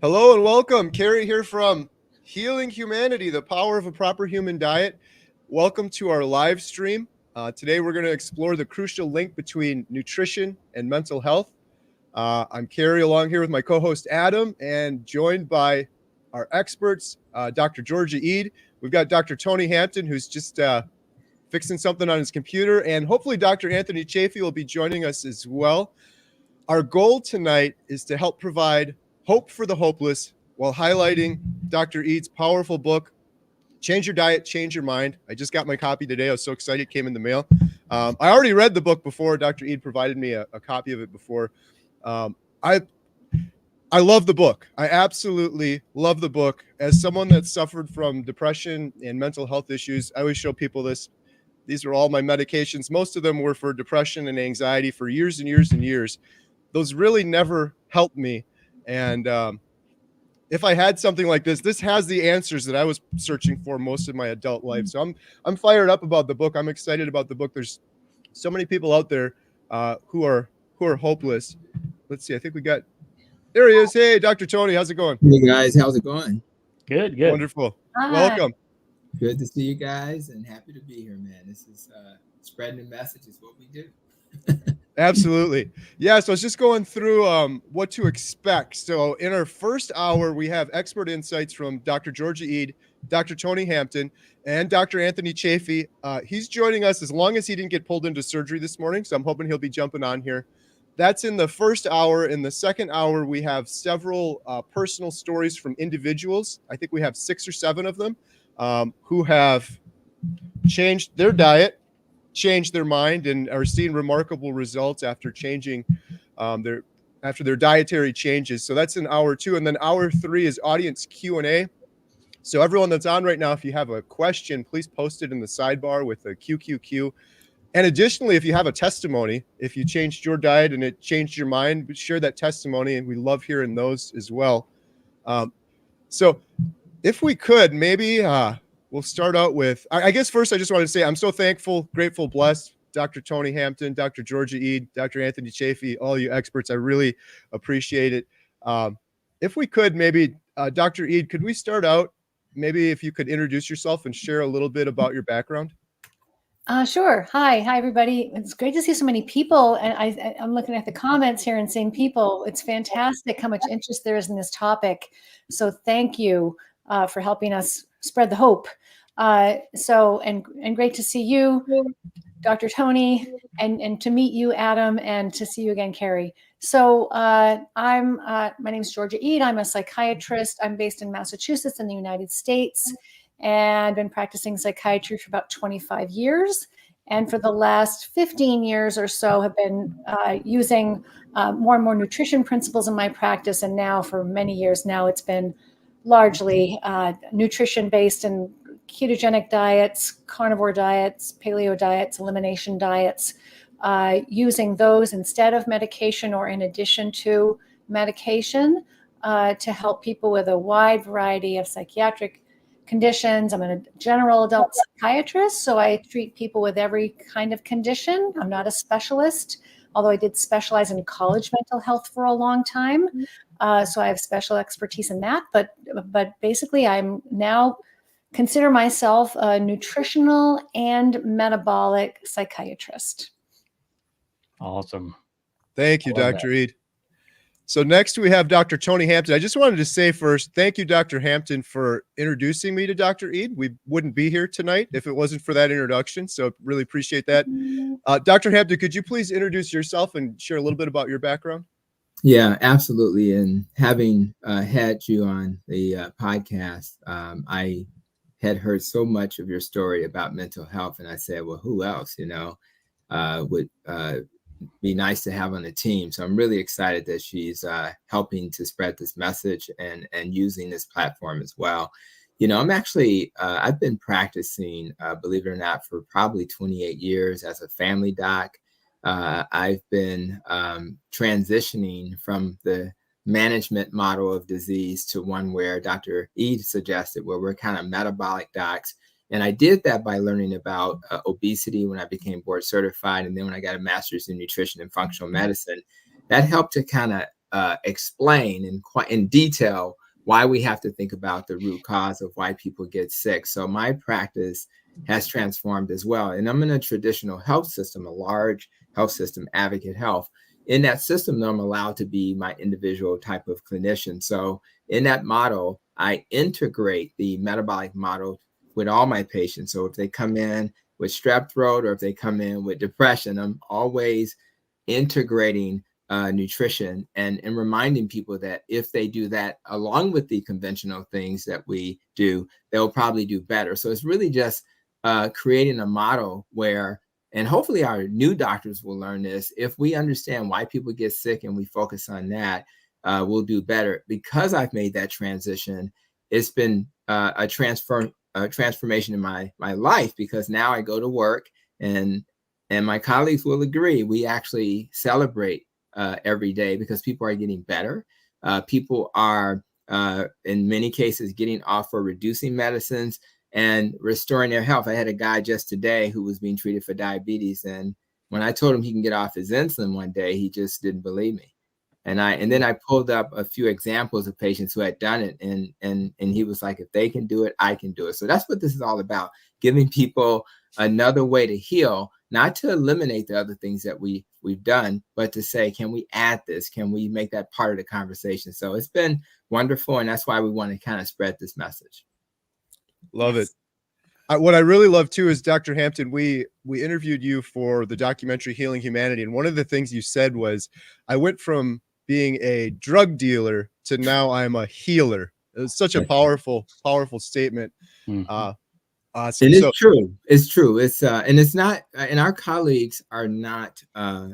Hello and welcome. Kerry here from Healing Humanity, the power of a proper human diet. Welcome to our live stream. Today we're going to explore the crucial link between nutrition and mental health. I'm Kerry, along here with my co-host Adam, and joined by our experts, Dr. Gerogia Ede. We've got Dr. Tony Hampton, who's just fixing something on his computer, and hopefully Dr. Anthony Chaffee will be joining us as well. Our goal tonight is to help provide hope for the hopeless while highlighting Dr. Ede's powerful book, Change Your Diet, Change Your Mind. I just got my copy today. I was so excited it came in the mail. I already read the book before. Dr. Ede provided me a copy of it before. I love the book. I absolutely love the book. As someone that suffered from depression and mental health issues, I always show people this. These are all my medications. Most of them were for depression and anxiety for years and years and years. Those really never helped me. And if I had something like this has the answers that I was searching for most of my adult life. So I'm fired up about the book. I'm excited about the book. There's so many people out there who are hopeless. Let's see. I think we got, there he is. Hey, Dr. Tony, how's it going? Hey guys, how's it going? Good. Wonderful. Hi. Welcome. Good to see you guys and happy to be here, man. This is spreading the message is what we do. Absolutely. Yeah. So I was just going through what to expect. So in our first hour, we have expert insights from Dr. Gerogia Ede, Dr. Tony Hampton, and Dr. Anthony Chaffee. He's joining us as long as he didn't get pulled into surgery this morning. So I'm hoping he'll be jumping on here. That's in the first hour. In the second hour, we have several personal stories from individuals. I think we have 6 or 7 of them who have changed their diet, changed their mind, and are seeing remarkable results after changing their dietary changes. So that's in hour 2. And then hour 3 is audience Q&A. So everyone that's on right now, if you have a question, please post it in the sidebar with a QQQ. And additionally, if you have a testimony, if you changed your diet and it changed your mind, share that testimony, and we love hearing those as well. So if we could, maybe we'll start out with, I guess first I just wanted to say I'm so thankful, grateful, blessed. Dr. Tony Hampton, Dr. Gerogia Ede, Dr. Anthony Chaffee, all you experts, I really appreciate it. If we could, maybe Dr. Ede, could we start out, maybe if you could introduce yourself and share a little bit about your background? Sure. Hi, everybody. It's great to see so many people. And I'm looking at the comments here and seeing people. It's fantastic how much interest there is in this topic. So thank you for helping us spread the hope. And great to see you, Dr. Tony, and to meet you, Adam, and to see you again, Kerry. So my name is Gerogia Ede. I'm a psychiatrist. I'm based in Massachusetts in the United States, and been practicing psychiatry for about 25 years. And for the last 15 years or so have been using more and more nutrition principles in my practice. And now for many years now, it's been largely nutrition-based and ketogenic diets, carnivore diets, paleo diets, elimination diets, using those instead of medication or in addition to medication to help people with a wide variety of psychiatric conditions. I'm a general adult psychiatrist, so I treat people with every kind of condition. I'm not a specialist, although I did specialize in college mental health for a long time. So I have special expertise in that. But basically, I'm now consider myself a nutritional and metabolic psychiatrist. Awesome. Thank you, Dr. Ede. So next we have Dr. Tony Hampton. I just wanted to say first, thank you, Dr. Hampton, for introducing me to Dr. Ede. We wouldn't be here tonight if it wasn't for that introduction. So really appreciate that. Dr. Hampton, could you please introduce yourself and share a little bit about your background? Yeah, absolutely. And having had you on the podcast, I had heard so much of your story about mental health. And I said, well, who else, would be nice to have on the team. So I'm really excited that she's helping to spread this message and using this platform as well. I'm actually, I've been practicing, believe it or not, for probably 28 years as a family doc. I've been transitioning from the management model of disease to one where Dr. Ede suggested, where we're kind of metabolic docs. And I did that by learning about obesity when I became board certified. And then when I got a master's in nutrition and functional medicine, that helped to kind explain in detail why we have to think about the root cause of why people get sick. So my practice has transformed as well. And I'm in a traditional health system, a large health system, Advocate Health. In that system, though, I'm allowed to be my individual type of clinician. So in that model, I integrate the metabolic model with all my patients. So if they come in with strep throat or if they come in with depression, I'm always integrating nutrition and reminding people that if they do that along with the conventional things that we do, they'll probably do better. So it's really just creating a model where, and hopefully our new doctors will learn this, if we understand why people get sick and we focus on that, we'll do better. Because I've made that transition, it's been a transformation in my life, because now I go to work and my colleagues will agree, we actually celebrate every day because people are getting better. People are, in many cases, getting off or reducing medicines and restoring their health. I had a guy just today who was being treated for diabetes. And when I told him he can get off his insulin one day, he just didn't believe me. And then I pulled up a few examples of patients who had done it. And he was like, if they can do it, I can do it. So that's what this is all about, giving people another way to heal, not to eliminate the other things that we've done, but to say, can we add this? Can we make that part of the conversation? So it's been wonderful. And that's why we want to kind of spread this message. Love it. What I really love too is, Dr. Hampton, we interviewed you for the documentary Healing Humanity. And one of the things you said was, I went from being a drug dealer to now I'm a healer. It was such a powerful statement. Awesome. And it's true. It's true. It's and it's not, and our colleagues are not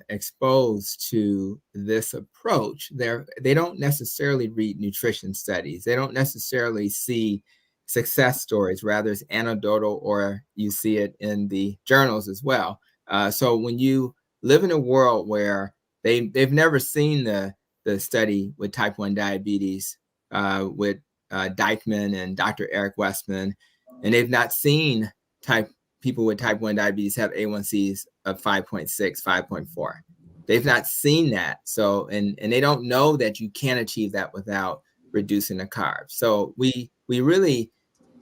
exposed to this approach. They don't necessarily read nutrition studies. They don't necessarily see success stories. Rather, it's anecdotal, or you see it in the journals as well. So when you live in a world where they've never seen the study with type 1 diabetes with Dykman and Dr. Eric Westman, and they've not seen people with type 1 diabetes have A1Cs of 5.6, 5.4. They've not seen that. So, and they don't know that you can achieve that without reducing the carbs. So we really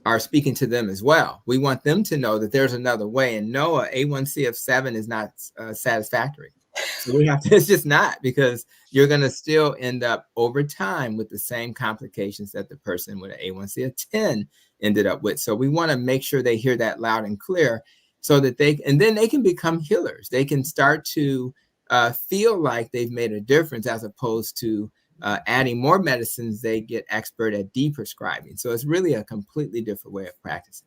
are speaking to them as well. We want them to know that there's another way, and no, a A1C of 7 is not satisfactory. So we have to, it's just not, because you're going to still end up over time with the same complications that the person with an A1C of 10 ended up with. So we want to make sure they hear that loud and clear, so that and then they can become healers. They can start to feel like they've made a difference, as opposed to adding more medicines. They get expert at de-prescribing. So it's really a completely different way of practicing.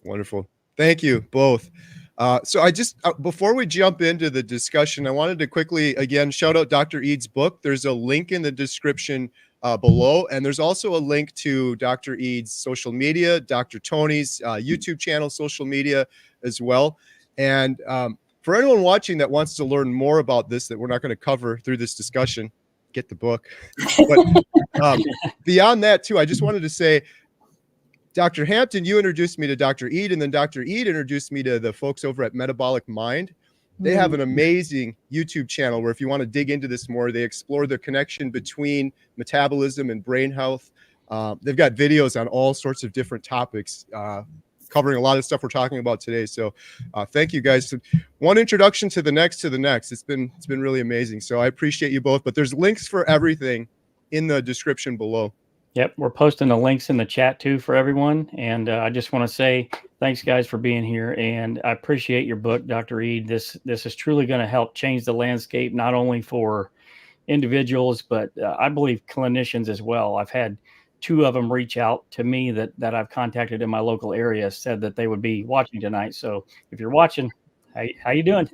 wonderful. Thank you both. So I just, before we jump into the discussion, I wanted to quickly, again, shout out Dr. Ede's book. There's a link in the description below. And there's also a link to Dr. Ede's social media, Dr. Tony's YouTube channel, social media as well. And for anyone watching that wants to learn more about this, that we're not going to cover through this discussion, get the book. But beyond that too, I just wanted to say, Dr. Hampton, you introduced me to Dr. Ede, and then Dr. Ede introduced me to the folks over at Metabolic Mind. They have an amazing YouTube channel where, if you want to dig into this more, they explore the connection between metabolism and brain health. They've got videos on all sorts of different topics, covering a lot of stuff we're talking about today. So thank you guys. One introduction to the next. It's been really amazing. So I appreciate you both, but there's links for everything in the description below. Yep, we're posting the links in the chat too for everyone. And I just want to say thanks, guys, for being here. And I appreciate your book, Dr. Ede. This is truly going to help change the landscape, not only for individuals, but I believe clinicians as well. I've had 2 of them reach out to me that I've contacted in my local area, said that they would be watching tonight. So if you're watching, how you doing?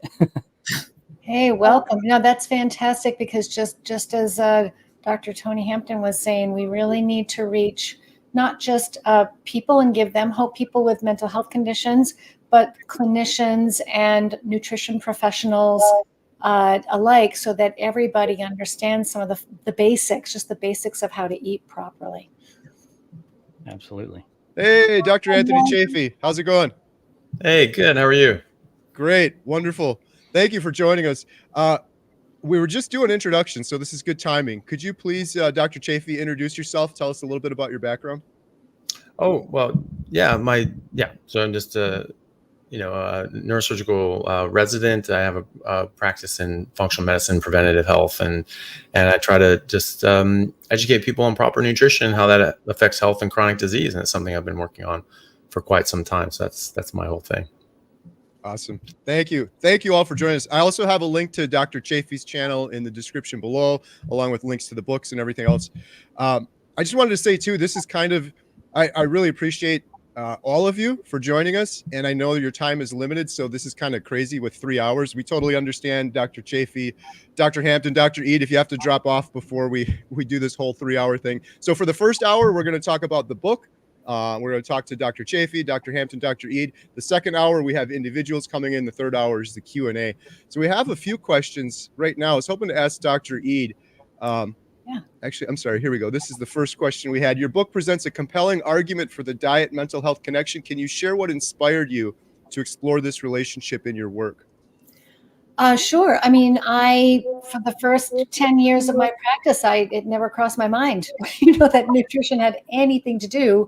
Hey, welcome. No, that's fantastic, because just as Dr. Tony Hampton was saying, we really need to reach not just people and give them hope, people with mental health conditions, but clinicians and nutrition professionals alike, so that everybody understands some of the basics, just the basics of how to eat properly. Absolutely. Hey, Dr. Anthony Chaffee, how's it going? Hey, good. How are you? Great. Wonderful. Thank you for joining us. we were just doing introduction, so this is good timing. Could you please, Dr. Chaffee, introduce yourself? Tell us a little bit about your background. Oh, well, yeah, so I'm just a neurosurgical resident. I have a practice in functional medicine, preventative health, and I try to just educate people on proper nutrition, how that affects health and chronic disease, and it's something I've been working on for quite some time. So that's my whole thing. Awesome. Thank you. Thank you all for joining us. I also have a link to Dr. Chaffee's channel in the description below, along with links to the books and everything else. I just wanted to say too, this is kind of, I really appreciate all of you for joining us. And I know your time is limited, so this is kind of crazy with 3 hours. We totally understand, Dr. Chaffee, Dr. Hampton, Dr. Ede, if you have to drop off before we do this whole 3 hour thing. So for the first hour, we're going to talk about the book. We're going to talk to Dr. Chaffee, Dr. Hampton, Dr. Ede. The second hour, we have individuals coming in. The third hour is the Q&A. So we have a few questions right now. I was hoping to ask Dr. Ede. Actually, I'm sorry. Here we go. This is the first question we had. Your book presents a compelling argument for the diet-mental health connection. Can you share what inspired you to explore this relationship in your work? Sure. I mean, for the first 10 years of my practice, it never crossed my mind, that nutrition had anything to do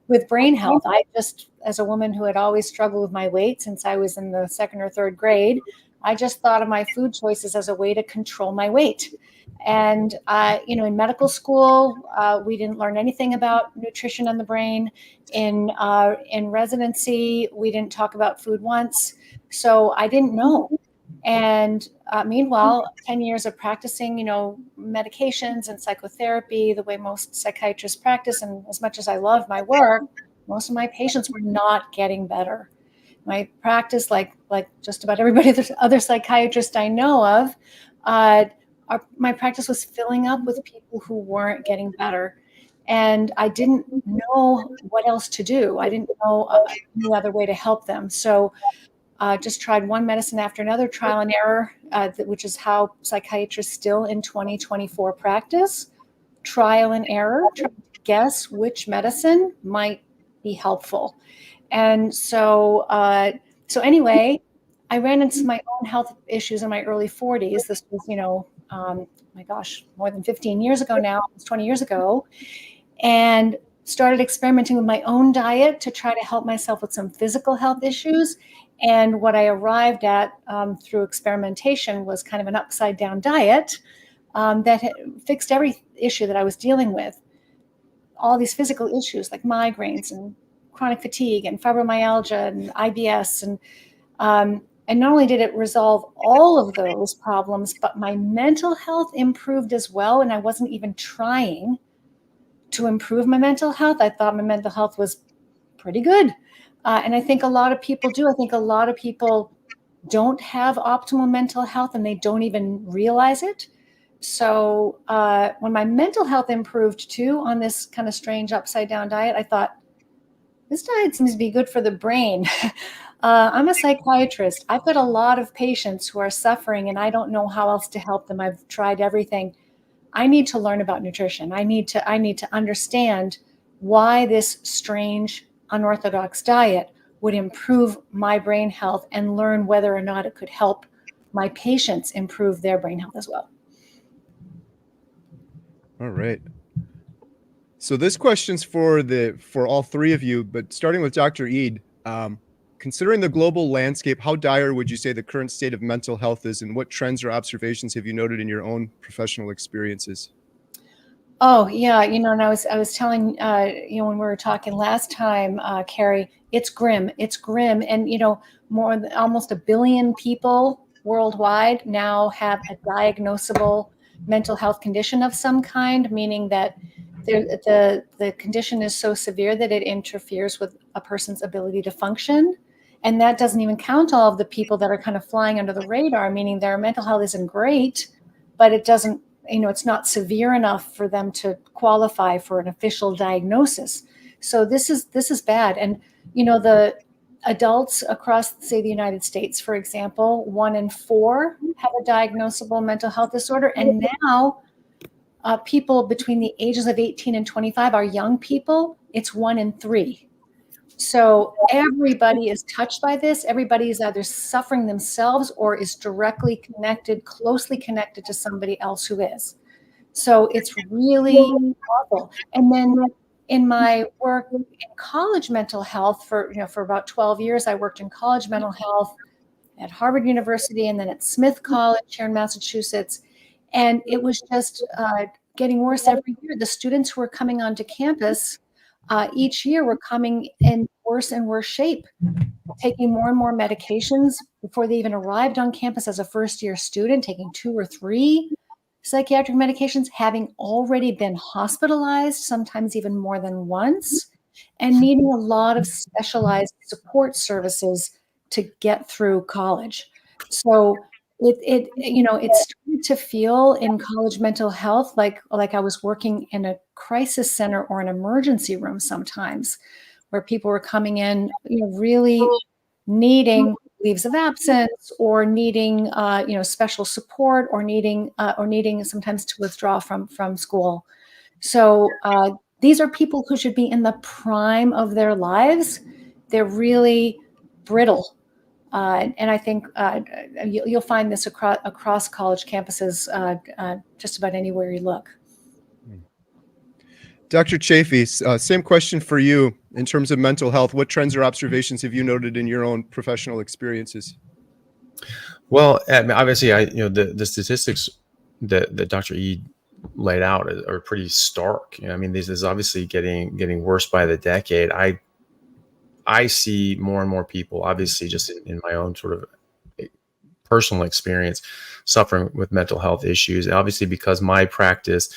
with brain health. I just, as a woman who had always struggled with my weight since I was in the second or third grade, I just thought of my food choices as a way to control my weight. And, in medical school, we didn't learn anything about nutrition and the brain. In residency, we didn't talk about food once. So I didn't know. And meanwhile, 10 years of practicing, medications and psychotherapy, the way most psychiatrists practice, and as much as I love my work, most of my patients were not getting better. My practice, like just about everybody other psychiatrist I know of, my practice was filling up with people who weren't getting better. And I didn't know what else to do. I didn't know any other way to help them. So just tried one medicine after another, trial and error, which is how psychiatrists still in 2024 practice. Trial and error, trying to guess which medicine might be helpful. And so anyway, I ran into my own health issues in my early 40s. This was, my gosh, more than 15 years ago now, almost 20 years ago, and started experimenting with my own diet to try to help myself with some physical health issues. And what I arrived at through experimentation was kind of an upside down diet that fixed every issue that I was dealing with. All these physical issues like migraines and chronic fatigue and fibromyalgia and IBS. And not only did it resolve all of those problems, but my mental health improved as well. And I wasn't even trying to improve my mental health. I thought my mental health was pretty good. And I think a lot of people do. I think a lot of people don't have optimal mental health and they don't even realize it. So when my mental health improved too on this kind of strange upside down diet, I thought, this diet seems to be good for the brain. I'm a psychiatrist. I've got a lot of patients who are suffering and I don't know how else to help them. I've tried everything. I need to learn about nutrition. I need to understand why this strange, unorthodox diet would improve my brain health and learn whether or not it could help my patients improve their brain health as well. All right. So this question's for all three of you, but starting with Dr. Ede, considering the global landscape, how dire would you say the current state of mental health is, and what trends or observations have you noted in your own professional experiences? Oh yeah, and I was telling when we were talking last time, Kerry, it's grim. It's grim, and more than almost 1 billion people worldwide now have a diagnosable mental health condition of some kind, meaning that the condition is so severe that it interferes with a person's ability to function. And that doesn't even count all of the people that are kind of flying under the radar, meaning their mental health isn't great, but it doesn't, it's not severe enough for them to qualify for an official diagnosis. So this is bad. And, the adults across, say, the United States, for example, 1 in 4 have a diagnosable mental health disorder. And now people between the ages of 18 and 25 are young people. It's 1 in 3. So everybody is touched by this. Everybody is either suffering themselves or is directly connected, closely connected to somebody else who is. So it's really awful. And then in my work in college mental health for about 12 years, I worked in college mental health at Harvard University and then at Smith College here in Massachusetts. And it was just getting worse every year. The students who were coming onto campus each year were coming in worse and worse shape, taking more and more medications before they even arrived on campus as a first-year student, taking 2 or 3 psychiatric medications, having already been hospitalized, sometimes even more than once, and needing a lot of specialized support services to get through college. So it started to feel in college mental health like I was working in a crisis center or an emergency room sometimes, where people were coming in, really needing leaves of absence or needing special support or needing sometimes to withdraw from school. So these are people who should be in the prime of their lives. They're really brittle. And I think you'll find this across college campuses just about anywhere you look. Dr. Chaffee, same question for you in terms of mental health. What trends or observations have you noted in your own professional experiences? Well, I mean, obviously, the statistics that Dr. Ede laid out are pretty stark. I mean, this is obviously getting worse by the decade. I see more and more people, obviously, just in my own sort of personal experience, suffering with mental health issues. Obviously, because my practice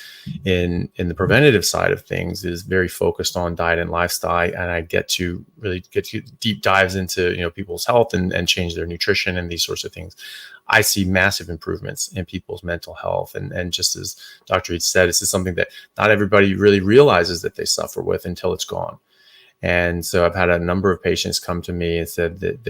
in the preventative side of things is very focused on diet and lifestyle, and I get to deep dives into people's health and change their nutrition and these sorts of things. I see massive improvements in people's mental health, and just as Dr. Ede said, this is something that not everybody really realizes that they suffer with until it's gone. And so I've had a number of patients come to me and said that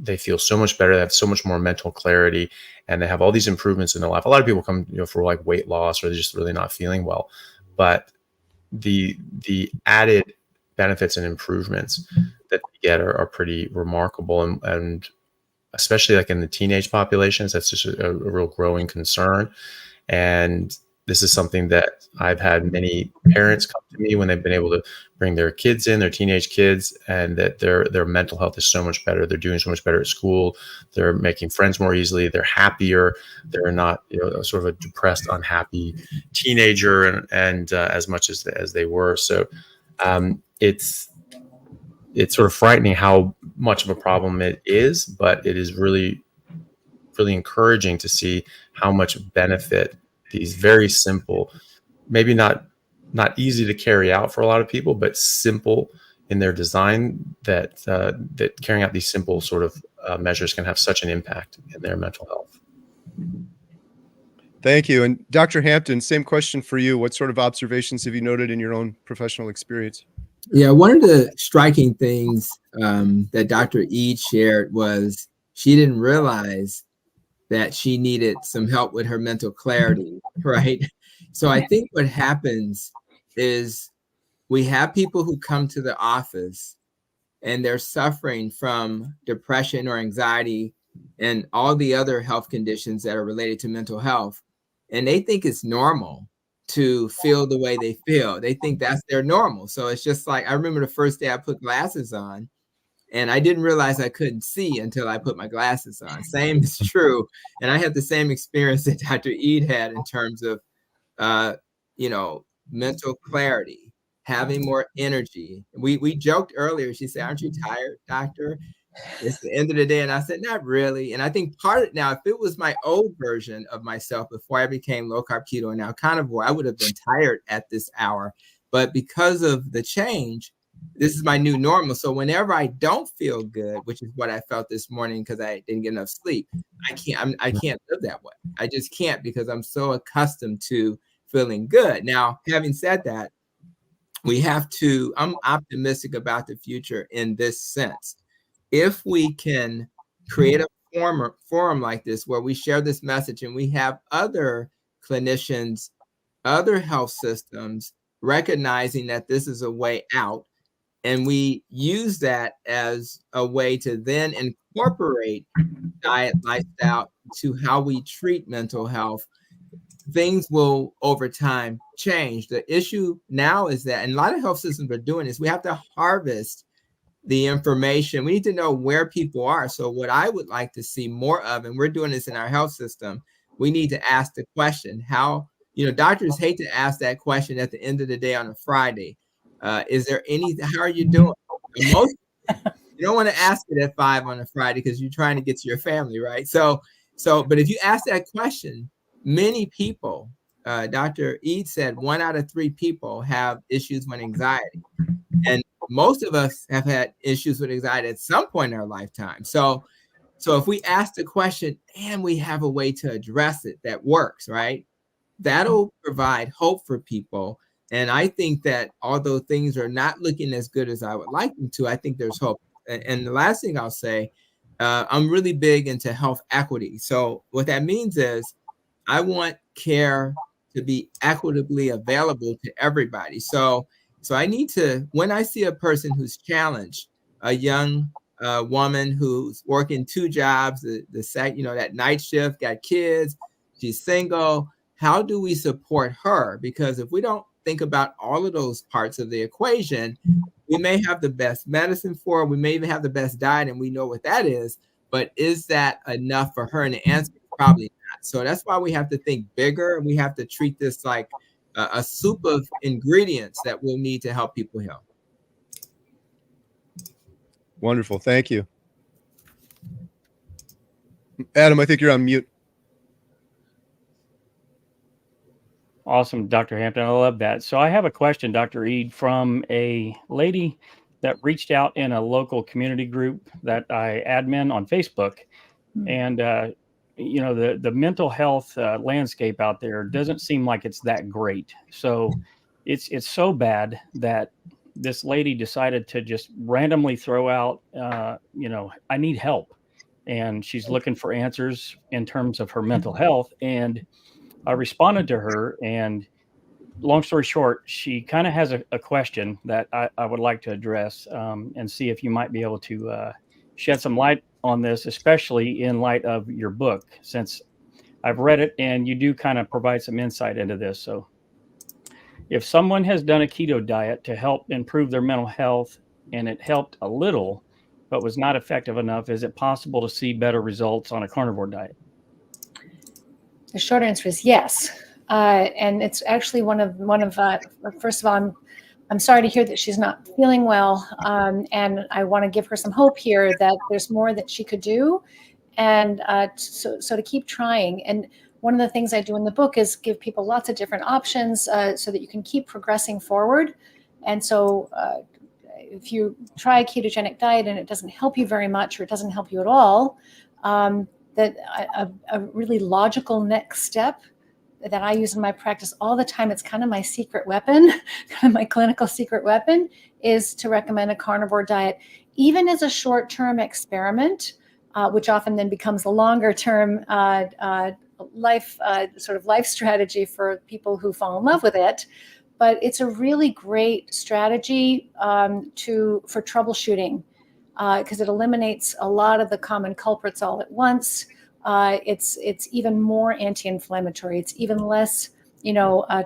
they feel so much better. They have so much more mental clarity, and they have all these improvements in their life. A lot of people come, for like weight loss, or they're just really not feeling well. But the added benefits and improvements that they get are pretty remarkable, and especially like in the teenage populations, that's just a real growing concern. And this is something that I've had many parents come to me when they've been able to bring their kids in, their teenage kids, and that their mental health is so much better. They're doing so much better at school. They're making friends more easily. They're happier. They're not, sort of a depressed, unhappy teenager, and as much as they were. So it's sort of frightening how much of a problem it is, but it is really, really encouraging to see how much benefit these very simple, maybe not easy to carry out for a lot of people, but simple in their design, that carrying out these simple sort of measures can have such an impact in their mental health. Thank you. And Dr. Hampton, same question for you. What sort of observations have you noted in your own professional experience? Yeah, one of the striking things that Dr. Ede shared was she didn't realize that she needed some help with her mental clarity, right? So I think what happens is we have people who come to the office and they're suffering from depression or anxiety and all the other health conditions that are related to mental health. And they think it's normal to feel the way they feel. They think that's their normal. So it's just like, I remember the first day I put glasses on, and I didn't realize I couldn't see until I put my glasses on. Same is true. And I had the same experience that Dr. Ede had in terms of, mental clarity, having more energy. We joked earlier. She said, "Aren't you tired, doctor?" It's the end of the day. And I said, "Not really." And I think part of it now, if it was my old version of myself before I became low carb keto and now carnivore, I would have been tired at this hour. But because of the change, this is my new normal. So whenever I don't feel good, which is what I felt this morning because I didn't get enough sleep, I can't live that way. I just can't, because I'm so accustomed to feeling good. Now, having said that, I'm optimistic about the future in this sense. If we can create a forum like this where we share this message and we have other clinicians, other health systems recognizing that this is a way out, and we use that as a way to then incorporate diet, lifestyle to how we treat mental health, things will over time change. The issue now is that, and a lot of health systems are doing this, we have to harvest the information. We need to know where people are. So what I would like to see more of, and we're doing this in our health system, we need to ask the question, how, doctors hate to ask that question at the end of the day on a Friday. Is there how are you doing? Most, you don't want to ask it at 5 on a Friday because you're trying to get to your family, right? But if you ask that question, many people, Dr. Ede said 1 out of 3 people have issues with anxiety. And most of us have had issues with anxiety at some point in our lifetime. So if we ask the question and we have a way to address it that works, right? That'll provide hope for people. And I think that although things are not looking as good as I would like them to, I think there's hope. And the last thing I'll say, I'm really big into health equity. So what that means is I want care to be equitably available to everybody. So I need to, when I see a person who's challenged, a young woman who's working 2 jobs, that night shift, got kids, she's single, how do we support her? Because if we don't think about all of those parts of the equation, we may have the best medicine for her, we may even have the best diet, and we know what that is, but is that enough for her? And the answer is probably not. So that's why we have to think bigger, and we have to treat this like a soup of ingredients that we'll need to help people heal. Wonderful. Thank you. Adam, I think you're on mute. Awesome, Dr. Hampton. I love that. So I have a question, Dr. Ede, from a lady that reached out in a local community group that I admin on Facebook. And, the mental health landscape out there doesn't seem like it's that great. So it's so bad that this lady decided to just randomly throw out, I need help. And she's looking for answers in terms of her mental health. And I responded to her, and long story short, she kind of has a question that I would like to address and see if you might be able to shed some light on this, especially in light of your book, since I've read it and you do kind of provide some insight into this. So if someone has done a keto diet to help improve their mental health and it helped a little, but was not effective enough, is it possible to see better results on a carnivore diet? The short answer is yes. And it's actually one of first of all, I'm sorry to hear that she's not feeling well. And I want to give her some hope here that there's more that she could do. And so to keep trying. And one of the things I do in the book is give people lots of different options so that you can keep progressing forward. And so if you try a ketogenic diet and it doesn't help you very much, or it doesn't help you at all, that a really logical next step that I use in my practice all the time, it's kind of my secret weapon, kind of my clinical secret weapon, is to recommend a carnivore diet, even as a short-term experiment, which often then becomes a longer-term life strategy for people who fall in love with it. But it's a really great strategy for troubleshooting because it eliminates a lot of the common culprits all at once. It's even more anti-inflammatory. It's even less,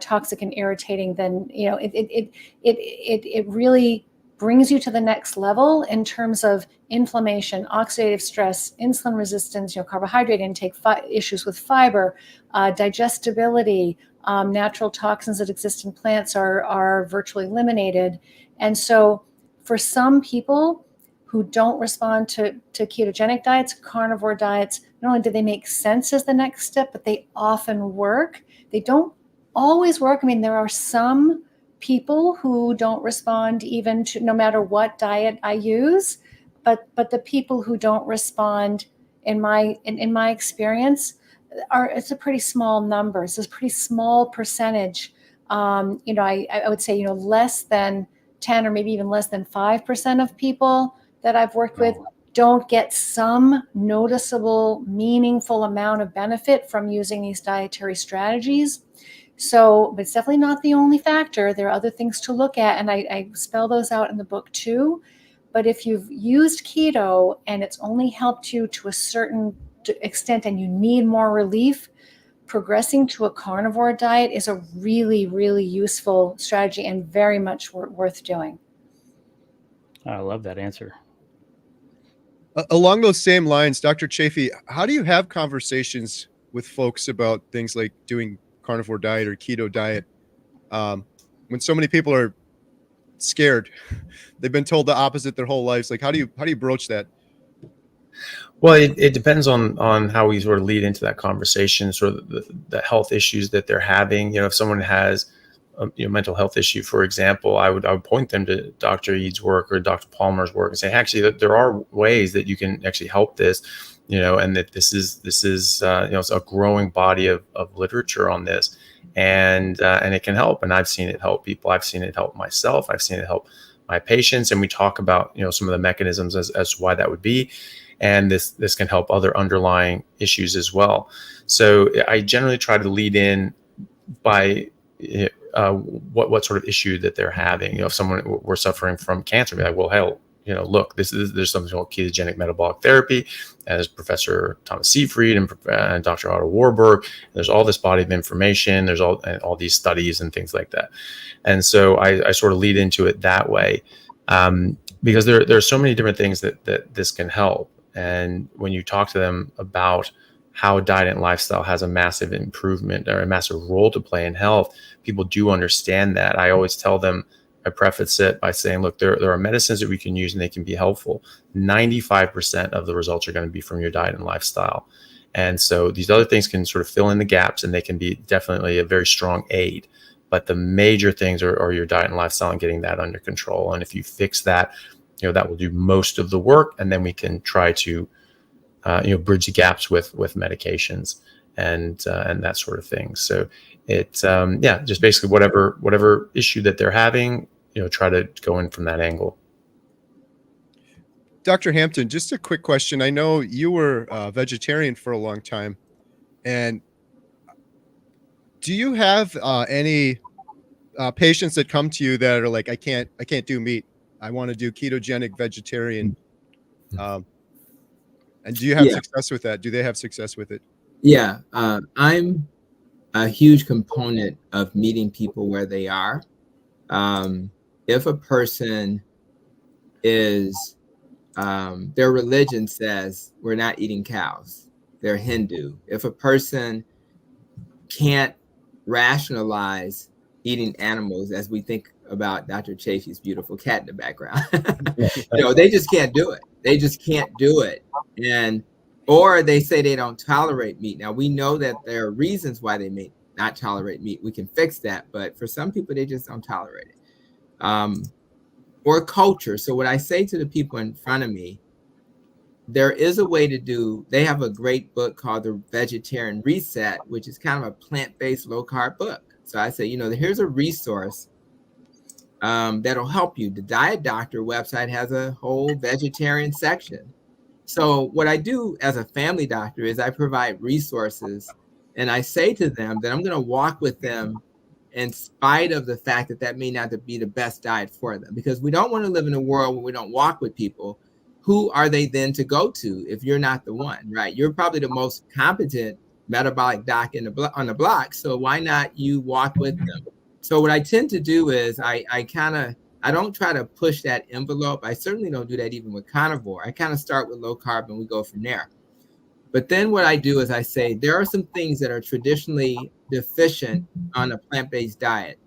toxic and irritating than, it really brings you to the next level in terms of inflammation, oxidative stress, insulin resistance, carbohydrate intake, issues with fiber, digestibility, natural toxins that exist in plants are virtually eliminated. And so for some people who don't respond to ketogenic diets, carnivore diets, not only do they make sense as the next step, but they often work. They don't always work. I mean, there are some people who don't respond even to no matter what diet I use, but the people who don't respond, in my experience, it's a pretty small number. It's a pretty small percentage. I would say less than 10 or maybe even less than 5% of people that I've worked with don't get some noticeable, meaningful amount of benefit from using these dietary strategies. So, but it's definitely not the only factor. There are other things to look at, and I spell those out in the book too. But if you've used keto and it's only helped you to a certain extent and you need more relief, progressing to a carnivore diet is a really, really useful strategy and very much worth doing. I love that answer. Along those same lines, Dr. Chaffee, how do you have conversations with folks about things like doing carnivore diet or keto diet when so many people are scared? They've been told the opposite their whole lives. Like, how do you broach that? Well, it depends on how we sort of lead into that conversation, sort of the health issues that they're having. If someone has a mental health issue, for example, I would point them to Dr. Ede's work or Dr. Palmer's work and say, actually, that there are ways that you can actually help this, and that this is it's a growing body of literature on this, and it can help. And I've seen it help people. I've seen it help myself. I've seen it help my patients. And we talk about some of the mechanisms as to why that would be. And this can help other underlying issues as well. So I generally try to lead in by what sort of issue that they're having. If someone were suffering from cancer, be like, well, hell, look, there's something called ketogenic metabolic therapy, as Professor Thomas Seyfried and Dr. Otto Warburg. There's all this body of information. There's all these studies and things like that. And so I sort of lead into it that way, because there are so many different things that this can help. And when you talk to them about how diet and lifestyle has a massive improvement or a massive role to play in health, people do understand that. I always tell them, I preface it by saying, look, there are medicines that we can use and they can be helpful. 95% of the results are going to be from your diet and lifestyle. And so these other things can sort of fill in the gaps, and they can be definitely a very strong aid. But the major things are your diet and lifestyle and getting that under control. And if you fix that, that will do most of the work. And then we can try to bridge the gaps with medications and that sort of thing. So it's just basically whatever issue that they're having, try to go in from that angle. Dr. Hampton, just a quick question. I know you were a vegetarian for a long time, and do you have any patients that come to you that are like, I can't do meat. I want to do ketogenic vegetarian. And do you have success with that? Do they have success with it? Yeah, I'm a huge component of meeting people where they are. If a person is, their religion says we're not eating cows, they're Hindu. If a person can't rationalize eating animals, as we think about Dr. Chaffee's beautiful cat in the background, they just can't do it. They just can't do it. Or they say they don't tolerate meat. Now, we know that there are reasons why they may not tolerate meat. We can fix that. But for some people, they just don't tolerate it. Or culture. So what I say to the people in front of me, there is a way to do, they have a great book called The Vegetarian Reset, which is kind of a plant-based low-carb book. So I say, here's a resource that'll help you. The Diet Doctor website has a whole vegetarian section. So what I do as a family doctor is I provide resources, and I say to them that I'm going to walk with them in spite of the fact that may not be the best diet for them, because we don't want to live in a world where we don't walk with people. Who are they then to go to if you're not the one, right? You're probably the most competent metabolic doc on the block. So why not you walk with them? So what I tend to do is I don't try to push that envelope. I certainly don't do that even with carnivore. I kind of start with low carb and we go from there. But then what I do is I say, there are some things that are traditionally deficient on a plant-based diet.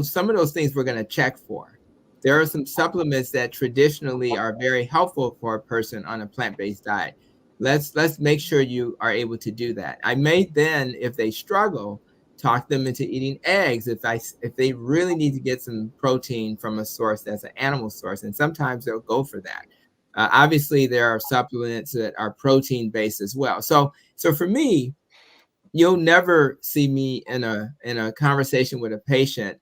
Some of those things we're going to check for. There are some supplements that traditionally are very helpful for a person on a plant-based diet. Let's make sure you are able to do that. I may then, if they struggle, talk them into eating eggs if they really need to get some protein from a source that's an animal source, and sometimes they'll go for that. Obviously, there are supplements that are protein-based as well. So for me, you'll never see me in a conversation with a patient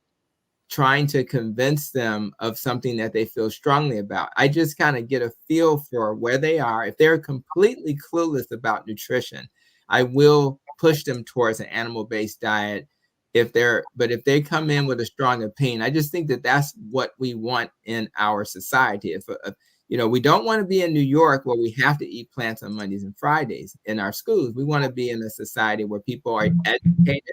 trying to convince them of something that they feel strongly about. I just kind of get a feel for where they are. If they're completely clueless about nutrition, I will push them towards an animal-based diet. if they come in with a strong opinion. I just think that that's what we want in our society. If we don't want to be in New York where we have to eat plants on Mondays and Fridays in our schools. We want to be in a society where people are educated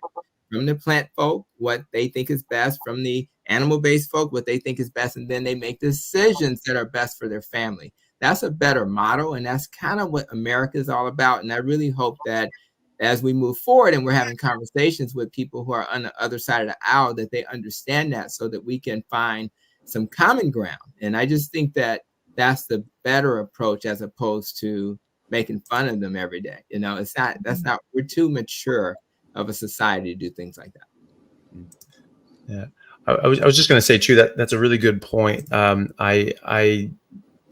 from the plant folk, what they think is best, from the animal-based folk, what they think is best, and then they make decisions that are best for their family. That's a better model, and that's kind of what America is all about. And I really hope that as we move forward and we're having conversations with people who are on the other side of the aisle, that they understand that so that we can find some common ground. And I just think that that's the better approach as opposed to making fun of them every day. We're too mature of a society to do things like that. Yeah. I was just going to say too, that's a really good point. I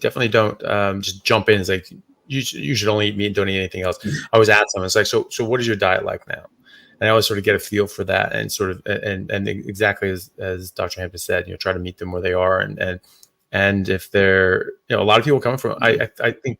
definitely don't just jump in. It's like, you should only eat meat and don't eat anything else. I always ask them, it's like, so what is your diet like now? And I always sort of get a feel for that, and sort of, and exactly as Dr. Hampton said, try to meet them where they are. And if they're, a lot of people come from, I think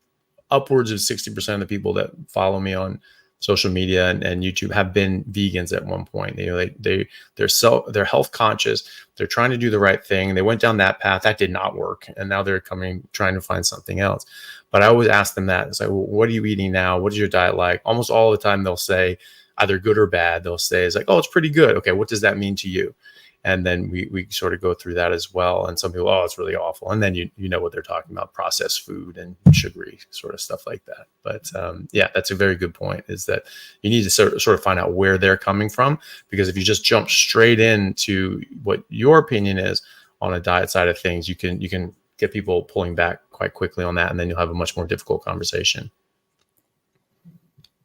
upwards of 60% of the people that follow me on social media and YouTube have been vegans at one point. They're health conscious. They're trying to do the right thing. They went down that path. That did not work. And now they're trying to find something else. But I always ask them that. It's like, well, what are you eating now? What is your diet like? Almost all the time they'll say either good or bad. They'll say, it's like, oh, it's pretty good. Okay, what does that mean to you? And then we sort of go through that as well. And some people, oh, it's really awful. And then you know what they're talking about, processed food and sugary sort of stuff like that. But yeah, that's a very good point, is that you need to sort of find out where they're coming from. Because if you just jump straight into what your opinion is on a diet side of things, you can get people pulling back quite quickly on that. And then you'll have a much more difficult conversation.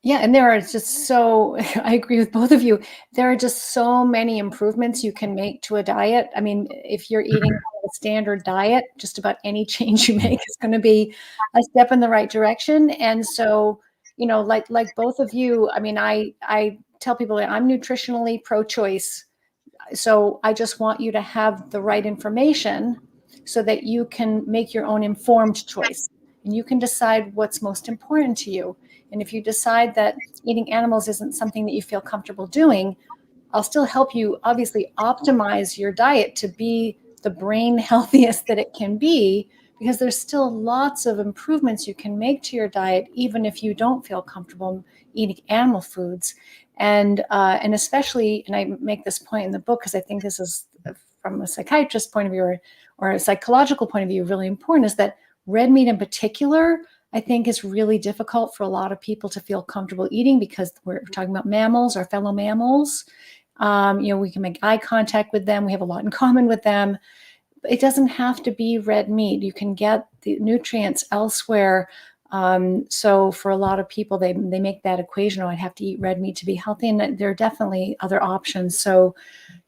Yeah, and there are just I agree with both of you. There are just so many improvements you can make to a diet. I mean, if you're eating a standard diet, just about any change you make is going to be a step in the right direction. And so, like both of you, I mean, I tell people that I'm nutritionally pro-choice. So I just want you to have the right information so that you can make your own informed choice, and you can decide what's most important to you. And if you decide that eating animals isn't something that you feel comfortable doing, I'll still help you obviously optimize your diet to be the brain healthiest that it can be, because there's still lots of improvements you can make to your diet, even if you don't feel comfortable eating animal foods. And especially, and I make this point in the book because I think this is, from a psychiatrist's point of view or a psychological point of view, really important, is that red meat in particular, I think, is really difficult for a lot of people to feel comfortable eating, because we're talking about mammals, our fellow mammals. We can make eye contact with them. We have a lot in common with them. But it doesn't have to be red meat. You can get the nutrients elsewhere. So for a lot of people, they make that equation, I'd have to eat red meat to be healthy. And there are definitely other options. So,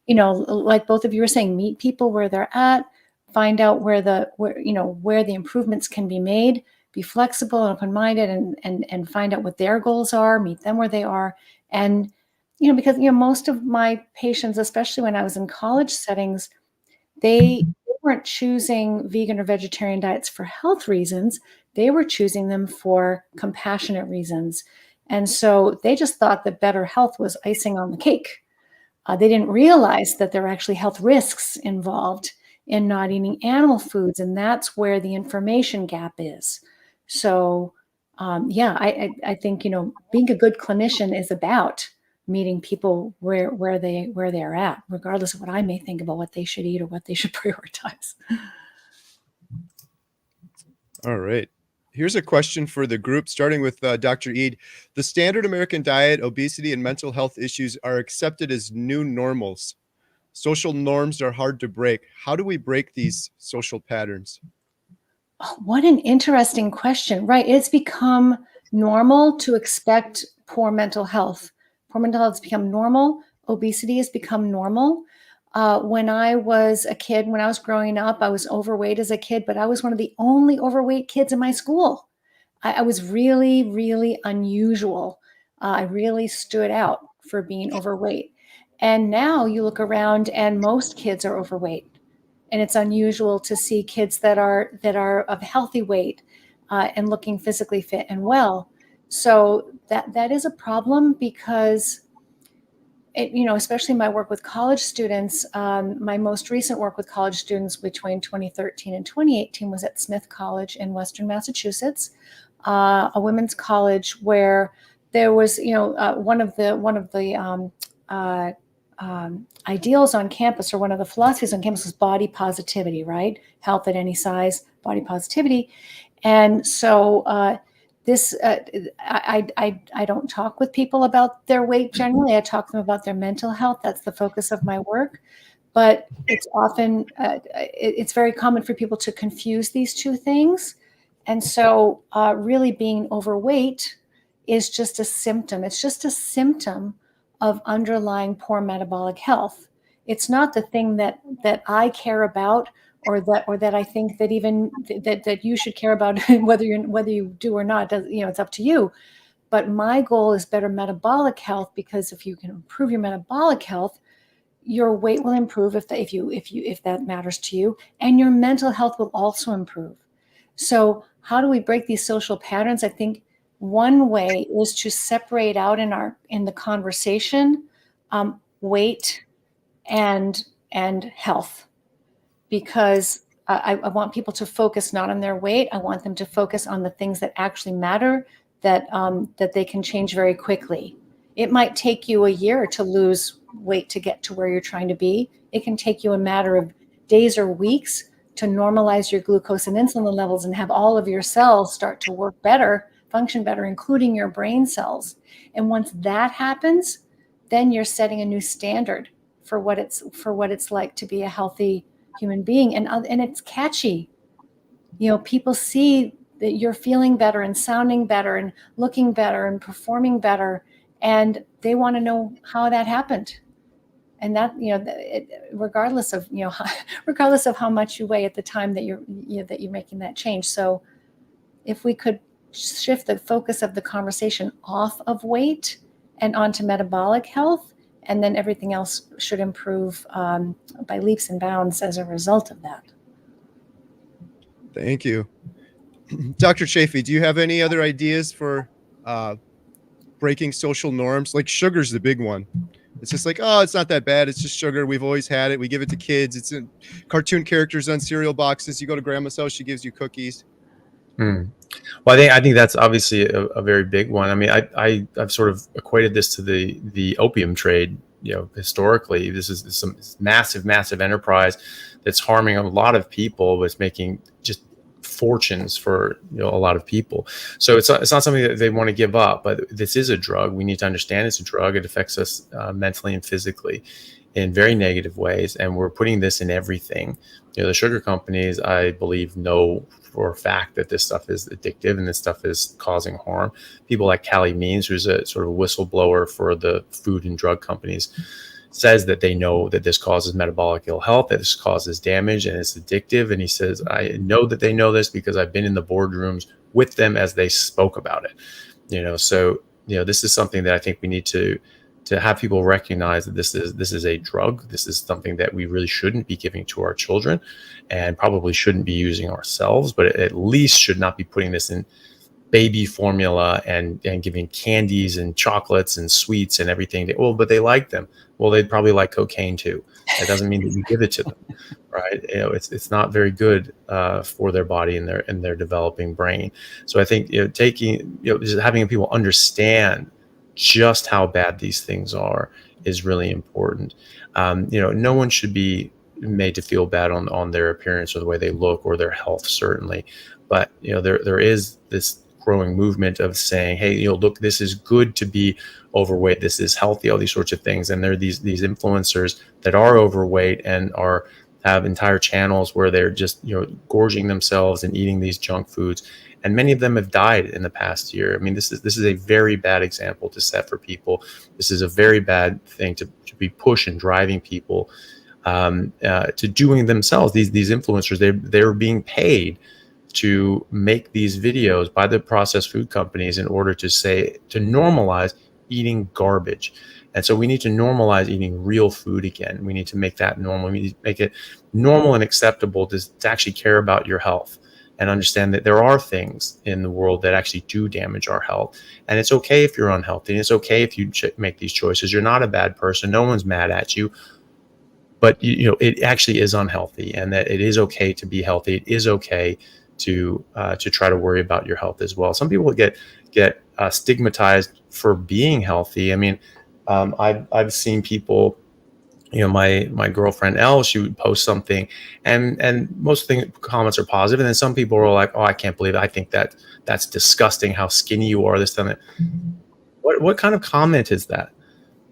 like both of you were saying, meet people where they're at, find out where the improvements can be made. Be flexible and open-minded, and find out what their goals are, meet them where they are. And, because, most of my patients, especially when I was in college settings, they weren't choosing vegan or vegetarian diets for health reasons. They were choosing them for compassionate reasons. And so they just thought that better health was icing on the cake. They didn't realize that there were actually health risks involved in not eating animal foods. And that's where the information gap is. So, I think, being a good clinician is about meeting people where they are at, regardless of what I may think about what they should eat or what they should prioritize. All right. Here's a question for the group, starting with Dr. Ede. The standard American diet, obesity, and mental health issues are accepted as new normals. Social norms are hard to break. How do we break these social patterns? Oh, what an interesting question, right? It's become normal to expect poor mental health. Poor mental health has become normal. Obesity has become normal. When I was a kid, when I was growing up, I was overweight as a kid, but I was one of the only overweight kids in my school. I was really, really unusual. I really stood out for being overweight. And now you look around and most kids are overweight. And it's unusual to see kids that are of healthy weight and looking physically fit and well. So that is a problem, because especially my work with college students, my most recent work with college students between 2013 and 2018 was at Smith College in Western Massachusetts, a women's college where there was, one of the ideals on campus, or one of the philosophies on campus, was body positivity, right? Health at any size, body positivity. And so I don't talk with people about their weight generally. I talk to them about their mental health. That's the focus of my work. But it's often, it's very common for people to confuse these two things. And so really being overweight is just a symptom. It's just a symptom of underlying poor metabolic health. It's not the thing that I care about, or that I think that even that you should care about, whether you do or not. It's up to you. But my goal is better metabolic health, because if you can improve your metabolic health, your weight will improve if that matters to you, and your mental health will also improve. So how do we break these social patterns? I think one way is to separate out in the conversation weight and health, because I want people to focus not on their weight. I want them to focus on the things that actually matter, that they can change very quickly. It might take you a year to lose weight to get to where you're trying to be. It can take you a matter of days or weeks to normalize your glucose and insulin levels and have all of your cells start to work better, function better, including your brain cells. And once that happens, then you're setting a new standard for what it's like to be a healthy human being. And it's catchy. People see that you're feeling better and sounding better and looking better and performing better, and they want to know how that happened. And that, regardless of how much you weigh at the time that you're making that change. So if we could shift the focus of the conversation off of weight and onto metabolic health, and then everything else should improve by leaps and bounds as a result of that. Thank you. Dr. Chaffee, do you have any other ideas for breaking social norms? Like sugar's the big one. It's just like, oh, it's not that bad. It's just sugar. We've always had it. We give it to kids. It's in cartoon characters on cereal boxes. You go to grandma's house, she gives you cookies. Well, I think that's obviously a very big one. I mean, I've sort of equated this to the opium trade. Historically, this is some massive enterprise that's harming a lot of people, but it's making just fortunes for a lot of people. So it's not something that they want to give up, but this is a drug. We need to understand it's a drug. It affects us mentally and physically in very negative ways, and we're putting this in everything. The sugar companies, I believe, know for a fact that this stuff is addictive and this stuff is causing harm. People like Callie Means, who's a sort of whistleblower for the food and drug companies, says that they know that this causes metabolic ill health, that this causes damage, and it's addictive. And he says, I know that they know this because I've been in the boardrooms with them as they spoke about it. So this is something that I think we need to have people recognize, that this is a drug. This is something that we really shouldn't be giving to our children, and probably shouldn't be using ourselves, but at least should not be putting this in baby formula and giving candies and chocolates and sweets and everything. But they like them. Well, they'd probably like cocaine too. That doesn't mean that you give it to them, right? It's not very good for their body and their developing brain. So I think just having people understand just how bad these things are is really important. No one should be made to feel bad on their appearance or the way they look or their health, certainly. But there is this growing movement of saying, hey, look, this is good to be overweight. This is healthy, all these sorts of things. And there are these influencers that are overweight and have entire channels where they're just, gorging themselves and eating these junk foods. And many of them have died in the past year. I mean, this is a very bad example to set for people. This is a very bad thing to be pushing, driving people to doing themselves. These influencers, they're being paid to make these videos by the processed food companies in order to normalize eating garbage. And so we need to normalize eating real food again. We need to make that normal. We need to make it normal and acceptable to actually care about your health. and understand that there are things in the world that actually do damage our health. And it's okay if you're unhealthy. And it's okay if you make these choices. You're not a bad person. No one's mad at you. But it actually is unhealthy, and that it is okay to be healthy. It is okay to try to worry about your health as well. Some people get stigmatized for being healthy. I mean, I've seen people. My girlfriend Elle, she would post something, and most of the comments are positive, and then some people are like, "Oh, I can't believe it. I think that's disgusting. How skinny you are." This and that. What kind of comment is that?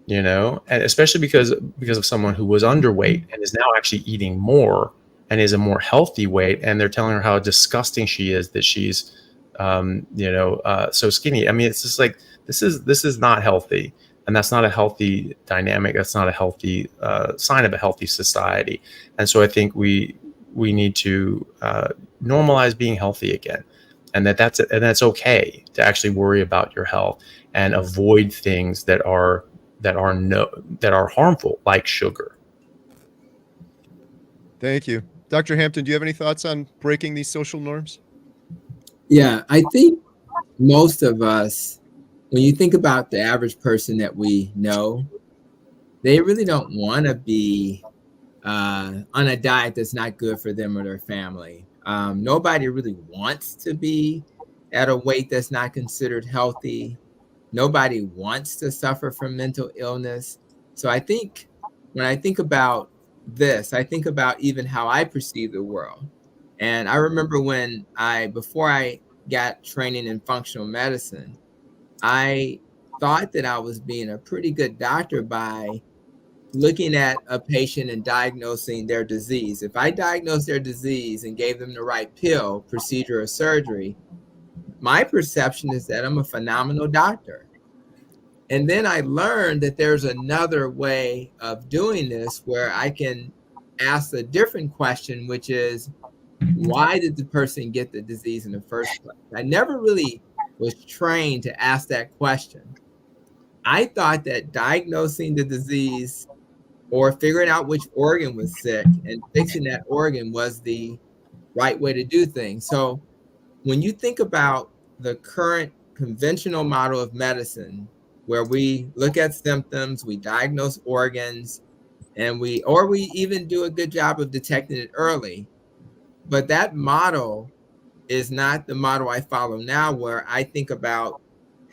And especially because of someone who was underweight and is now actually eating more and is a more healthy weight, and they're telling her how disgusting she is, that she's so skinny. I mean, it's just like, this is not healthy, and that's not a healthy dynamic. That's not a healthy sign of a healthy society. And so I think we need to normalize being healthy again, and that's okay to actually worry about your health and avoid things that are harmful, like sugar. Thank you. Dr. Hampton, do you have any thoughts on breaking these social norms? Yeah, I think most of us, when you think about the average person that we know, they really don't want to be on a diet that's not good for them or their family. Nobody really wants to be at a weight that's not considered healthy. Nobody wants to suffer from mental illness. So I think when I think about this, I think about even how I perceive the world. And I remember before I got training in functional medicine, I thought that I was being a pretty good doctor by looking at a patient and diagnosing their disease. If I diagnosed their disease and gave them the right pill, procedure, or surgery, my perception is that I'm a phenomenal doctor. And then I learned that there's another way of doing this where I can ask a different question, which is, why did the person get the disease in the first place? I never really was trained to ask that question. I thought that diagnosing the disease or figuring out which organ was sick and fixing that organ was the right way to do things. So when you think about the current conventional model of medicine, where we look at symptoms, we diagnose organs, and we even do a good job of detecting it early. But that model is not the model I follow now, where I think about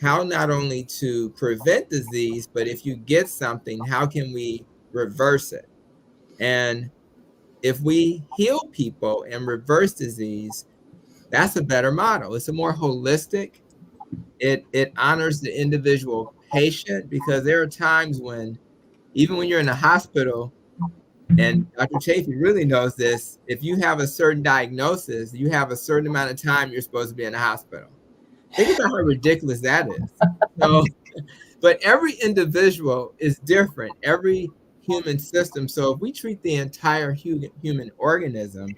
how not only to prevent disease, but if you get something, how can we reverse it? And if we heal people and reverse disease, that's a better model. It's a more holistic. It honors the individual patient, because there are times when, even when you're in the hospital, and Dr. Chaffee really knows this, if you have a certain diagnosis, you have a certain amount of time you're supposed to be in the hospital. Think about how ridiculous that is. So, but every individual is different, every human system. So if we treat the entire human organism,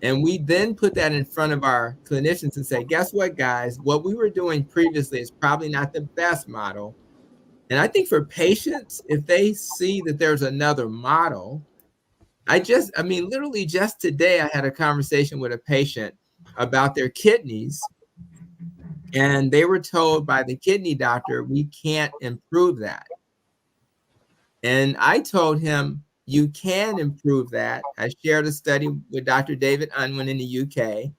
and we then put that in front of our clinicians and say, guess what, guys? What we were doing previously is probably not the best model. And I think for patients, if they see that there's another model, literally just today, I had a conversation with a patient about their kidneys, and they were told by the kidney doctor, we can't improve that. And I told him, you can improve that. I shared a study with Dr. David Unwin in the UK,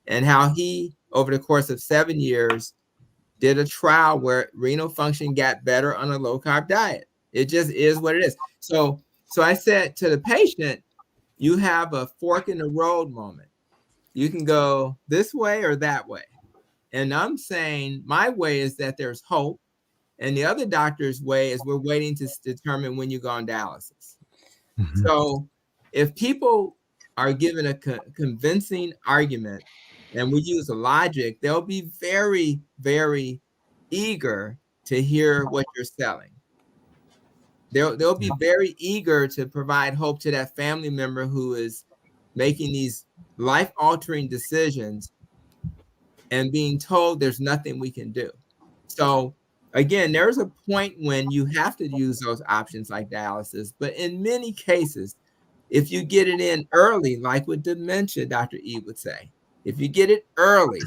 and how he, over the course of 7 years, did a trial where renal function got better on a low-carb diet. It just is what it is. So I said to the patient, you have a fork in the road moment. You can go this way or that way. And I'm saying my way is that there's hope, and the other doctor's way is we're waiting to determine when you go on dialysis. Mm-hmm. So if people are given a convincing argument and we use logic, they'll be very, very eager to hear what you're selling. They'll be very eager to provide hope to that family member who is making these life-altering decisions and being told there's nothing we can do. So again, there's a point when you have to use those options like dialysis, but in many cases, if you get it in early, like with dementia, Dr. Ede would say, If you get it early,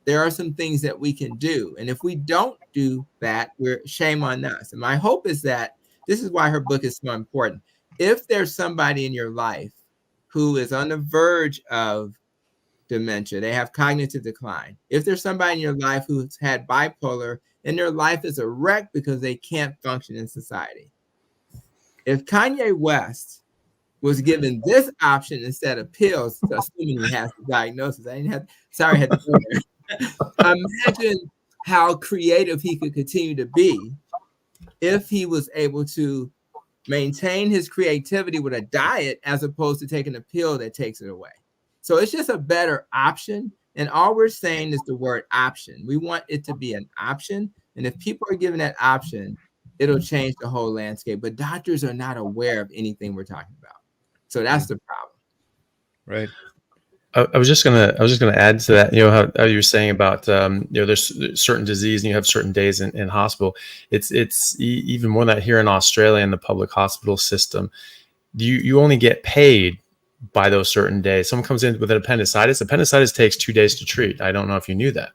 there are some things that we can do. And if we don't do that, we're shame on us. And my hope is that this is why her book is so important. If there's somebody in your life who is on the verge of dementia, they have cognitive decline. If there's somebody in your life who's had bipolar and their life is a wreck because they can't function in society. If Kanye West was given this option instead of pills, assuming he has the diagnosis, I had to go there. Imagine how creative he could continue to be if he was able to maintain his creativity with a diet as opposed to taking a pill that takes it away. So it's just a better option. And all we're saying is the word option. We want it to be an option. And if people are given that option, it'll change the whole landscape. But doctors are not aware of anything we're talking about. So that's the problem. Right. I was just gonna add to that. How you were saying about there's certain disease and you have certain days in hospital. It's even more than that here in Australia in the public hospital system. You only get paid by those certain days. Someone comes in with an appendicitis. Appendicitis takes 2 days to treat. I don't know if you knew that.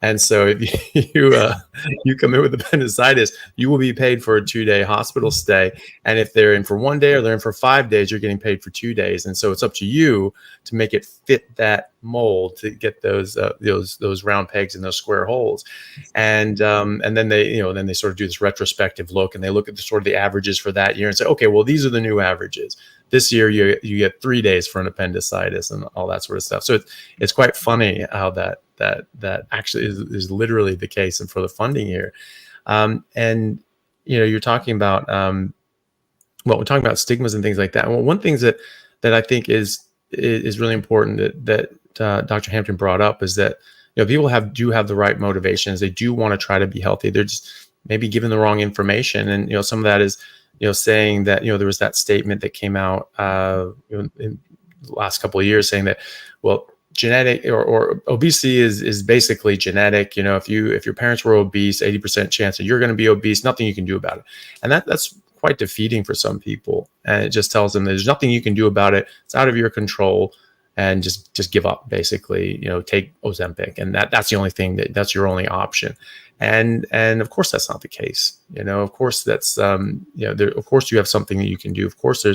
And so if you come in with appendicitis, you will be paid for a 2-day hospital stay. And if they're in for 1 day or they're in for 5 days, you're getting paid for 2 days. And so it's up to you to make it fit that mold to get those round pegs in those square holes. And then they sort of do this retrospective look and they look at the sort of the averages for that year and say, okay, well, these are the new averages. This year you get 3 days for an appendicitis and all that sort of stuff. So it's quite funny how that actually is literally the case and for the funding year. And you're talking about we're talking about stigmas and things like that. Well, one thing that I think is really important that Dr. Hampton brought up is that people do have the right motivations. They do want to try to be healthy. They're just maybe given the wrong information, and some of that is saying that there was that statement that came out in the last couple of years saying that, well, genetic or obesity is basically genetic. If your parents were obese, 80% chance that you're going to be obese, nothing you can do about it. And that's quite defeating for some people. And it just tells them there's nothing you can do about it. It's out of your control, and just give up, basically, take Ozempic. And that's the only thing that's your only option. And of course that's not the case. Of course that's of course you have something that you can do. Of course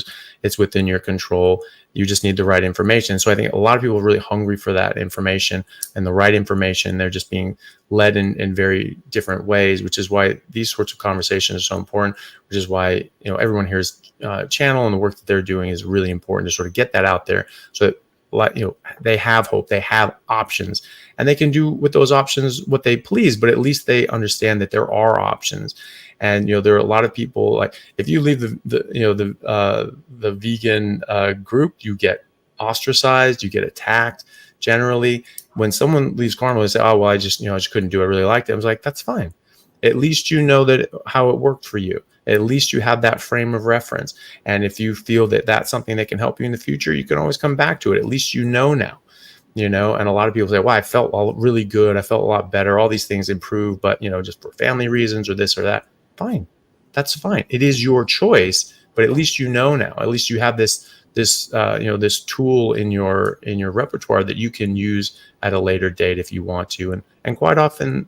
it's within your control. You just need the right information. So I think a lot of people are really hungry for that information and the right information. They're just being led in very different ways, which is why these sorts of conversations are so important, which is why everyone here's channel and the work that they're doing is really important to sort of get that out there so that they have hope, they have options, and they can do with those options what they please, but at least they understand that there are options. And there are a lot of people, like if you leave the vegan group, you get ostracized, you get attacked. Generally, when someone leaves carnivore, they say, "Oh well, I just couldn't do it. I really liked it." I was like, "That's fine. At least you know that how it worked for you. At least you have that frame of reference. And if you feel that that's something that can help you in the future, you can always come back to it. At least now, and a lot of people say, well, I felt really good. I felt a lot better. All these things improved, but, just for family reasons or this or that. Fine. That's fine. It is your choice, but at least now. At least you have this tool in your repertoire that you can use at a later date if you want to. And quite often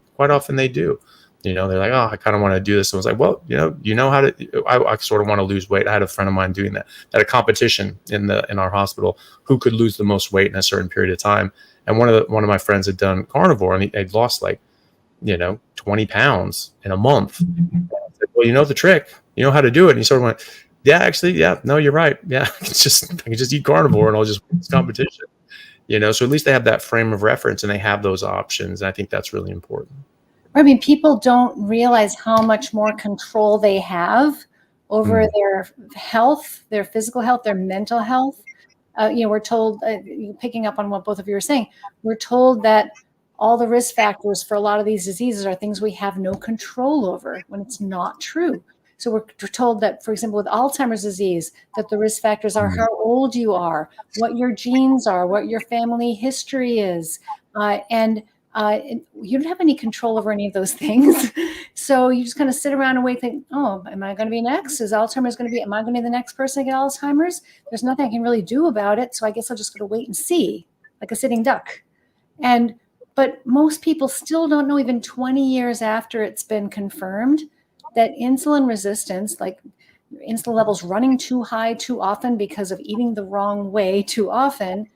they do. They're like, oh, I kind of want to do this. So I was like, well, how to, I sort of want to lose weight. I had a friend of mine doing that, at a competition in our hospital, who could lose the most weight in a certain period of time. And one of my friends had done carnivore and he'd lost 20 pounds in a month. And I said, well, the trick, how to do it. And he sort of went, yeah, actually, yeah, no, you're right. Yeah. I can just eat carnivore and I'll just win this competition, so at least they have that frame of reference and they have those options. And I think that's really important. I mean, people don't realize how much more control they have over their health, their physical health, their mental health. We're told, picking up on what both of you are saying, we're told that all the risk factors for a lot of these diseases are things we have no control over, when it's not true. So we're told that, for example, with Alzheimer's disease, that the risk factors are how old you are, what your genes are, what your family history is, and you don't have any control over any of those things. So you just kind of sit around and wait, think, oh, am I going to be next? Am I going to be the next person to get Alzheimer's? There's nothing I can really do about it. So I guess I'll just go to wait and see, like a sitting duck. But most people still don't know, even 20 years after it's been confirmed, that insulin resistance, like insulin levels running too high too often because of eating the wrong way too often,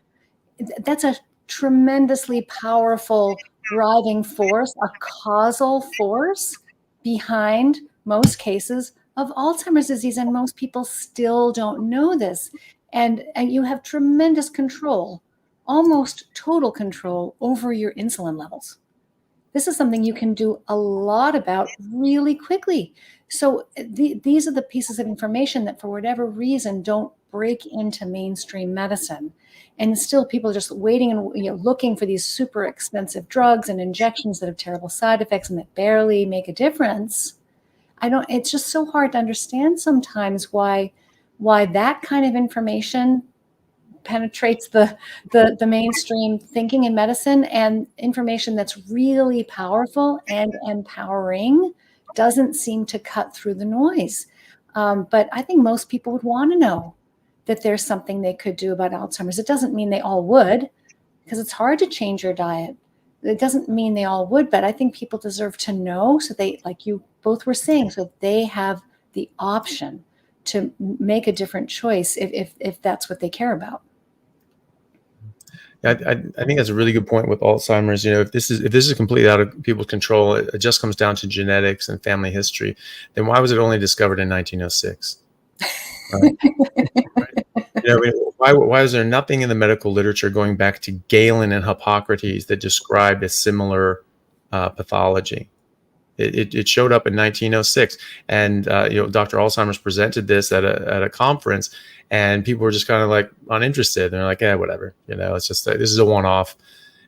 that's a tremendously powerful driving force, a causal force behind most cases of Alzheimer's disease. And most people still don't know this. And you have tremendous control, almost total control over your insulin levels. This is something you can do a lot about really quickly. So these are the pieces of information that, for whatever reason, don't break into mainstream medicine. And still people are just waiting and looking for these super expensive drugs and injections that have terrible side effects and that barely make a difference. It's just so hard to understand sometimes why that kind of information penetrates the mainstream thinking in medicine, and information that's really powerful and empowering doesn't seem to cut through the noise. But I think most people would want to know that there's something they could do about Alzheimer's. It doesn't mean they all would, because it's hard to change your diet. It doesn't mean they all would, but I think people deserve to know, so they, like you both were saying, so they have the option to make a different choice if that's what they care about. I think that's a really good point with Alzheimer's. If this is completely out of people's control, it just comes down to genetics and family history. Then why was it only discovered in 1906? Right? Right? Why is there nothing in the medical literature going back to Galen and Hippocrates that described a similar pathology? It showed up in 1906, and Dr. Alzheimer's presented this at a conference, and people were just kind of like uninterested. They're like, whatever, it's just this is a one-off,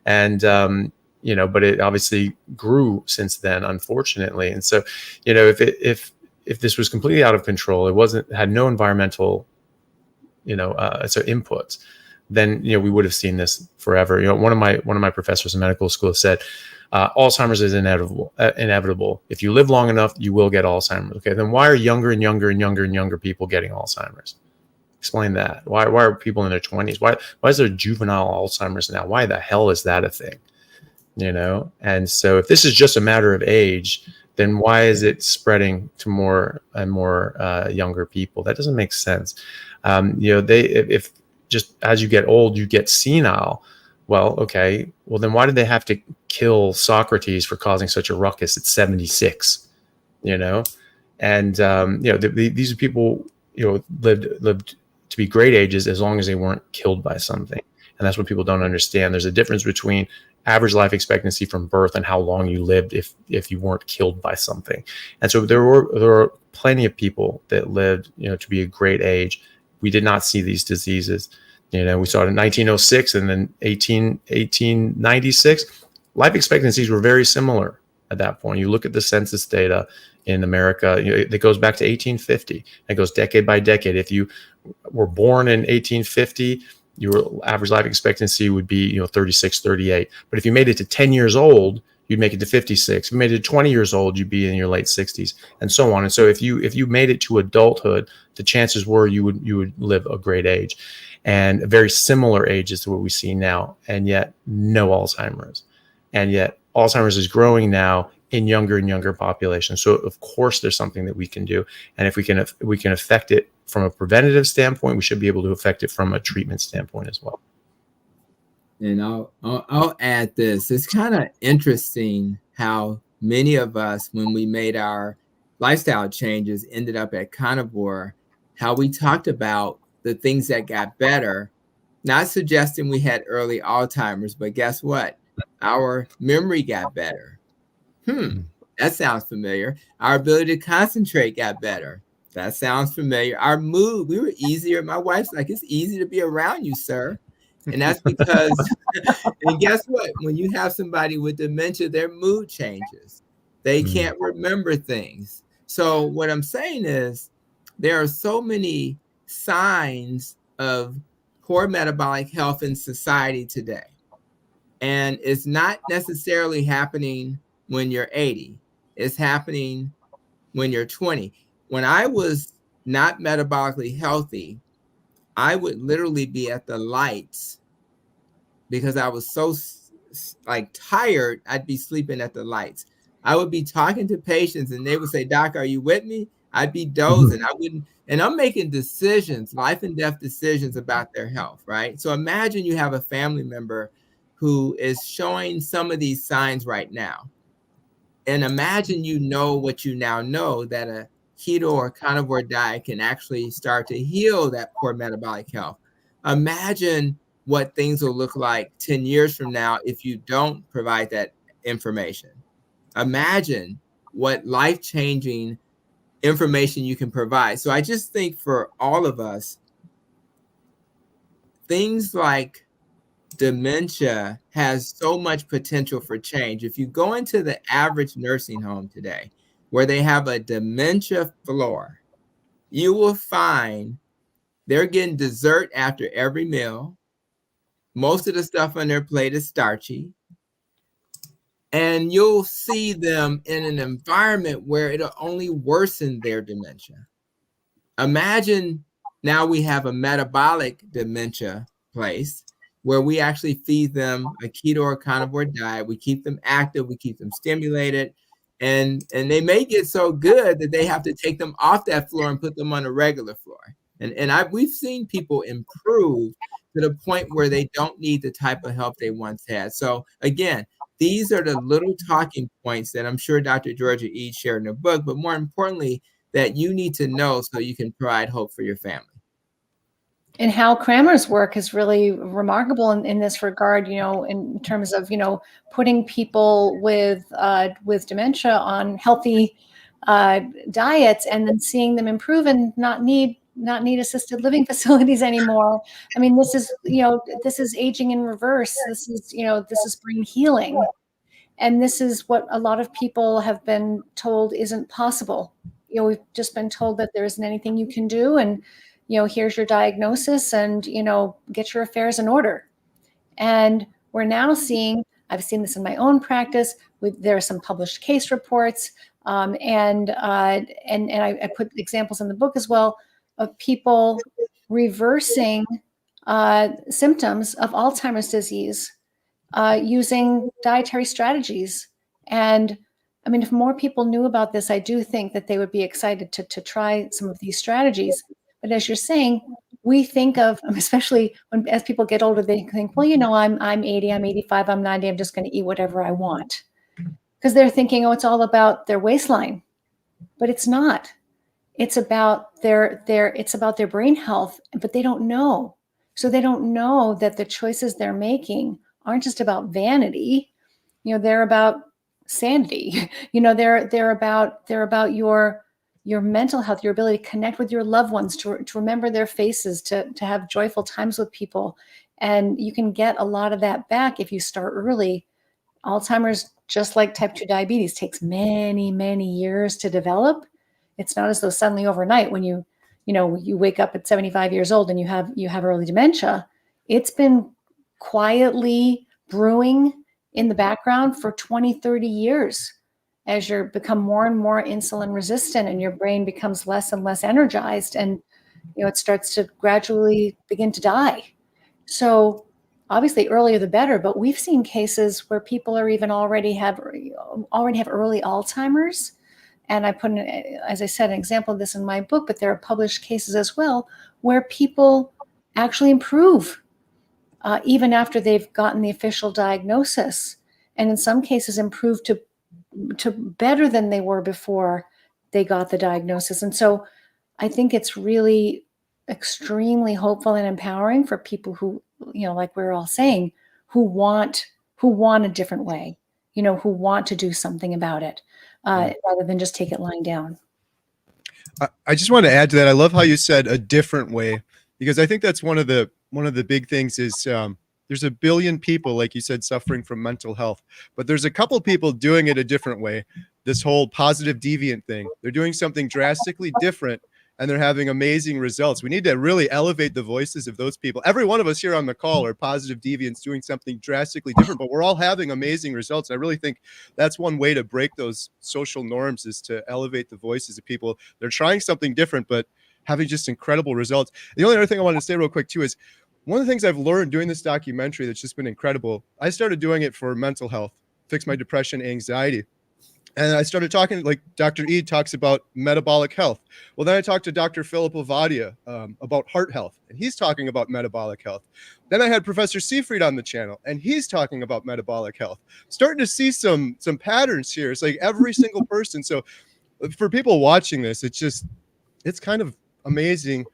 and but it obviously grew since then, unfortunately. And so, if this was completely out of control, had no environmental, inputs, then we would have seen this forever. One of my professors in medical school said, Alzheimer's is inevitable. If you live long enough, you will get Alzheimer's. Okay, then why are younger and younger and younger and younger people getting Alzheimer's? Explain that. Why are people in their 20s? Why is there juvenile Alzheimer's now? Why the hell is that a thing? And so if this is just a matter of age, then why is it spreading to more and more younger people? That doesn't make sense. If just as you get old, you get senile. Well, okay. Well, then why did they have to kill Socrates for causing such a ruckus at 76? And these are people lived to be great ages as long as they weren't killed by something. And that's what people don't understand. There's a difference between average life expectancy from birth and how long you lived if you weren't killed by something. And so there were plenty of people that lived to be a great age. We did not see these diseases. We saw it in 1906 and then 1896. Life expectancies were very similar at that point. You look at the census data in America, it goes back to 1850. It goes decade by decade. If you were born in 1850, your average life expectancy would be 36, 38. But if you made it to 10 years old, you'd make it to 56. If you made it to 20 years old, you'd be in your late 60s, and so on. And so if you made it to adulthood, the chances were you would live a great age, and very similar ages to what we see now. And yet no Alzheimer's, and yet Alzheimer's is growing now in younger and younger populations. So of course there's something that we can do, and if we can affect it from a preventative standpoint, we should be able to affect it from a treatment standpoint as well. And I'll add this. It's kind of interesting how many of us, when we made our lifestyle changes, ended up at carnivore, how we talked about the things that got better, not suggesting we had early Alzheimer's, but guess what? Our memory got better. That sounds familiar. Our ability to concentrate got better. That sounds familiar. Our mood, we were easier. My wife's like, it's easy to be around you, sir. And that's because, and guess what? When you have somebody with dementia, their mood changes. They can't remember things. So what I'm saying is there are so many signs of poor metabolic health in society today. And it's not necessarily happening when you're 80. It's happening when you're 20. When I was not metabolically healthy, I would literally be at the lights because I was so like tired, I'd be sleeping at the lights. I would be talking to patients and they would say, "Doc, are you with me?" I'd be dozing. I wouldn't, and I'm making decisions, life and death decisions about their health, right? So imagine you have a family member who is showing some of these signs right now. And imagine you know what you now know, that a keto or carnivore diet can actually start to heal that poor metabolic health. Imagine what things will look like 10 years from now if you don't provide that information. Imagine what life-changing information you can provide. So I just think for all of us, things like dementia has so much potential for change. If you go into the average nursing home today, where they have a dementia floor, you will find they're getting dessert after every meal. Most of the stuff on their plate is starchy. And you'll see them in an environment where it'll only worsen their dementia. Imagine now we have a metabolic dementia place where we actually feed them a keto or carnivore diet. We keep them active, we keep them stimulated, and they may get so good that they have to take them off that floor and put them on a regular floor. We've seen people improve to the point where they don't need the type of help they once had. So again, these are the little talking points that I'm sure Dr. Gerogia Ede shared in her book, but more importantly, that you need to know so you can provide hope for your family. And Hal Kramer's work is really remarkable in this regard, in terms of, putting people with dementia on healthy diets and then seeing them improve and not need assisted living facilities anymore. I mean, this is aging in reverse. This is brain healing. And this is what a lot of people have been told isn't possible. We've just been told that there isn't anything you can do, and here's your diagnosis, and get your affairs in order. And we're now seeing, I've seen this in my own practice, there are some published case reports, and I put examples in the book as well of people reversing symptoms of Alzheimer's disease using dietary strategies. And I mean, if more people knew about this, I do think that they would be excited to try some of these strategies. But as you're saying, we think of, especially as people get older, they think, well, I'm 80, I'm 85, I'm 90, I'm just going to eat whatever I want. Because they're thinking, it's all about their waistline. But it's not. It's about their brain health, but they don't know. So they don't know that the choices they're making aren't just about vanity. They're about sanity. They're about your mental health, your ability to connect with your loved ones, to remember their faces, to have joyful times with people. And you can get a lot of that back if you start early. Alzheimer's, just like type 2 diabetes, takes many, many years to develop. It's not as though suddenly overnight when you wake up at 75 years old and you have early dementia. It's been quietly brewing in the background for 20, 30 years as you become more and more insulin resistant and your brain becomes less and less energized, and it starts to gradually begin to die. So obviously earlier the better, but we've seen cases where people are even already have early Alzheimer's. And I put, as I said, an example of this in my book, but there are published cases as well where people actually improve even after they've gotten the official diagnosis, and in some cases improve to better than they were before they got the diagnosis. And so I think it's really extremely hopeful and empowering for people who, like we're all saying, who want a different way, who want to do something about it, rather than just take it lying down. I just want to add to that. I love how you said a different way, because I think that's one of the big things is there's 1 billion people, like you said, suffering from mental health, but there's a couple people doing it a different way. This whole positive deviant thing, they're doing something drastically different and they're having amazing results. We need to really elevate the voices of those people. Every one of us here on the call are positive deviants doing something drastically different, but we're all having amazing results. I really think that's one way to break those social norms, is to elevate the voices of people. They're trying something different, but having just incredible results. The only other thing I wanted to say real quick too is, one of the things I've learned doing this documentary that's just been incredible, I started doing it for mental health, fix my depression, anxiety. And I started talking, like Dr. Ede talks about metabolic health. Well, then I talked to Dr. Philip Ovadia about heart health, and he's talking about metabolic health. Then I had Professor Seafried on the channel, and he's talking about metabolic health. Starting to see some patterns here. It's like every single person. So for people watching this, it's kind of amazing.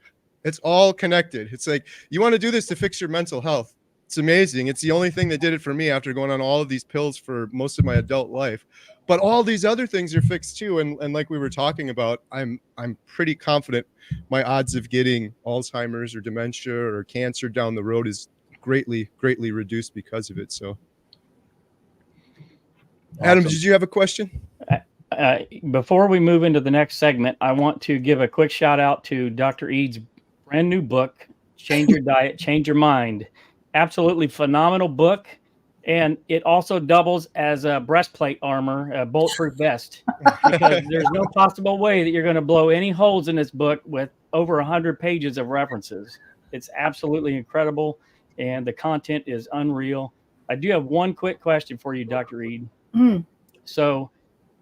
It's all connected. It's like, you want to do this to fix your mental health. It's amazing. It's the only thing that did it for me after going on all of these pills for most of my adult life. But all these other things are fixed too. And like we were talking about, I'm pretty confident my odds of getting Alzheimer's or dementia or cancer down the road is greatly reduced because of it. So Adam, Awesome. did you have a question? Before we move into the next segment, I want to give a quick shout out to Dr. Ede's brand new book, Change Your Diet, Change Your Mind. Absolutely phenomenal book. And it also doubles as a breastplate armor, a bulletproof vest, because there's no possible way that you're going to blow any holes in this book with over 100 pages of references. It's absolutely incredible, and the content is unreal. I do have one quick question for you, Dr. Ede. So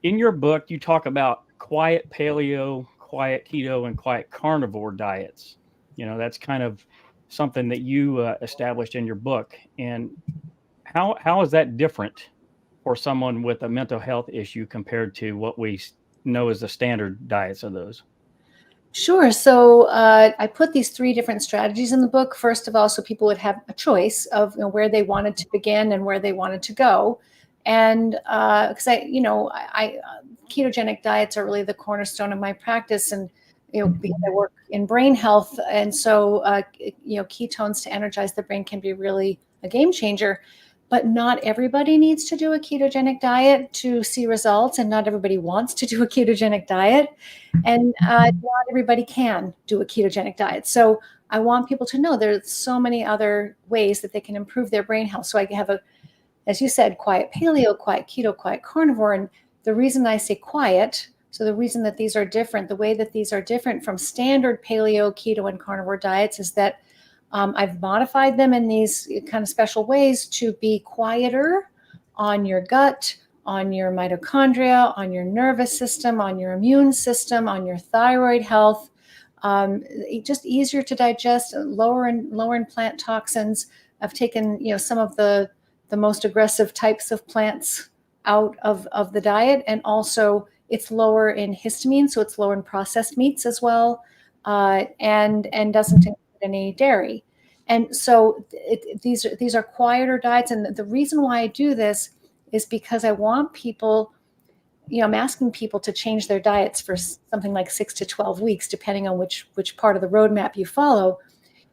in your book, you talk about quiet paleo, quiet keto, and quiet carnivore diets. You know, that's kind of something that you established in your book. And how is that different for someone with a mental health issue compared to what we know as the standard diets of those? Sure. So I put these 3 different strategies in the book. First of all, so people would have a choice of where they wanted to begin and where they wanted to go. And because I ketogenic diets are really the cornerstone of my practice, and because I work in brain health, and so ketones to energize the brain can be really a game changer. But not everybody needs to do a ketogenic diet to see results, and not everybody wants to do a ketogenic diet, and not everybody can do a ketogenic diet. So I want people to know there's so many other ways that they can improve their brain health. So I have as you said, quiet paleo, quiet keto, quiet carnivore. And the reason I say quiet, so the reason that these are different, the way that these are different from standard paleo, keto, and carnivore diets is that I've modified them in these kind of special ways to be quieter on your gut, on your mitochondria, on your nervous system, on your immune system, on your thyroid health, just easier to digest, lower in plant toxins. I've taken some of the most aggressive types of plants out of the diet, and also it's lower in histamine, so it's lower in processed meats as well, and doesn't include any dairy. And so these are quieter diets. And the reason why I do this is because I want people, I'm asking people to change their diets for something like 6 to 12 weeks, depending on which part of the roadmap you follow.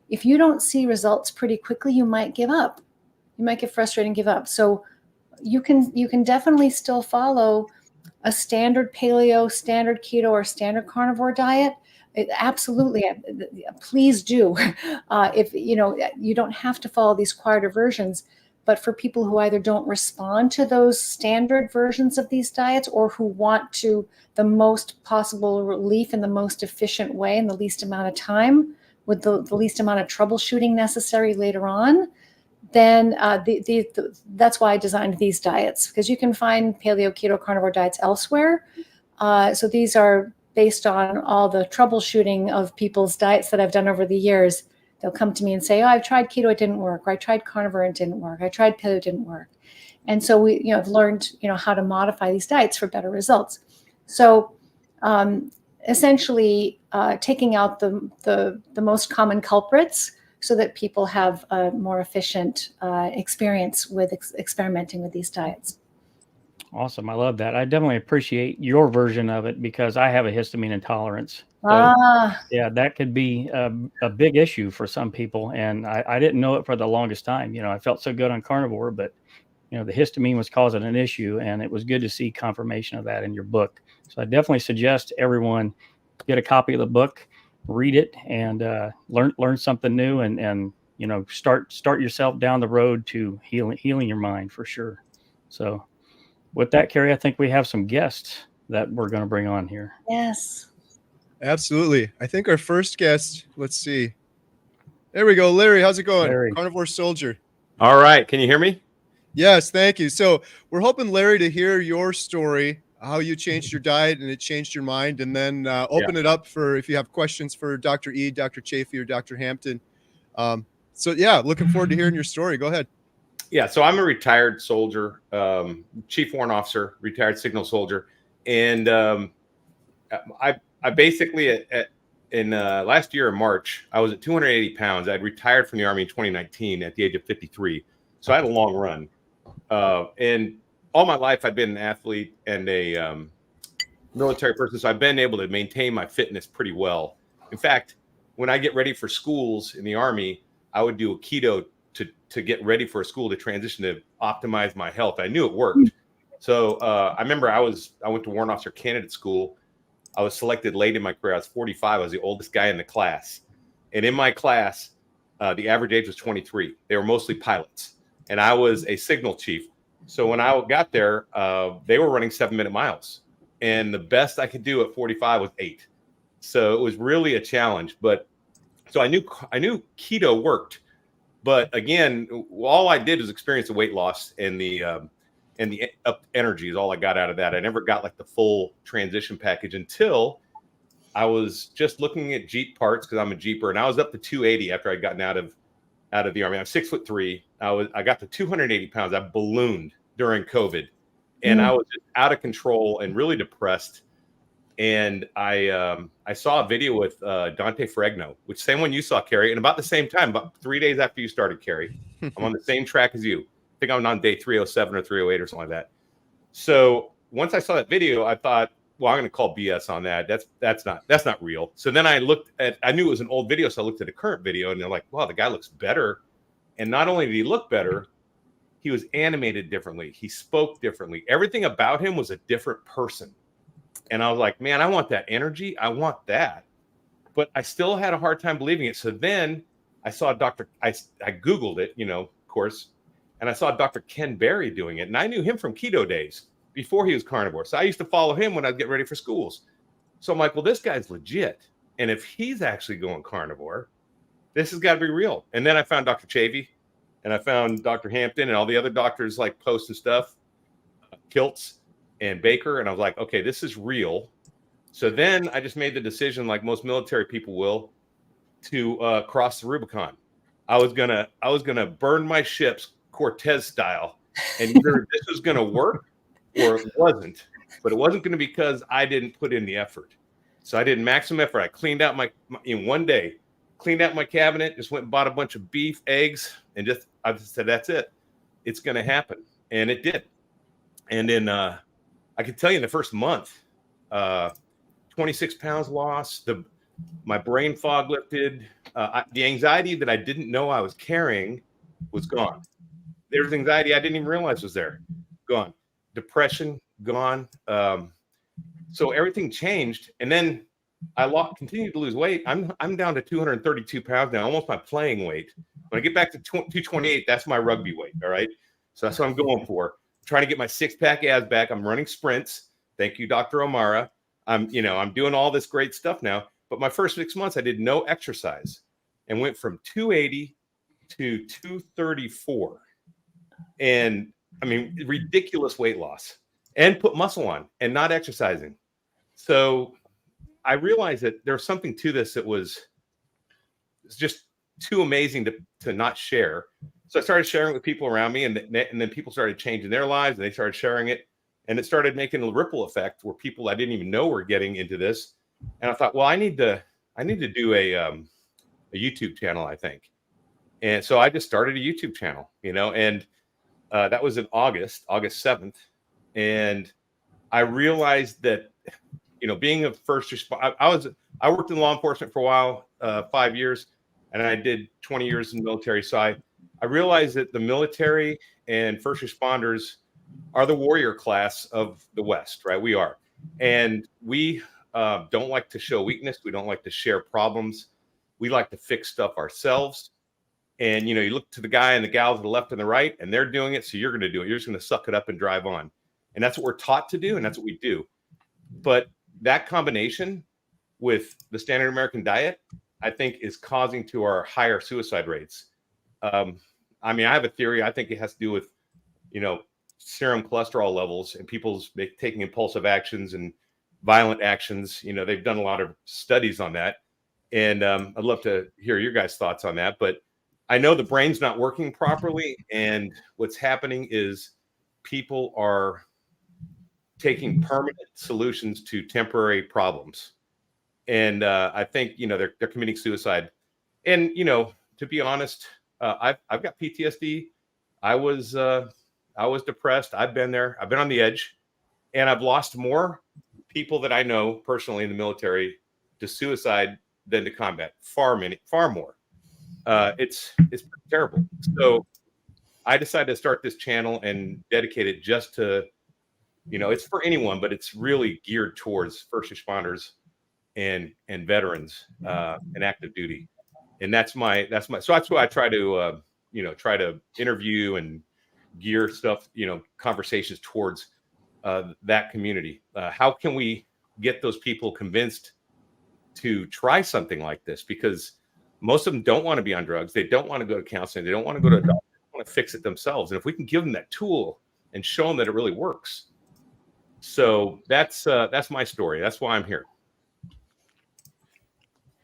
If you don't see results pretty quickly, you might give up. You might get frustrated and give up. So you can definitely still follow a standard paleo, standard keto, or standard carnivore diet. Absolutely, please do. If you don't have to follow these quieter versions, but for people who either don't respond to those standard versions of these diets, or who want the most possible relief in the most efficient way in the least amount of time with the least amount of troubleshooting necessary later on, then that's why I designed these diets, because you can find paleo, keto, carnivore diets elsewhere. So these are based on all the troubleshooting of people's diets that I've done over the years. They'll come to me and say, "Oh, I've tried keto, it didn't work. Or I tried carnivore, it didn't work. I tried paleo, it didn't work." And so I've learned, how to modify these diets for better results. So essentially taking out the most common culprits so that people have a more efficient experience with experimenting with these diets. Awesome. I love that. I definitely appreciate your version of it, because I have a histamine intolerance. So, yeah, that could be a big issue for some people. And I didn't know it for the longest time. I felt so good on carnivore, but, the histamine was causing an issue, and it was good to see confirmation of that in your book. So I definitely suggest everyone get a copy of the book, read it, and learn something new, and start yourself down the road to healing your mind for sure. So with that, Kerry, I think we have some guests that we're going to bring on here. Yes. Absolutely. I think our first guest, let's see. There we go. Larry, how's it going? Larry. Carnivore Soldier. All right. Can you hear me? Yes, thank you. So we're hoping, Larry, to hear your story, how you changed your diet and it changed your mind, and then open it up for if you have questions for Dr. Ede, Dr. Chaffee, or Dr. Hampton. So yeah, looking forward to hearing your story. Go ahead. Yeah. So I'm a retired soldier, chief warrant officer, retired signal soldier. And I basically in last year in March, I was at 280 pounds. I'd retired from the Army in 2019 at the age of 53. So I had a long run. And all my life, I've been an athlete and a military person. So I've been able to maintain my fitness pretty well. In fact, when I get ready for schools in the Army, I would do a keto to get ready for a school to transition to optimize my health. I knew it worked. So I remember I went to warrant officer candidate school. I was selected late in my career. I was 45. I was the oldest guy in the class. And in my class, the average age was 23. They were mostly pilots. And I was a signal chief. So when I got there, they were running 7-minute miles. And the best I could do at 45 was 8. So it was really a challenge. But so I knew keto worked. But again, all I did was experience the weight loss and the up energy is all I got out of that. I never got like the full transition package until I was just looking at Jeep parts because I'm a Jeeper, and I was up to 280 after I'd gotten out of the Army. I'm 6'3". I got to 280 pounds. I ballooned during COVID, and I was just out of control and really depressed. And I saw a video with Dante Ferrigno, which same one you saw, Kerry, and about the same time, about 3 days after you started, Kerry. I'm on the same track as you. I think I'm on day 307 or 308 or something like that. So once I saw that video, I thought, well, I'm going to call BS on that. That's not real. So then I knew it was an old video, so I looked at a current video, and they're like, wow, the guy looks better. And not only did he look better, he was animated differently. He spoke differently. Everything about him was a different person. And I was like, man, I want that energy. I want that. But I still had a hard time believing it. So then I saw I Googled it, of course, and I saw Dr. Ken Berry doing it. And I knew him from keto days before he was carnivore. So I used to follow him when I'd get ready for schools. So I'm like, well, this guy's legit. And if he's actually going carnivore, this has got to be real. And then I found Dr. Chaffee, and I found Dr. Hampton and all the other doctors like posting stuff, Kiltz and Baker. And I was like, okay, this is real. So then I just made the decision, like most military people will, to cross the Rubicon. I was gonna burn my ships Cortez style, and either this was gonna work or it wasn't. But it wasn't gonna be because I didn't put in the effort. So I did maximum effort. I cleaned out in one day, cleaned out my cabinet, just went and bought a bunch of beef, eggs, and I just said, that's it. It's gonna happen, and it did. And then I could tell you in the first month, 26 pounds lost. My brain fog lifted. The anxiety that I didn't know I was carrying was gone. There was anxiety I didn't even realize was there. Gone. Depression, gone. So everything changed. And then I continued to lose weight. I'm down to 232 pounds now, almost my playing weight. When I get back to 228, that's my rugby weight. All right. So that's what I'm going for. Trying to get my 6-pack abs back. I'm running sprints. Thank you, Dr. O'Mara. I'm doing all this great stuff now. But my first 6 months, I did no exercise and went from 280 to 234. And I mean, ridiculous weight loss, and put muscle on and not exercising. So I realized that there was something to this that was just too amazing to not share. So I started sharing it with people around me, and then people started changing their lives, and they started sharing it. And it started making a ripple effect where people I didn't even know were getting into this. And I thought, well, I need to do a YouTube channel, I think. And so I just started a YouTube channel, and that was in August 7th. And I realized that, being a first responder, I worked in law enforcement for a while, 5 years, and I did 20 years in the military. So I realized that the military and first responders are the warrior class of the West, right? We are. And we don't like to show weakness. We don't like to share problems. We like to fix stuff ourselves. And, you look to the guy and the gal to the left and the right, and they're doing it. So you're going to do it. You're just going to suck it up and drive on. And that's what we're taught to do. And that's what we do. But that combination with the standard American diet, I think is causing to our higher suicide rates. I mean, I have a theory. I think it has to do with, serum cholesterol levels and people's taking impulsive actions and violent actions. They've done a lot of studies on that. And I'd love to hear your guys' thoughts on that. But I know the brain's not working properly. And what's happening is people are taking permanent solutions to temporary problems. And I think, they're committing suicide. And, to be honest, I've got PTSD. I was depressed. I've been there. I've been on the edge, and I've lost more people that I know personally in the military to suicide than to combat. Far more. It's terrible. So I decided to start this channel and dedicate it just to, it's for anyone, but it's really geared towards first responders and veterans and active duty. And that's why I try to interview and gear stuff, conversations towards that community. How can we get those people convinced to try something like this? Because most of them don't want to be on drugs. They don't want to go to counseling. They don't want to go to a doctor. They want to fix it themselves. And if we can give them that tool and show them that it really works. So that's my story. That's why I'm here.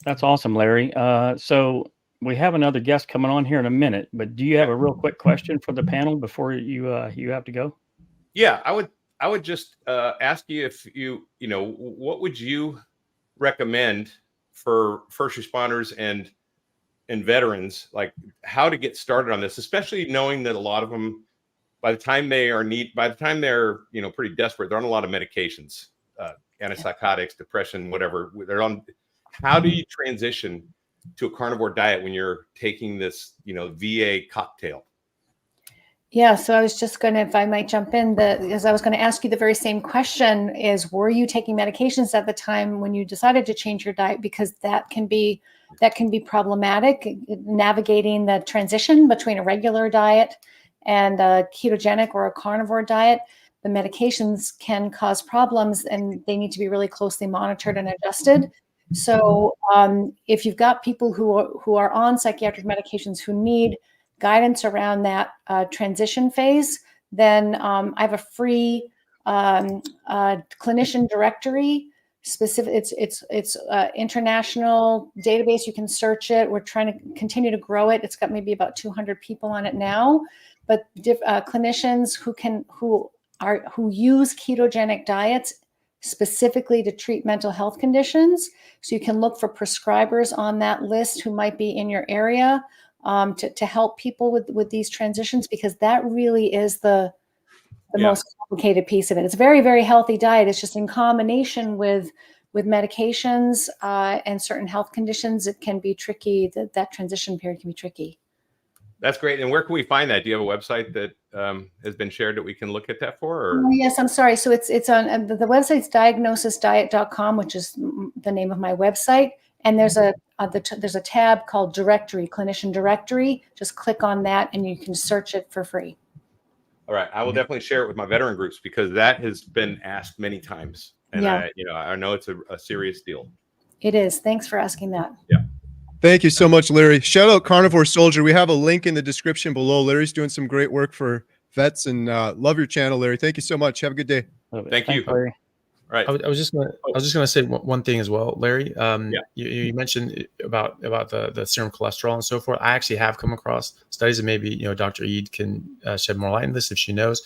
That's awesome, Larry. So we have another guest coming on here in a minute, but do you have a real quick question for the panel before you have to go? Yeah, I would just ask you if what would you recommend for first responders and veterans, like how to get started on this, especially knowing that a lot of them, by the time they're pretty desperate, they're on a lot of medications, antipsychotics, depression, whatever they're on. How do you transition to a carnivore diet when you're taking this, VA cocktail? Yeah, so I was just if I might jump in, because I was going to ask you the very same question is, were you taking medications at the time when you decided to change your diet? Because that can be problematic, navigating the transition between a regular diet and a ketogenic or a carnivore diet. The medications can cause problems and they need to be really closely monitored and adjusted. So if you've got people who are on psychiatric medications who need guidance around that transition phase, then I have a free clinician directory. It's international database. You can search it. We're trying to continue to grow it. It's got maybe about 200 people on it now, but clinicians who use ketogenic diets specifically to treat mental health conditions. So you can look for prescribers on that list who might be in your area to help people with these transitions, because that really is the most complicated piece of it. It's a very, very healthy diet. It's just in combination with medications and certain health conditions, it can be tricky. That transition period can be tricky. That's great. And where can we find that? Do you have a website that has been shared that we can look at that for? Or? Oh, yes, I'm sorry. So it's on the website's diagnosisdiet.com, which is the name of my website. And there's a tab called directory, clinician directory. Just click on that and you can search it for free. All right. I will definitely share it with my veteran groups because that has been asked many times. And I know it's a serious deal. It is. Thanks for asking that. Yeah. Thank you so much, Larry. Shout out Carnivore Soldier. We have a link in the description below. Larry's doing some great work for vets, and love your channel, Larry. Thank you so much. Have a good day. Thank you, Larry. Right. I was just gonna say one thing as well, Larry. You mentioned about the serum cholesterol and so forth. I actually have come across studies, and maybe Dr. Ede can shed more light on this if she knows.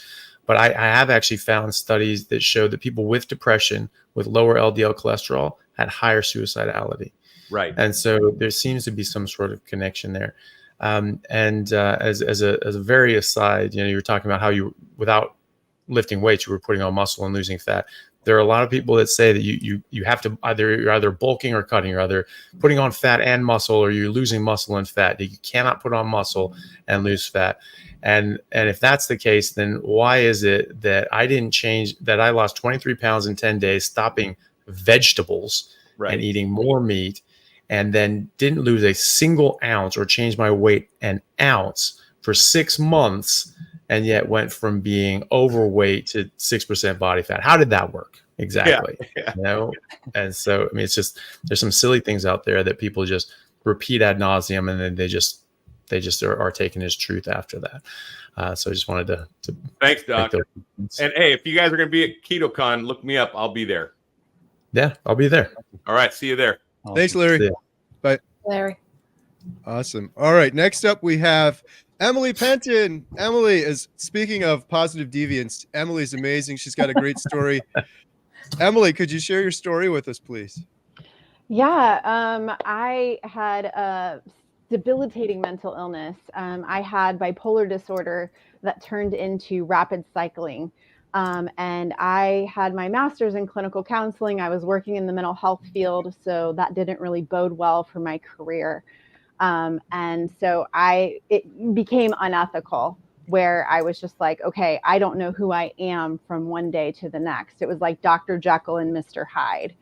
But I have actually found studies that show that people with depression with lower LDL cholesterol had higher suicidality. Right. And so there seems to be some sort of connection there. As a very aside, you were talking about how you, without lifting weights, you were putting on muscle and losing fat. There are a lot of people that say that you have to you're either bulking or cutting, you're either putting on fat and muscle, or you're losing muscle and fat. You cannot put on muscle and lose fat. And if that's the case, then why is it that I didn't change, that I lost 23 pounds in 10 days, stopping vegetables and eating more meat, and then didn't lose a single ounce or change my weight an ounce for 6 months, and yet went from being overweight to 6% body fat? How did that work? Exactly. Yeah. You know, and so I mean, it's just there's some silly things out there that people just repeat ad nauseum, and then they just are taken as truth after that. So I just wanted to Thanks, make Doc. those. And hey, if you guys are going to be at KetoCon, look me up. I'll be there. Yeah, I'll be there. All right. See you there. Thanks, Larry. See ya. Bye. Larry. Awesome. All right. Next up, we have Emily Penton. Emily is, speaking of positive deviance, Emily's amazing. She's got a great story. Emily, could you share your story with us, please? Yeah, I had a debilitating mental illness. I had bipolar disorder that turned into rapid cycling. And I had my master's in clinical counseling. I was working in the mental health field, so that didn't really bode well for my career. And so it became unethical, where I was just like, okay, I don't know who I am from one day to the next. It was like Dr. Jekyll and Mr. Hyde.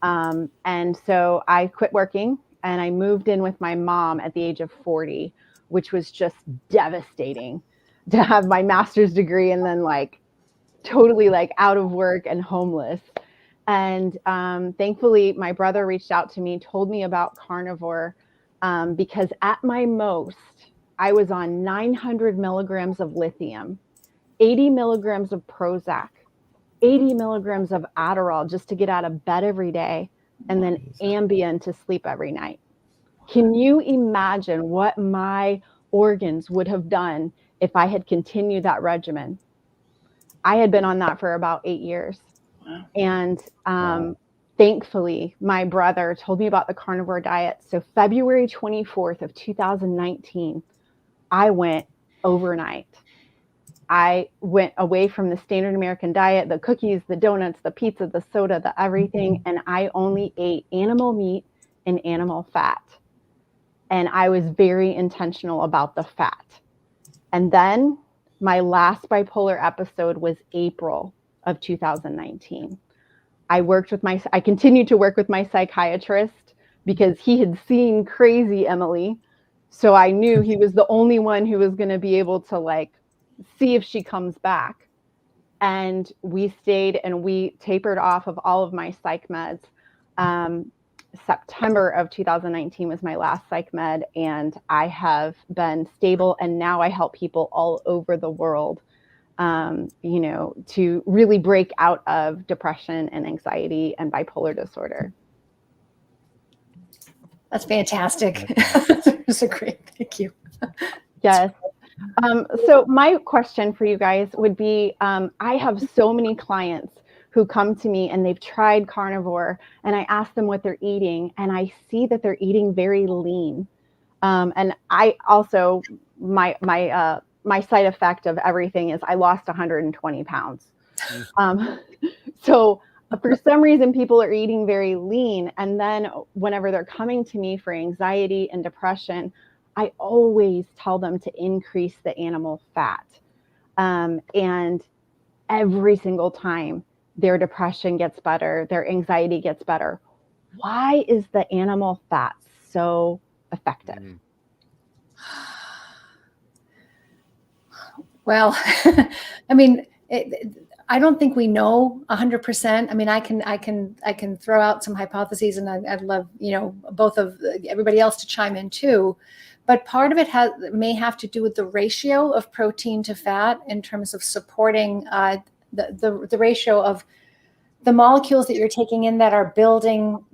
And so I quit working and I moved in with my mom at the age of 40, which was just devastating to have my master's degree and then like totally like out of work and homeless. And thankfully, my brother reached out to me, told me about carnivore, because at my most, I was on 900 milligrams of lithium, 80 milligrams of Prozac, 80 milligrams of Adderall just to get out of bed every day, and then Ambien to sleep every night. Can you imagine what my organs would have done if I had continued that regimen? I had been on that for about 8 years. And thankfully, my brother told me about the carnivore diet. So February 24th of 2019, I went overnight. I went away from the standard American diet, the cookies, the donuts, the pizza, the soda, the everything. And I only ate animal meat and animal fat. And I was very intentional about the fat. And then my last bipolar episode was April of 2019. I continued to work with my psychiatrist because he had seen crazy Emily. So I knew he was the only one who was going to be able to like see if she comes back. And we stayed and we tapered off of all of my psych meds. September of 2019 was my last psych med, and I have been stable. And now I help people all over the world, to really break out of depression and anxiety and bipolar disorder. That's fantastic. That's a great, thank you. Yes. So my question for you guys would be, I have so many clients who come to me and they've tried carnivore, and I ask them what they're eating, and I see that they're eating very lean. And I also, my side effect of everything is I lost 120 pounds. So for some reason, people are eating very lean. And then whenever they're coming to me for anxiety and depression, I always tell them to increase the animal fat. And every single time their depression gets better, their anxiety gets better. Why is the animal fat so effective? Well, I mean, I don't think we know 100%. I mean, I can throw out some hypotheses, and I'd love, both of everybody else to chime in too. But part of it may have to do with the ratio of protein to fat in terms of supporting the ratio of the molecules that you're taking in that are building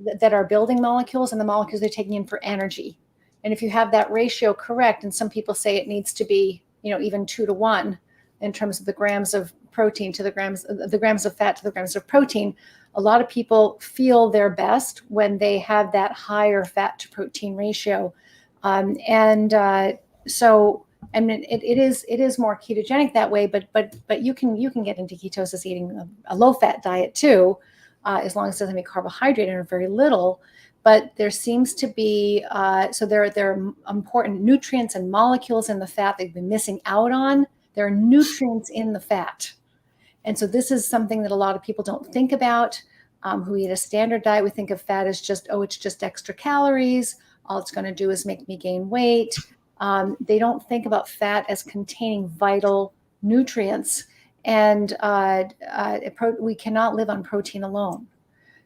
molecules, and the molecules they're taking in for energy. And if you have that ratio correct, and some people say it needs to be, even 2 to 1 in terms of the grams of protein to the grams of fat to the grams of protein, a lot of people feel their best when they have that higher fat to protein ratio. So it is more ketogenic that way, but you can get into ketosis eating a low fat diet too, as long as it doesn't have carbohydrate or very little. But there seems to be so there are important nutrients and molecules in the fat that you've been missing out on. There are nutrients in the fat, and so this is something that a lot of people don't think about. Who eat a standard diet, we think of fat as it's just extra calories. All it's going to do is make me gain weight. They don't think about fat as containing vital nutrients. And we cannot live on protein alone.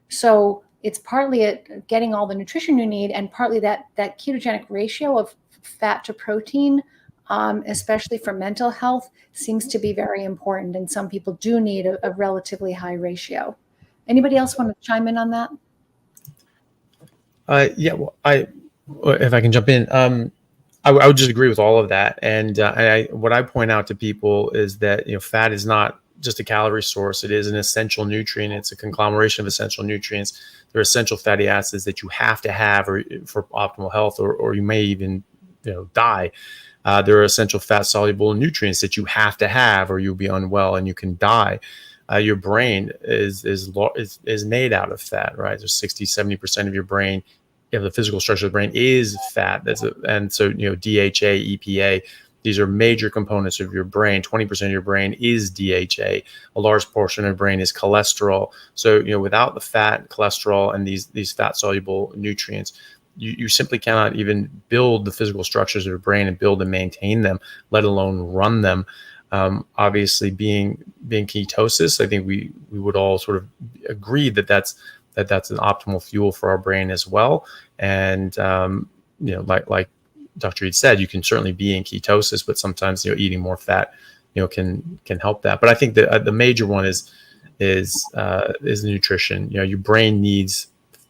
So it's partly getting all the nutrition you need, and partly that ketogenic ratio of fat to protein, especially for mental health, seems to be very important. And some people do need a relatively high ratio. Anybody else want to chime in on that? Yeah, well, if I can jump in, I would just agree with all of that. And what I point out to people is that, fat is not just a calorie source. It is an essential nutrient. It's a conglomeration of essential nutrients. There are essential fatty acids that you have to have for optimal health, or you may even, die. There are essential fat soluble nutrients that you have to have, or you'll be unwell and you can die. Your brain is made out of fat, right? There's 60-70% of your brain, the physical structure of the brain is fat. And so, DHA, EPA, these are major components of your brain. 20% of your brain is DHA. A large portion of your brain is cholesterol. So, without the fat, cholesterol, and these fat soluble nutrients, you simply cannot even build the physical structures of your brain and build and maintain them, let alone run them. Obviously, being ketosis, I think we would all sort of agree that's an optimal fuel for our brain as well. And like Dr. Ede said, you can certainly be in ketosis, but sometimes eating more fat can help that. But I think that the major one is nutrition. Your brain needs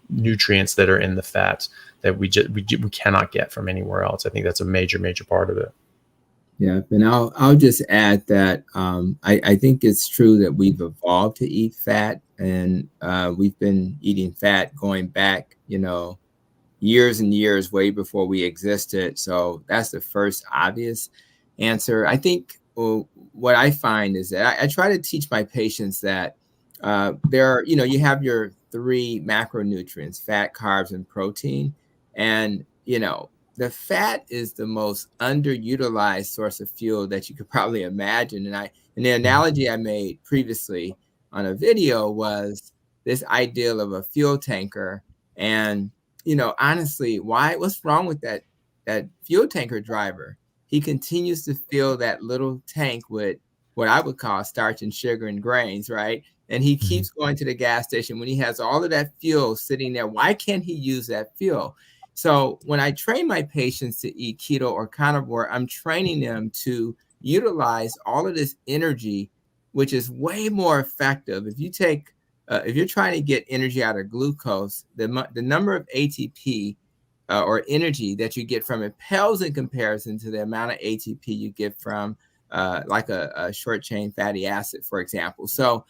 nutrients that are in the fats that we cannot get from anywhere else. I think that's a major part of it. Yeah, and I'll just add that I think it's true that we've evolved to eat fat, and we've been eating fat going back, years and years, way before we existed. So that's the first obvious answer. I think what I find is that I try to teach my patients that there are, you have your 3 macronutrients: fat, carbs, and protein, and the fat is the most underutilized source of fuel that you could probably imagine. And the analogy I made previously on a video was this ideal of a fuel tanker. And, honestly, what's wrong with that fuel tanker driver? He continues to fill that little tank with what I would call starch and sugar and grains, right? And he keeps going to the gas station when he has all of that fuel sitting there. Why can't he use that fuel? So when I train my patients to eat keto or carnivore, I'm training them to utilize all of this energy, which is way more effective. If you're trying to get energy out of glucose, the number of ATP or energy that you get from it pales in comparison to the amount of ATP you get from like a short chain fatty acid, for example. So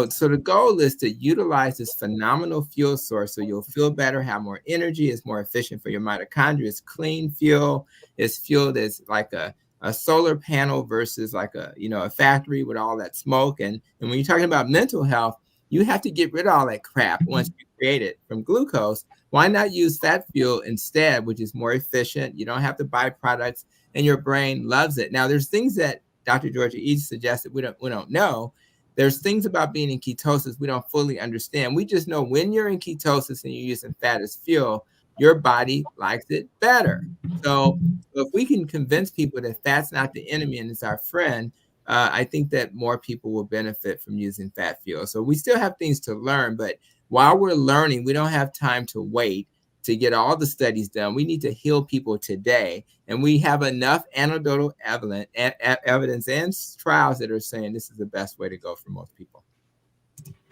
the goal is to utilize this phenomenal fuel source so you'll feel better, have more energy, it's more efficient for your mitochondria, it's clean fuel, it's fuel that's like a solar panel versus like a factory with all that smoke. And when you're talking about mental health, you have to get rid of all that crap once you create it from glucose. Why not use fat fuel instead, which is more efficient? You don't have the byproducts, and your brain loves it. Now, there's things that Dr. Gerogia Ede suggested we don't know. There's things about being in ketosis we don't fully understand. We just know when you're in ketosis and you're using fat as fuel, your body likes it better. So if we can convince people that fat's not the enemy and it's our friend, I think that more people will benefit from using fat fuel. So we still have things to learn, but while we're learning, we don't have time to wait to get all the studies done. We need to heal people today. And we have enough anecdotal evidence and trials that are saying this is the best way to go for most people.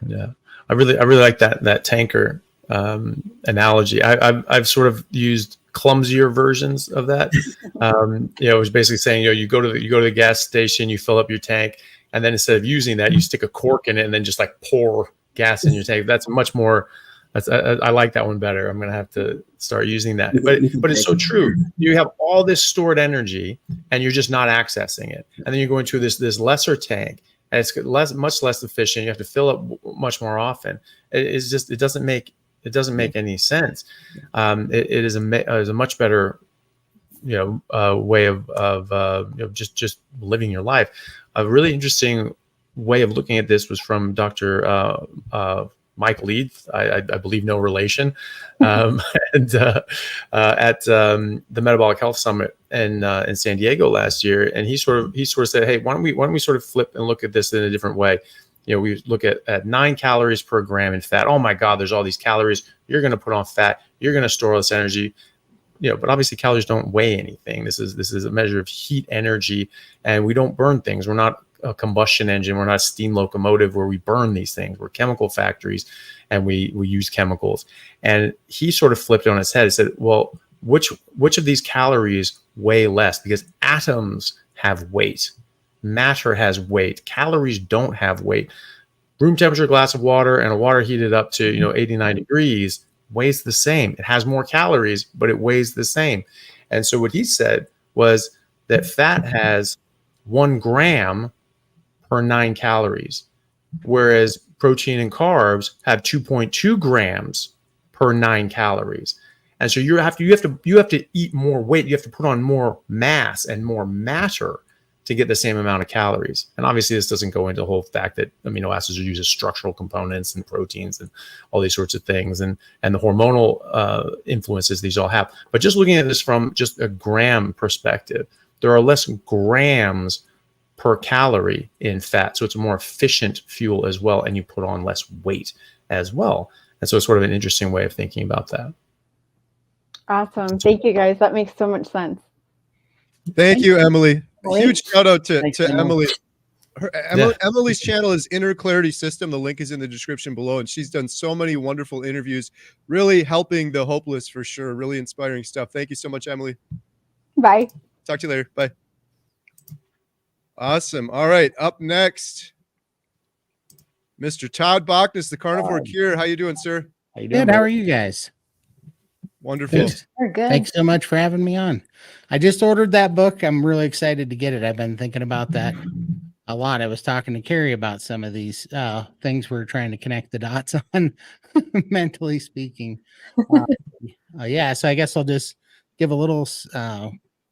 Yeah, I really like that tanker analogy. I've sort of used clumsier versions of that. It was basically saying, you go to the gas station, you fill up your tank, and then instead of using that, you stick a cork in it and then just like pour gas in your tank. That's much more. I like that one better. I'm going to have to start using that. But it's so true. You have all this stored energy and you're just not accessing it. And then you go into this lesser tank and it's much less efficient. You have to fill up much more often. It doesn't make any sense. It is a much better way of just living your life. A really interesting way of looking at this was from Dr. Mike Leeds, I believe no relation, and at the Metabolic Health Summit in San Diego last year, and he sort of said, hey, why don't we sort of flip and look at this in a different way? We look at 9 calories per gram in fat. Oh my God, there's all these calories. You're going to put on fat. You're going to store all this energy. But obviously calories don't weigh anything. This is a measure of heat energy, and we don't burn things. We're not a combustion engine. We're not a steam locomotive where we burn these things. We're chemical factories, and we use chemicals. And he sort of flipped it on his head and said, well, which of these calories weigh less? Because atoms have weight. Matter has weight. Calories don't have weight. Room temperature glass of water and a water heated up to 89 degrees weighs the same. It has more calories, but it weighs the same. And so what he said was that fat has 1 gram per 9 calories, whereas protein and carbs have 2.2 grams per 9 calories. And so you have to eat more weight. You have to put on more mass and more matter to get the same amount of calories. And obviously this doesn't go into the whole fact that amino acids are used as structural components and proteins and all these sorts of things, and the hormonal influences these all have. But just looking at this from just a gram perspective, there are less grams per calorie in fat. So it's a more efficient fuel as well, and you put on less weight as well. And so it's sort of an interesting way of thinking about that. Awesome. Thank you, guys. That makes so much sense. Thank you, Emily. Huge shout out to Emily. Emily. Emily's channel is Inner Clarity System. The link is in the description below, and she's done so many wonderful interviews, really helping the hopeless for sure. Really inspiring stuff. Thank you so much, Emily. Bye. Talk to you later. Bye. Awesome. All right. Up next, Mr. Todd Bachnes, the Carnivore Cure. How you doing, sir? How you doing? Good. How are you guys? Wonderful. We're good. Thanks so much for having me on. I just ordered that book. I'm really excited to get it. I've been thinking about that a lot. I was talking to Kerry about some of these things we're trying to connect the dots on, mentally speaking. Yeah, so I guess I'll just give a little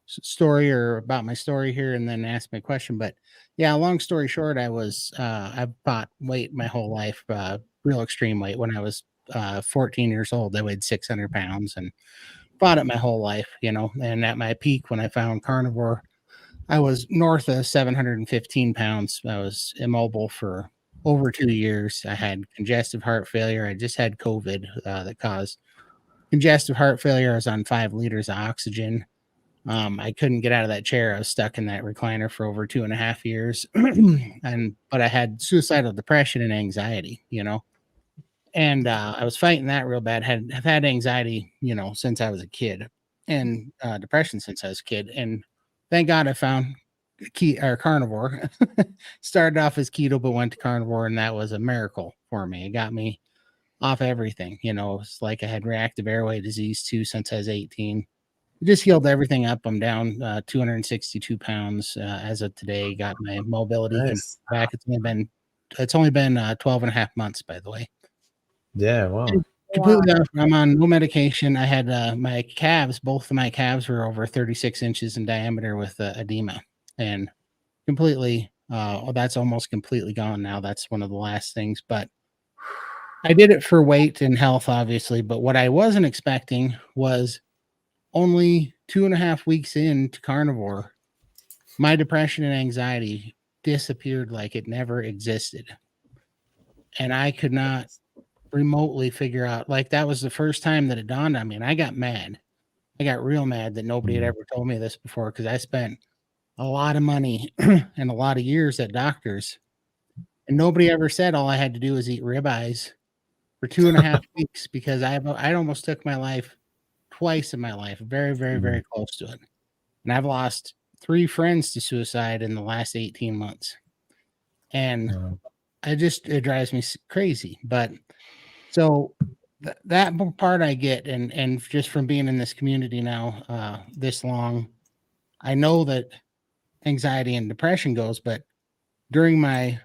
story or about my story here and then ask my question. But yeah, long story short, I've fought weight my whole life, real extreme weight. When I was 14 years old, I weighed 600 pounds and fought it my whole life, and at my peak when I found carnivore, I was north of 715 pounds. I was immobile for over 2 years. I had congestive heart failure. I just had COVID that caused congestive heart failure. I was on 5 liters of oxygen. I couldn't get out of that chair. I was stuck in that recliner for over 2.5 years. But I had suicidal depression and anxiety, and I was fighting that real bad. Have had anxiety, since I was a kid, and depression since I was a kid. And thank God I found carnivore. Started off as keto, but went to carnivore, and that was a miracle for me. It got me off everything. It's like I had reactive airway disease too since I was 18. It just healed everything up. I'm down 262 pounds as of today. Got my mobility back. It's only been 12 and a half months, by the way. Yeah, wow. Completely off. I'm on no medication. I had my calves, both of my calves were over 36 inches in diameter with edema, and completely, that's almost completely gone now. That's one of the last things, but I did it for weight and health, obviously. But what I wasn't expecting was only 2.5 weeks into carnivore, my depression and anxiety disappeared like it never existed. And I could not remotely figure out, like, that was the first time that it dawned on me. And I got mad. I got real mad that nobody had ever told me this before, because I spent a lot of money and a lot of years at doctors, and nobody ever said all I had to do was eat ribeyes for 2.5 weeks, because I almost took my life twice in my life, very, very, very close to it. And I've lost 3 friends to suicide in the last 18 months. And it drives me crazy. But so that part I get, and just from being in this community now this long, I know that anxiety and depression goes. But during my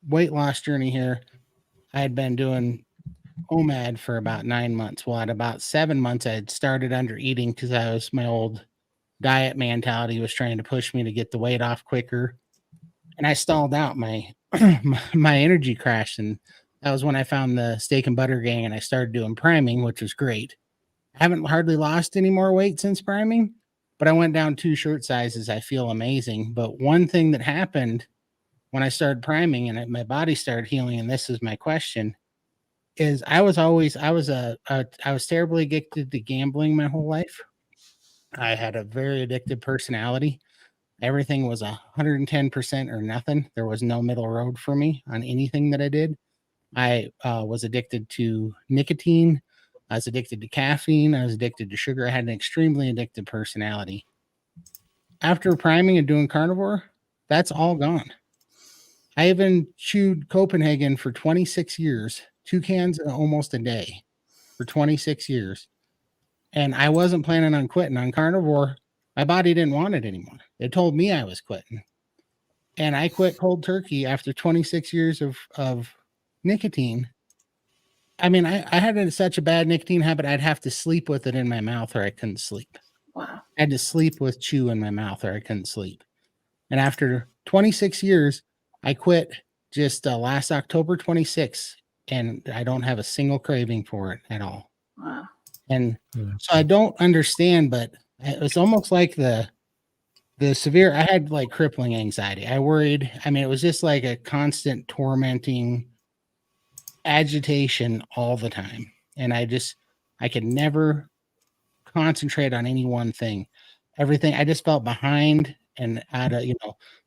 weight loss journey here, I had been doing OMAD for about 9 months. Well, at about 7 months, I had started under eating, because my old diet mentality was trying to push me to get the weight off quicker. And I stalled out. My my energy crashed, and That was when I found the steak and butter gang and I started doing priming, which was great. I haven't hardly lost any more weight since priming, but I went down 2 shirt sizes. I feel amazing. But one thing that happened when I started priming and my body started healing, and this is my question, is I was terribly addicted to gambling my whole life. I had a very addictive personality. Everything was 110% or nothing. There was no middle road for me on anything that I did. I was addicted to nicotine. I was addicted to caffeine. I was addicted to sugar. I had an extremely addictive personality. After priming and doing carnivore, that's all gone. I even chewed Copenhagen for 26 years, 2 cans almost a day for 26 years. And I wasn't planning on quitting. On carnivore, my body didn't want it anymore. It told me I was quitting. And I quit cold turkey after 26 years of nicotine. I mean, I had such a bad nicotine habit, I'd have to sleep with it in my mouth or I couldn't sleep. Wow. I had to sleep with chew in my mouth or I couldn't sleep. And after 26 years, I quit just last October 26th, and I don't have a single craving for it at all. Wow. And so I don't understand, but it's almost like the severe, I had like crippling anxiety. I worried. I mean, it was just like a constant tormenting agitation all the time. And I could never concentrate on any one thing. Everything, I just felt behind and out of,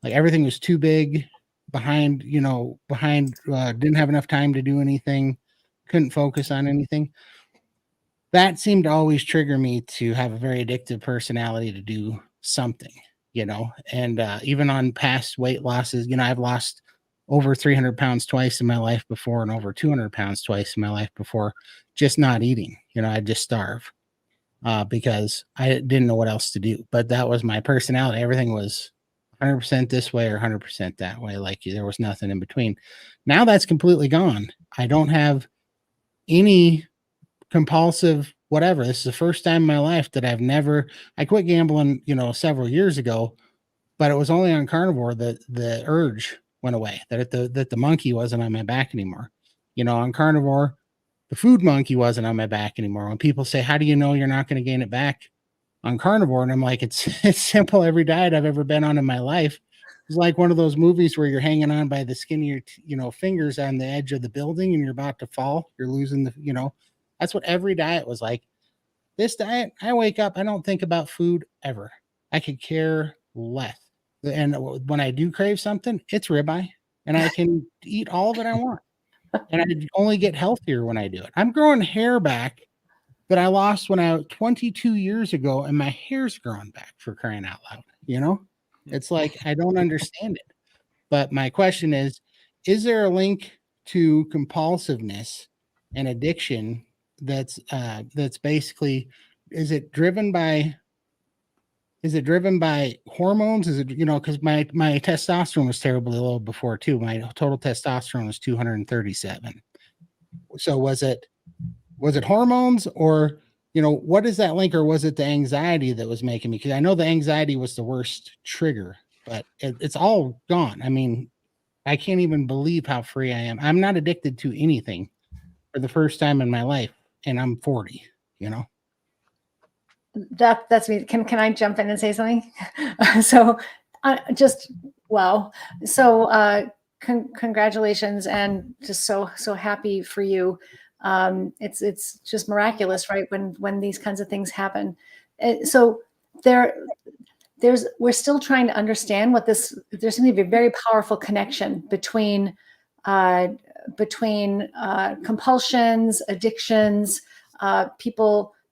like everything was too big, behind, didn't have enough time to do anything, couldn't focus on anything. That seemed to always trigger me to have a very addictive personality to do something, and even on past weight losses, I've lost over 300 pounds twice in my life before and over 200 pounds twice in my life before, just not eating. I'd just starve because I didn't know what else to do. But that was my personality. Everything was 100% this way or 100% that way. Like there was nothing in between. Now that's completely gone. I don't have any compulsive whatever. This is the first time in my life that I quit gambling, several years ago, but it was only on carnivore that the urge went away, that the monkey wasn't on my back anymore. On carnivore, the food monkey wasn't on my back anymore. When people say, how do you know you're not going to gain it back on carnivore? And I'm like, it's simple. Every diet I've ever been on in my life is like one of those movies where you're hanging on by the skin of your, fingers on the edge of the building and you're about to fall. You're losing that's what every diet was like. This diet, I wake up, I don't think about food ever. I could care less. And when I do crave something, it's ribeye, and I can eat all of it I want. And I only get healthier when I do it. I'm growing hair back that I lost when I was 22 years ago, and my hair's growing back, for crying out loud. It's like, I don't understand it. But my question is there a link to compulsiveness and addiction that's basically, is it driven by hormones? Is it, because my testosterone was terribly low before too. My total testosterone was 237. So was it hormones, or what is that link, or was it the anxiety that was making me? Because I know the anxiety was the worst trigger, but it's all gone. I mean, I can't even believe how free I am. I'm not addicted to anything for the first time in my life, and I'm 40. That's me. Can I jump in and say something? So wow. So congratulations, and just so happy for you. It's just miraculous, right? When these kinds of things happen. So we're still trying to understand what there seems to be a very powerful connection between compulsions, addictions,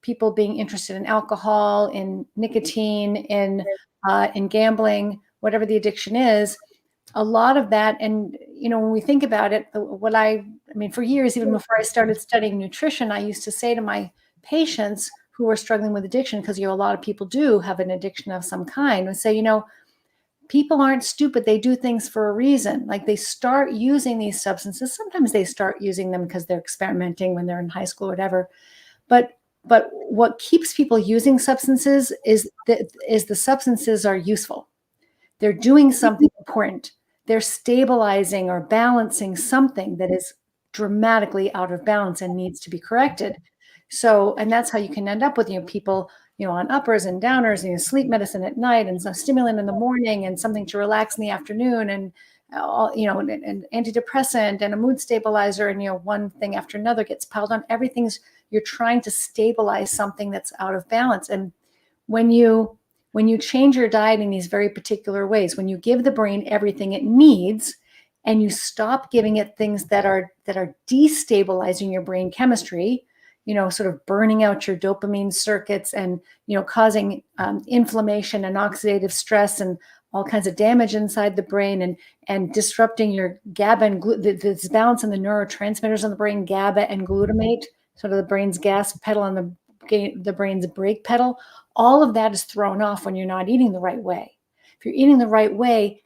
people being interested in alcohol, in nicotine, in gambling, whatever the addiction is. A lot of that, and when we think about it, for years, even before I started studying nutrition, I used to say to my patients who were struggling with addiction, because a lot of people do have an addiction of some kind, and say, people aren't stupid. They do things for a reason. Like they start using these substances. Sometimes they start using them because they're experimenting when they're in high school or whatever. But what keeps people using substances is the substances are useful. They're doing something important. They're stabilizing or balancing something that is dramatically out of balance and needs to be corrected. So, and that's how you can end up with, people, on uppers and downers, sleep medicine at night and some stimulant in the morning and something to relax in the afternoon and all, and antidepressant and a mood stabilizer, and, one thing after another gets piled on. You're trying to stabilize something that's out of balance. And when you change your diet in these very particular ways, when you give the brain everything it needs and you stop giving it things that are destabilizing your brain chemistry, sort of burning out your dopamine circuits and, causing inflammation and oxidative stress and all kinds of damage inside the brain and disrupting your GABA and this balance in the neurotransmitters in the brain, GABA and glutamate, sort of the brain's gas pedal and the brain's brake pedal. All of that is thrown off when you're not eating the right way. If you're eating the right way,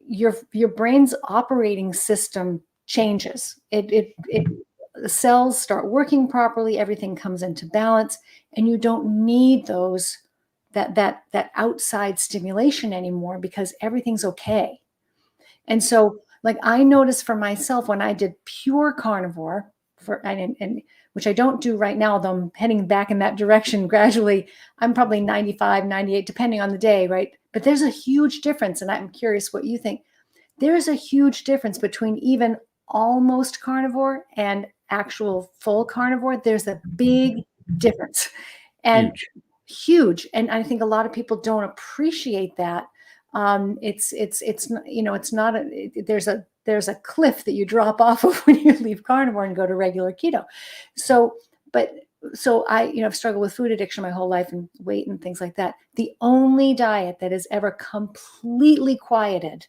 your brain's operating system changes. The cells start working properly, everything comes into balance, and you don't need that outside stimulation anymore because everything's okay. And so, like, I noticed for myself when I did pure carnivore, and which I don't do right now, though I'm heading back in that direction gradually. I'm probably 95, 98, depending on the day, right? But there's a huge difference, and I'm curious what you think. There's a huge difference between even almost carnivore and actual full carnivore. There's a big difference, and huge. And I think a lot of people don't appreciate that. There's a cliff that you drop off of when you leave carnivore and go to regular keto. So I've struggled with food addiction my whole life and weight and things like that. The only diet that has ever completely quieted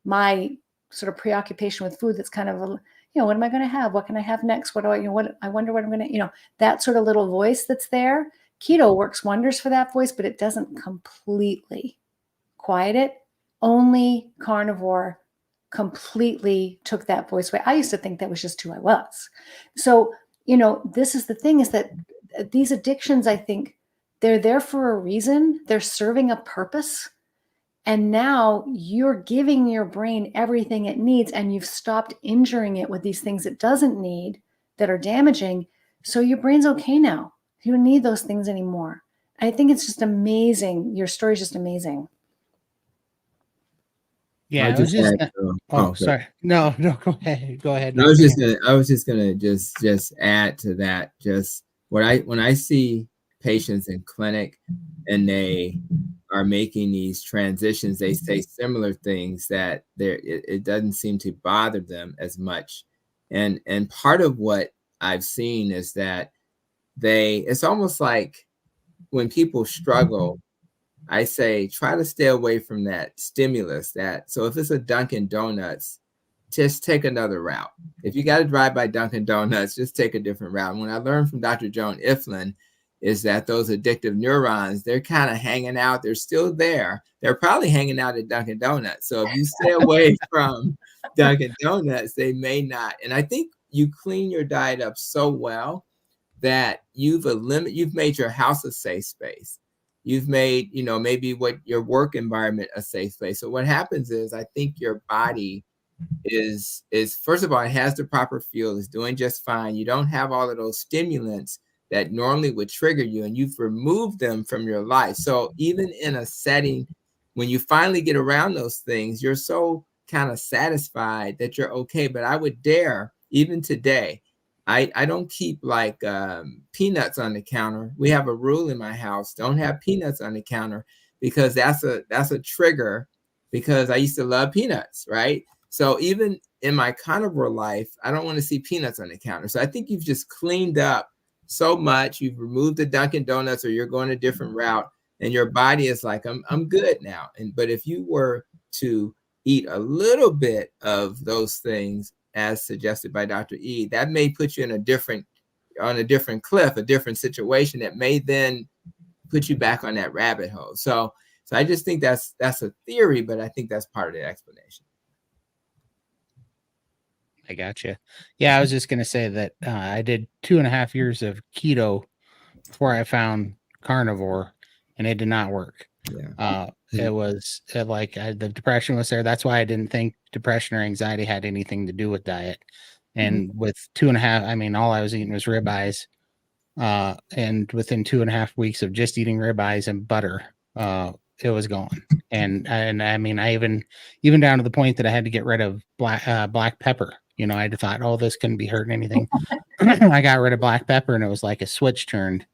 my sort of preoccupation with food, that's kind of what am I going to have? What can I have next? I wonder what I'm going to, that sort of little voice that's there. Keto works wonders for that voice, but it doesn't completely quiet it. Only carnivore completely took that voice away. I used to think that was just who I was. So, this is the thing, is that these addictions, I think they're there for a reason. They're serving a purpose. And now you're giving your brain everything it needs, and you've stopped injuring it with these things it doesn't need that are damaging. So your brain's okay now. You don't need those things anymore. I think it's just amazing. Your story is just amazing. Yeah, sorry. No, go ahead. Go ahead. I was just gonna add to that. Just when I see patients in clinic and they are making these transitions, they say similar things that it doesn't seem to bother them as much. And part of what I've seen is that it's almost like when people struggle, I say, try to stay away from that stimulus. So if it's a Dunkin' Donuts, just take another route. If you got to drive by Dunkin' Donuts, just take a different route. And when I learned from Dr. Joan Iflin is that those addictive neurons, they're kind of hanging out. They're still there. They're probably hanging out at Dunkin' Donuts. So if you stay away from Dunkin' Donuts, they may not. And I think you clean your diet up so well that you've made your house a safe space. You've made, maybe what your work environment a safe space. So what happens is, I think your body is first of all, it has the proper fuel, it's doing just fine. You don't have all of those stimulants that normally would trigger you, and you've removed them from your life. So even in a setting, when you finally get around those things, you're so kind of satisfied that you're okay. But I would dare, even today, I don't keep like peanuts on the counter. We have a rule in my house: don't have peanuts on the counter, because that's a trigger, because I used to love peanuts, right? So even in my carnivore life, I don't want to see peanuts on the counter. So I think you've just cleaned up so much. You've removed the Dunkin' Donuts, or you're going a different route, and your body is like, I'm good now. But if you were to eat a little bit of those things, as suggested by Dr. E, that may put you on a different cliff, a different situation that may then put you back on that rabbit hole. So I just think that's a theory, but I think that's part of the explanation. I gotcha. Yeah, I was just going to say that I did 2.5 years of keto before I found carnivore, and it did not work. Yeah. It was the depression was there. That's why I didn't think depression or anxiety had anything to do with diet. And with 2.5, I mean, all I was eating was ribeyes. And within 2.5 weeks of just eating ribeyes and butter, it was gone. And I mean, I even down to the point that I had to get rid of black pepper. You know, I thought, oh, this couldn't be hurting anything. I got rid of black pepper, and it was like a switch turned,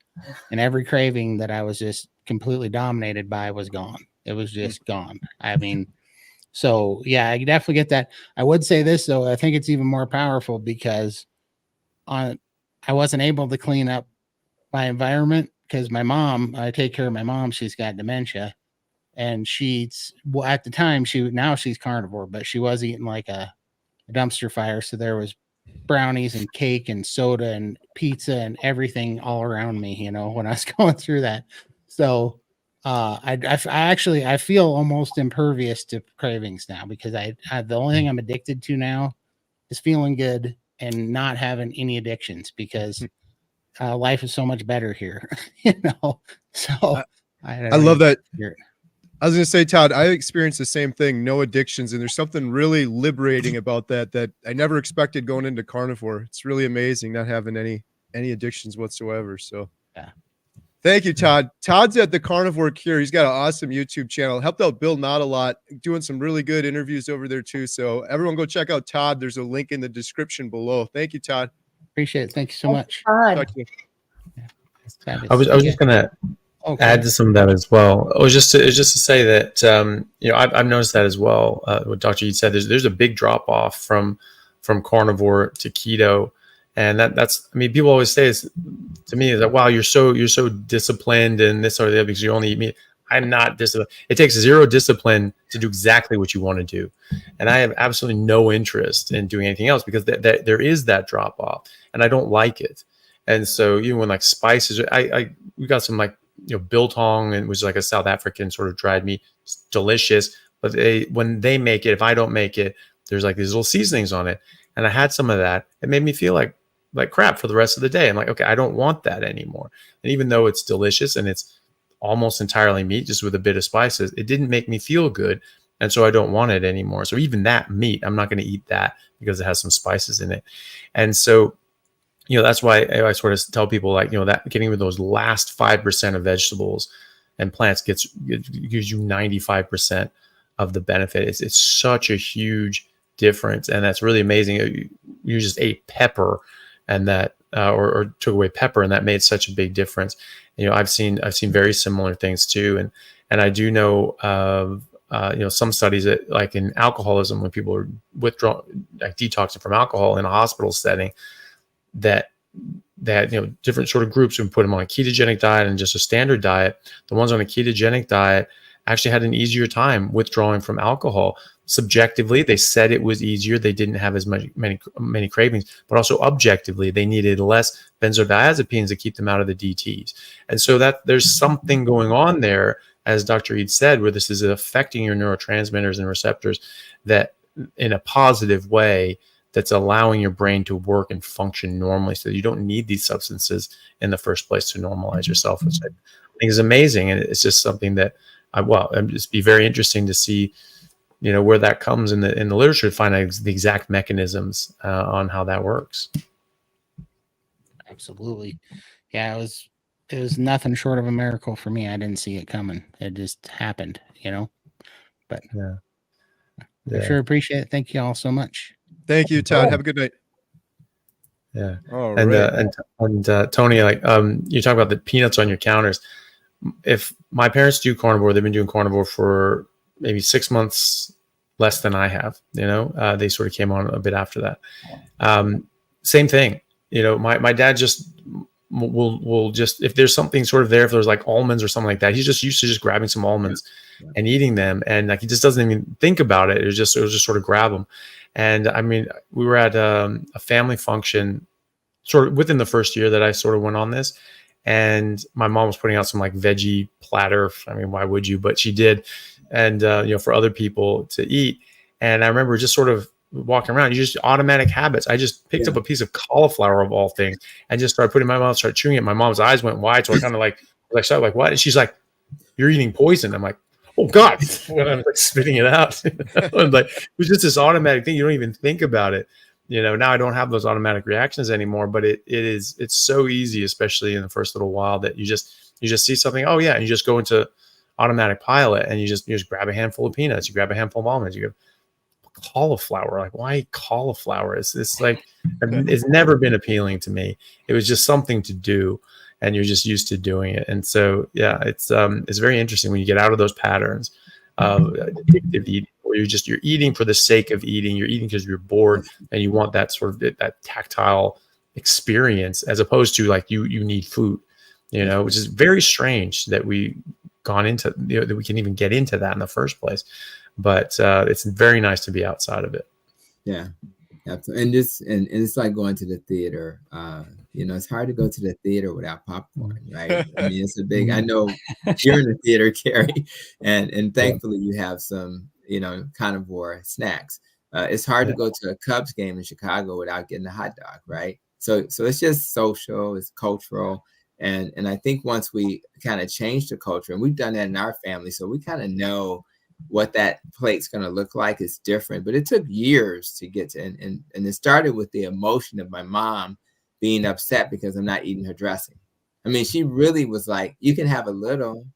and every craving that I was just completely dominated by was gone. It was just gone. I mean, so yeah, I definitely get that. I would say this though, I think it's even more powerful because I wasn't able to clean up my environment because my mom, I take care of my mom. She's got dementia, and at the time now she's carnivore, but she was eating like a dumpster fire. So there was brownies and cake and soda and pizza and everything all around me, you know, when I was going through that. So I feel almost impervious to cravings now because the only thing I'm addicted to now is feeling good and not having any addictions because life is so much better here, you know. So I love that. I was going to say, Todd, I experienced the same thing, no addictions. And there's something really liberating about that I never expected going into carnivore. It's really amazing not having any addictions whatsoever. So yeah. Thank you, Todd. Todd's at the Carnivore Cure. He's got an awesome YouTube channel. Helped out Bill Not a lot, doing some really good interviews over there too. So everyone go check out Todd. There's a link in the description below. Thank you, Todd. Appreciate it. Thank you so much. Talk to you. I was just gonna add to some of that as well. It was just to say that you know, I've noticed that as well. What Dr. Ede said, there's a big drop off from carnivore to keto, and that's, I mean, people always say is to me is that, wow, you're so disciplined and this or that because you only eat meat. I'm not disciplined. It takes zero discipline to do exactly what you want to do, and I have absolutely no interest in doing anything else because there is that drop off, and I don't like it. And so even when like spices, we got some like, you know, biltong, and which is like a South African sort of dried meat. It's delicious, but when they make it, if I don't make it, there's like these little seasonings on it. And I had some of that. It made me feel like crap for the rest of the day. I'm like, okay, I don't want that anymore. And even though it's delicious and it's almost entirely meat, just with a bit of spices, it didn't make me feel good. And so I don't want it anymore. So even that meat, I'm not going to eat that because it has some spices in it. And so, you know, that's why I sort of tell people, like, you know, that getting rid of those last 5% of vegetables and plants gives you 95% of the benefit. It's such a huge difference, and that's really amazing. You just ate pepper, and that or took away pepper, and that made such a big difference. You know, I've seen very similar things too, and I do know of you know, some studies that, like in alcoholism, when people are like detoxing from alcohol in a hospital setting, that you know, different sort of groups would put them on a ketogenic diet and just a standard diet. The ones on a ketogenic diet actually had an easier time withdrawing from alcohol. Subjectively, they said it was easier. They didn't have as many cravings, but also objectively, they needed less benzodiazepines to keep them out of the DTs. And so that there's something going on there, as Dr. Ede said, where this is affecting your neurotransmitters and receptors that in a positive way, that's allowing your brain to work and function normally, so that you don't need these substances in the first place to normalize yourself, which I think is amazing. And it's just something that it'd just be very interesting to see, you know, where that comes in the literature, to find out the exact mechanisms on how that works. Absolutely. Yeah, it was nothing short of a miracle for me. I didn't see it coming. It just happened, you know. But yeah. I sure appreciate it. Thank you all so much. Thank you, Todd. Have a good night. Yeah. All and, right. and Tony, like, you talk about the peanuts on your counters. If my parents do carnivore, they've been doing carnivore for maybe 6 months less than I have, you know, they sort of came on a bit after that. Same thing, you know, my dad just will just, if there's something sort of there, if there's like almonds or something like that, he's just used to just grabbing some almonds and eating them. And like, he just doesn't even think about it. It was just sort of grab them. And I mean, we were at a family function sort of within the first year that I sort of went on this, and my mom was putting out some like veggie platter. I mean, why would you? But she did. And, you know, for other people to eat. And I remember just sort of walking around, you just automatic habits. I just picked up a piece of cauliflower of all things and just started putting it in my mouth, started chewing it. My mom's eyes went wide. So I kind of like what? And she's like, "You're eating poison." I'm like, "Oh God." When I'm like spitting it out. Like, it was just this automatic thing. You don't even think about it. now I don't have those automatic reactions anymore, but it's so easy, especially in the first little while, that you just see something. Oh yeah. And you just go into automatic pilot, and you just grab a handful of peanuts, you grab a handful of almonds, you go cauliflower. Like, why eat cauliflower? It's like, it's never been appealing to me. It was just something to do, and you're just used to doing it. And so, yeah, it's very interesting when you get out of those patterns of addictive eating, where you're eating for the sake of eating. You're eating because you're bored and you want that sort of that tactile experience, as opposed to like you need food, which is very strange that we gone into, that we can even get into that in the first place. But it's very nice to be outside of it. Yeah, absolutely. And it's like going to the theater. It's hard to go to the theater without popcorn, right? I mean, it's a big. I know you're in the theater, Kerry, and thankfully you have some, carnivore snacks. It's hard to go to a Cubs game in Chicago without getting a hot dog, right? So it's just social, it's cultural, and I think once we kind of change the culture, and we've done that in our family, so we kind of know what that plate's going to look like. Is different, but it took years to get to, and it started with the emotion of my mom being upset because I'm not eating her dressing. I mean, she really was like, you can have a little,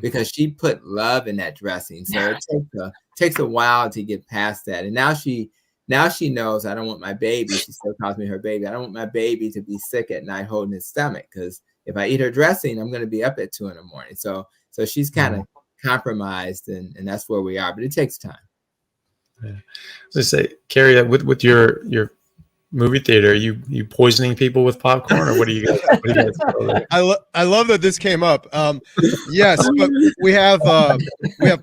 because she put love in that dressing. So it takes a while to get past that. And now she knows I don't want my baby. She still calls me her baby. I don't want my baby to be sick at night holding his stomach, because if I eat her dressing, I'm going to be up at 2 a.m. So she's kind of compromised, and that's where we are, but it takes time. Yeah. So say, Kerry, with your movie theater, you poisoning people with popcorn, or what do you guys I love that this came up. Yes, but we have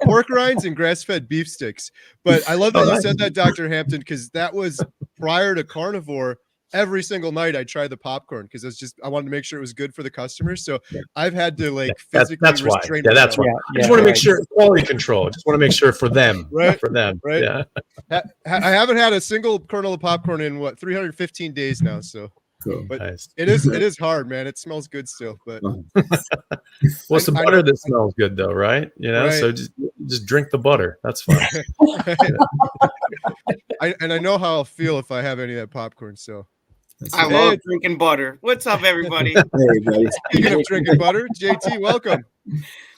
pork rinds and grass-fed beef sticks. But I love that you said that, Dr. Hampton, because that was prior to carnivore. Every single night I tried the popcorn because I wanted to make sure it was good for the customers. So I've had to physically restrain. Yeah, that's why. I just want to make sure quality control. I just want to make sure for them, right? For them, right? Yeah. I haven't had a single kernel of popcorn in 315 days now. So, cool. But nice. it is hard, man. It smells good still, but well, some butter that smells good though, right? Right. So just drink the butter. That's fine. I know how I'll feel if I have any of that popcorn. So. I love drinking butter. What's up, everybody? Hey, buddy. Speaking of drinking butter, JT, welcome.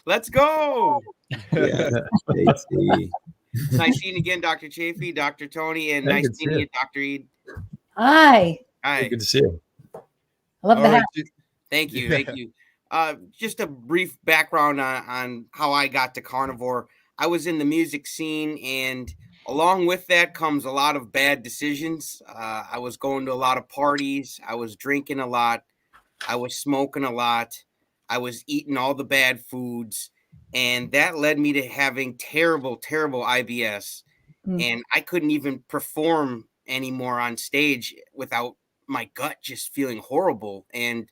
Let's go. Yeah, JT. Nice seeing you again, Dr. Chaffee, Dr. Tony, and nice seeing you, Dr. Ede. Hi. Hi. Good to see you. I love the hat. Thank you. Thank you. Just a brief background on how I got to carnivore. I was in the music scene, and along with that comes a lot of bad decisions. I was going to a lot of parties. I was drinking a lot. I was smoking a lot. I was eating all the bad foods. And that led me to having terrible, terrible IBS. And I couldn't even perform anymore on stage without my gut just feeling horrible. And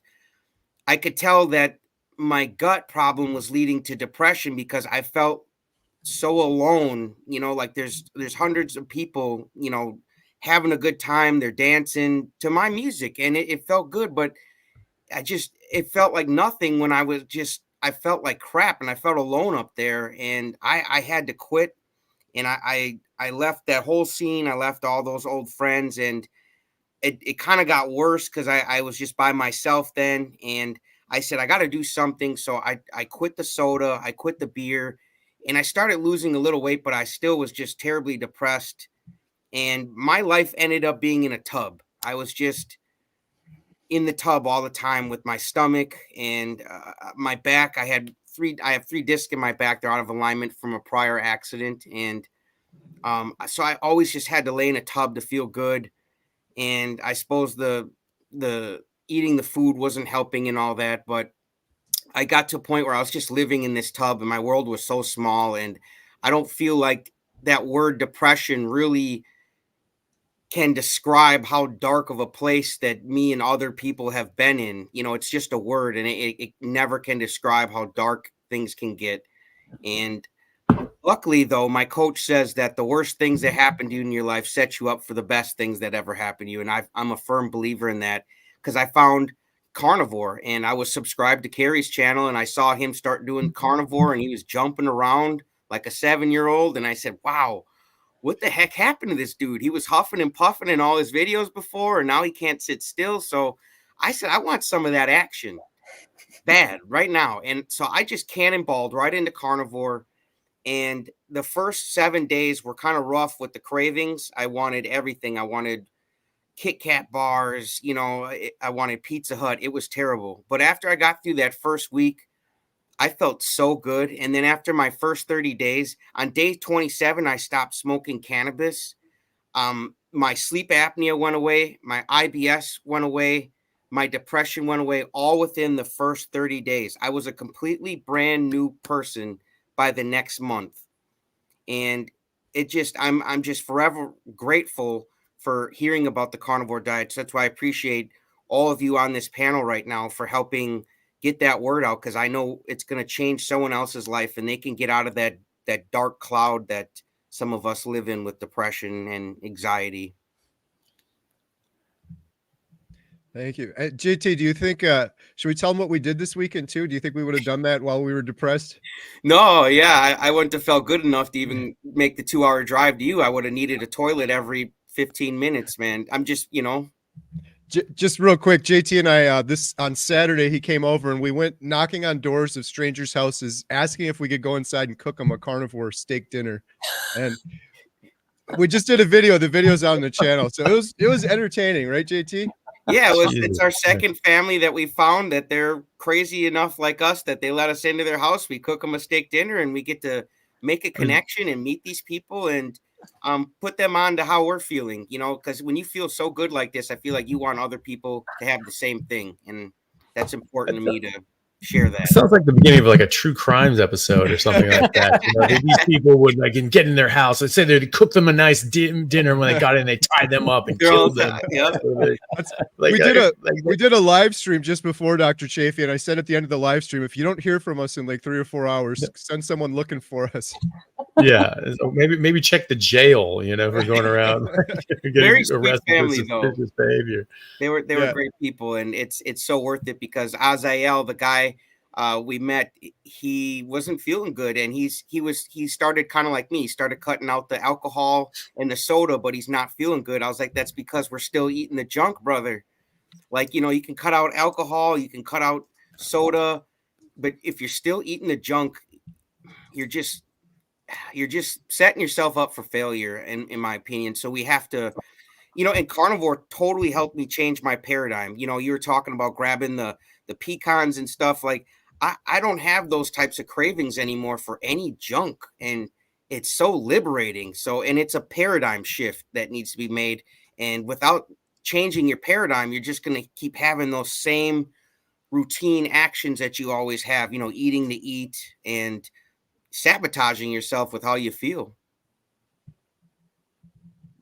I could tell that my gut problem was leading to depression because I felt so alone, like there's hundreds of people, having a good time. They're dancing to my music, and it felt good, but it felt like nothing when I felt like crap, and I felt alone up there, and I had to quit. And I left that whole scene. I left all those old friends, and it kind of got worse because I was just by myself then. And I said, I got to do something. So I quit the soda, I quit the beer, and I started losing a little weight, but I still was just terribly depressed. And my life ended up being in a tub. I was just in the tub all the time with my stomach and my back. I have 3 discs in my back. They're out of alignment from a prior accident. And so I always just had to lay in a tub to feel good. And I suppose the eating the food wasn't helping and all that, but I got to a point where I was just living in this tub and my world was so small. And I don't feel like that word depression really can describe how dark of a place that me and other people have been in. It's just a word, and it never can describe how dark things can get. And luckily, though, my coach says that the worst things that happen to you in your life set you up for the best things that ever happen to you. And I'm a firm believer in that, because I found carnivore, and I was subscribed to Kerry's channel, and I saw him start doing carnivore, and he was jumping around like a 7-year-old. And I said, wow, what the heck happened to this dude? He was huffing and puffing in all his videos before, and now he can't sit still. So I said, I want some of that action bad right now. And so I just cannonballed right into carnivore. And the first 7 days were kind of rough with the cravings. I wanted everything. I wanted Kit Kat bars, I wanted Pizza Hut. It was terrible. But after I got through that first week, I felt so good. And then after my first 30 days, on day 27, I stopped smoking cannabis. My sleep apnea went away. My IBS went away. My depression went away, all within the first 30 days. I was a completely brand new person by the next month. And I'm just forever grateful for hearing about the carnivore diet. So that's why I appreciate all of you on this panel right now for helping get that word out, because I know it's going to change someone else's life and they can get out of that dark cloud that some of us live in with depression and anxiety. Thank you. JT, do you think, should we tell them what we did this weekend too? Do you think we would have done that while we were depressed? No, yeah, I wouldn't have felt good enough to even make the 2-hour drive to you. I would have needed a toilet every 15 minutes, man. I'm just, Just real quick, JT and I, this on Saturday, he came over and we went knocking on doors of strangers' houses, asking if we could go inside and cook them a carnivore steak dinner. And we just did a video. The video's out on the channel. So it was entertaining, right, JT? Yeah, it's our second family that we found that they're crazy enough like us that they let us into their house. We cook them a steak dinner and we get to make a connection and meet these people and put them on to how we're feeling, because when you feel so good like this, I feel like you want other people to have the same thing. And that's important to me to share that. It sounds like the beginning of like a true crimes episode or something like that. These people would get in their house. Let's say they'd cook them a nice dinner. When they got in, they tied them up and killed them. Yeah. We did a live stream just before Dr. Chaffee, and I said at the end of the live stream, if you don't hear from us in like 3 or 4 hours, send someone looking for us. Yeah, so maybe check the jail. If we're going around Very getting arrested family, for suspicious behavior. They were great people, and it's so worth it because Azael, the guy we met, he wasn't feeling good, and he started kind of like me. He started cutting out the alcohol and the soda, but he's not feeling good. I was like, that's because we're still eating the junk, brother. Like, you can cut out alcohol, you can cut out soda, but if you're still eating the junk, you're just setting yourself up for failure, in my opinion. So we have to, and carnivore totally helped me change my paradigm. You were talking about grabbing the pecans and stuff. Like I don't have those types of cravings anymore for any junk, and it's so liberating. So, and it's a paradigm shift that needs to be made. And without changing your paradigm, you're just going to keep having those same routine actions that you always have, eating to eat and sabotaging yourself with how you feel.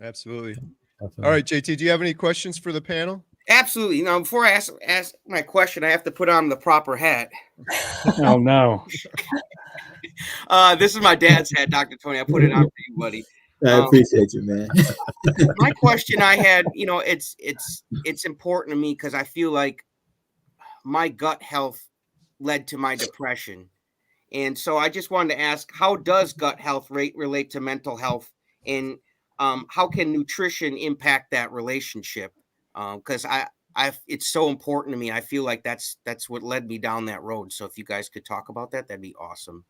Absolutely. All right, JT, do you have any questions for the panel? Absolutely. Before I ask my question, I have to put on the proper hat. Oh no. This is my dad's hat, Dr. Tony. I put it on for you, buddy. I appreciate you, man. My question I had, it's important to me because I feel like my gut health led to my depression. And so I just wanted to ask, how does gut health relate to mental health? And how can nutrition impact that relationship? Because it's so important to me. I feel like that's what led me down that road. So if you guys could talk about that, that'd be awesome.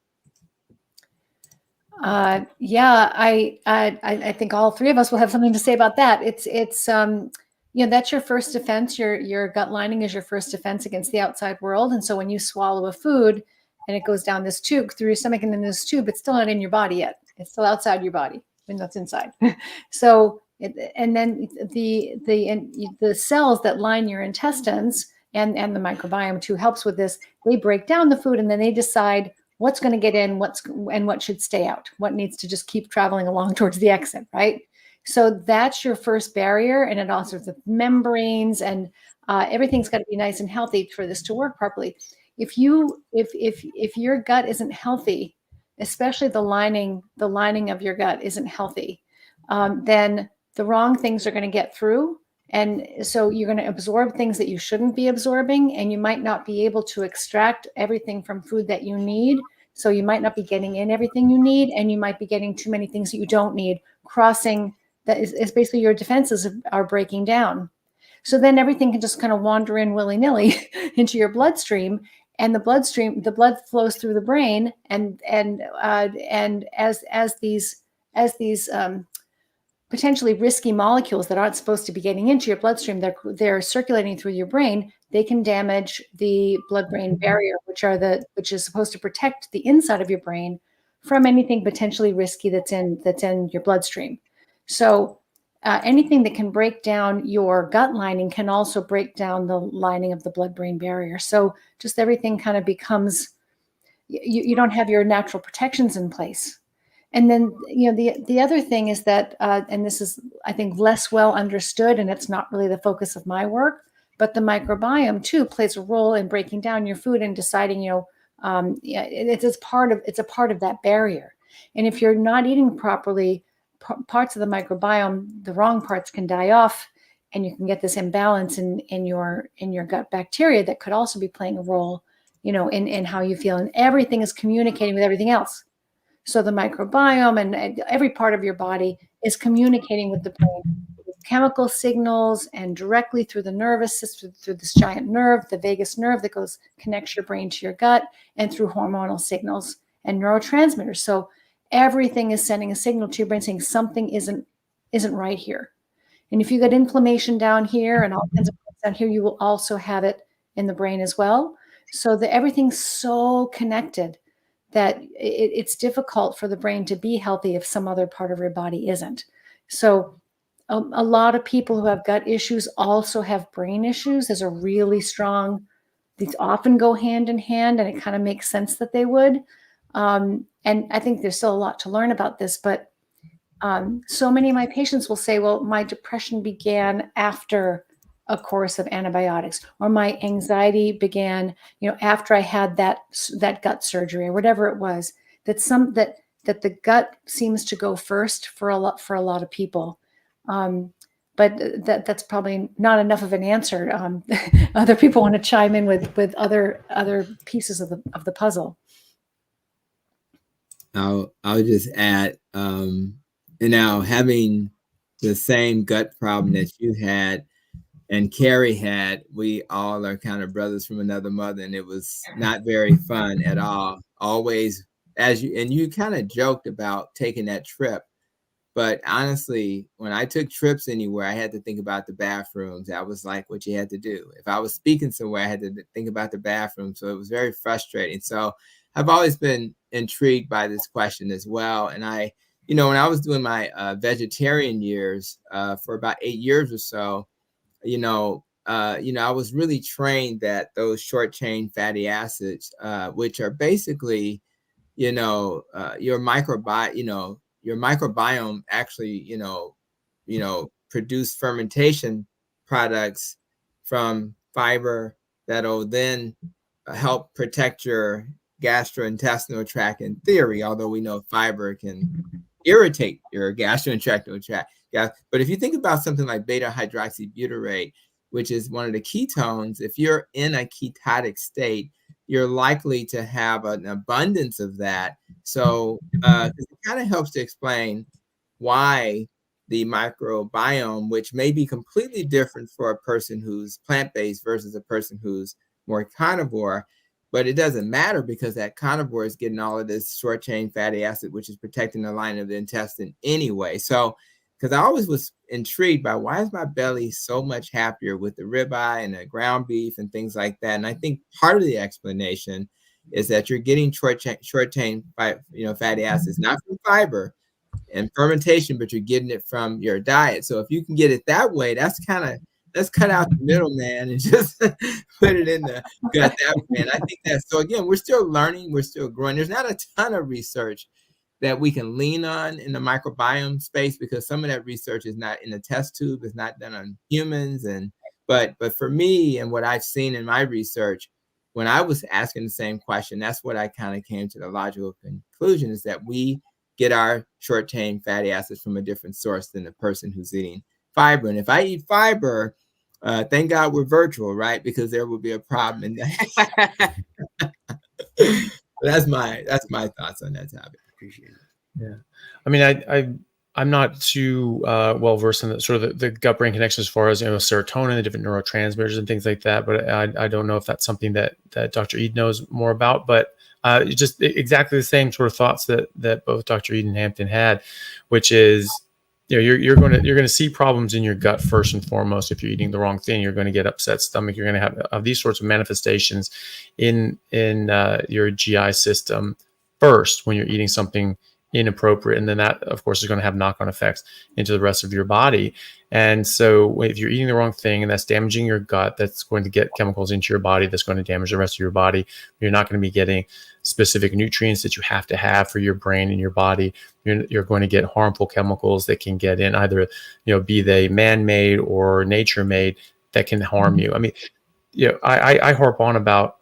Yeah, I think all three of us will have something to say about that. It's that's your first defense. Your gut lining is your first defense against the outside world. And so when you swallow a food and it goes down this tube through your stomach and then this tube, it's still not in your body yet. It's still outside your body when that's inside. So, and then the cells that line your intestines and the microbiome too helps with this. They break down the food and then they decide what's going to get in, what should stay out, what needs to just keep traveling along towards the exit, right? So that's your first barrier, and it also the membranes and everything's got to be nice and healthy for this to work properly. If your gut isn't healthy, especially the lining of your gut isn't healthy, then the wrong things are going to get through. And so you're going to absorb things that you shouldn't be absorbing, and you might not be able to extract everything from food that you need So you might not be getting in everything you need, and you might be getting too many things that you don't need. Crossing that is basically your defenses are breaking down. So then everything can just kind of wander in willy-nilly into your bloodstream, and the blood flows through the brain, and as these potentially risky molecules that aren't supposed to be getting into your bloodstream, they're circulating through your brain, they can damage the blood-brain barrier, which is supposed to protect the inside of your brain from anything potentially risky that's in your bloodstream. So anything that can break down your gut lining can also break down the lining of the blood-brain barrier. So just everything kind of becomes, you don't have your natural protections in place. And then, the other thing is that, and this is, I think, less well understood, and it's not really the focus of my work, but the microbiome too plays a role in breaking down your food and deciding, it's a part of that barrier. And if you're not eating properly, parts of the microbiome, the wrong parts can die off, and you can get this imbalance in your gut bacteria that could also be playing a role, in how you feel. And everything is communicating with everything else. So the microbiome and every part of your body is communicating with the brain with chemical signals, and directly through the nervous system, through this giant nerve, the vagus nerve that connects your brain to your gut, and through hormonal signals and neurotransmitters. So everything is sending a signal to your brain saying something isn't right here. And if you get inflammation down here and all kinds of things down here, you will also have it in the brain as well. So everything's so connected that it's difficult for the brain to be healthy if some other part of your body isn't. So a lot of people who have gut issues also have brain issues. There's a really strong, these often go hand in hand, and it kind of makes sense that they would. And I think there's still a lot to learn about this, but so many of my patients will say, well, my depression began after a course of antibiotics, or my anxiety began, after I had that gut surgery, or whatever it was. That the gut seems to go first for a lot of people, but that's probably not enough of an answer. Other people want to chime in with other pieces of the puzzle. I'll just add, having the same gut problem that you had and Kerry had, we all are kind of brothers from another mother, and it was not very fun at all. Always, you kind of joked about taking that trip, but honestly, when I took trips anywhere, I had to think about the bathrooms. That was like what you had to do. If I was speaking somewhere, I had to think about the bathroom. So it was very frustrating. So I've always been intrigued by this question as well. And when I was doing my vegetarian years for about 8 years or so, I was really trained that those short chain fatty acids, which are basically, your microbiome actually, produce fermentation products from fiber that'll then help protect your gastrointestinal tract in theory, although we know fiber can irritate your gastrointestinal tract. Yeah, but if you think about something like beta hydroxybutyrate, which is one of the ketones, if you're in a ketotic state, you're likely to have an abundance of that. So it kind of helps to explain why the microbiome, which may be completely different for a person who's plant-based versus a person who's more carnivore, but it doesn't matter because that carnivore is getting all of this short chain fatty acid, which is protecting the lining of the intestine anyway. So, because I always was intrigued by why is my belly so much happier with the ribeye and the ground beef and things like that. And I think part of the explanation is that you're getting short chain fatty acids, not from fiber and fermentation, but you're getting it from your diet. So if you can get it that way, let's cut out the middleman and just put it in the gut that way. And I think so again, we're still learning, we're still growing. There's not a ton of research that we can lean on in the microbiome space because some of that research is not in the test tube, it's not done on humans. But for me and what I've seen in my research, when I was asking the same question, that's what I kind of came to the logical conclusion is that we get our short chain fatty acids from a different source than the person who's eating fiber. And if I eat fiber, thank God we're virtual, right? Because there will be a problem in that. That's my thoughts on that topic. Appreciate it. Yeah. I mean, I'm not too well versed in the sort of the gut brain connection as far as, serotonin, the different neurotransmitters and things like that. But I don't know if that's something that Dr. Ede knows more about. But just exactly the same sort of thoughts that both Dr. Ede and Hampton had, which is, you're going to see problems in your gut first and foremost. If you're eating the wrong thing, you're going to get upset stomach. You're going to have these sorts of manifestations in your GI system first when you're eating something inappropriate, and then that of course is going to have knock-on effects into the rest of your body. And so if you're eating the wrong thing and that's damaging your gut, that's going to get chemicals into your body that's going to damage the rest of your body. You're not going to be getting specific nutrients that you have to have for your brain and your body. You're going to get harmful chemicals that can get in, either be they man-made or nature-made, that can harm you. I mean, I harp on about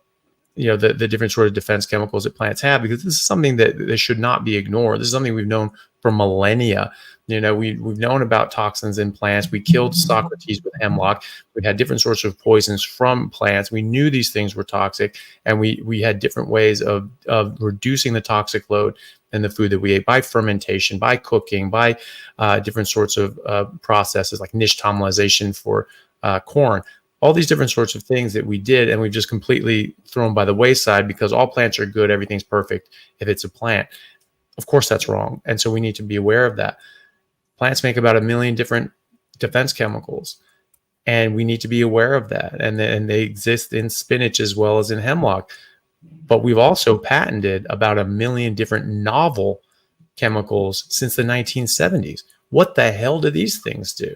the different sort of defense chemicals that plants have, because this is something that should not be ignored. This is something we've known for millennia. We've known about toxins in plants. We killed Socrates with hemlock. We had different sorts of poisons from plants. We knew these things were toxic, and we had different ways of reducing the toxic load in the food that we ate, by fermentation, by cooking, by different sorts of processes like nixtamalization for corn. All these different sorts of things that we did, and we've just completely thrown by the wayside because all plants are good. Everything's perfect if it's a plant. Of course, that's wrong. And so we need to be aware of that. Plants make about 1 million different defense chemicals, and we need to be aware of that. And they exist in spinach as well as in hemlock. But we've also patented about 1 million different novel chemicals since the 1970s. What the hell do these things do?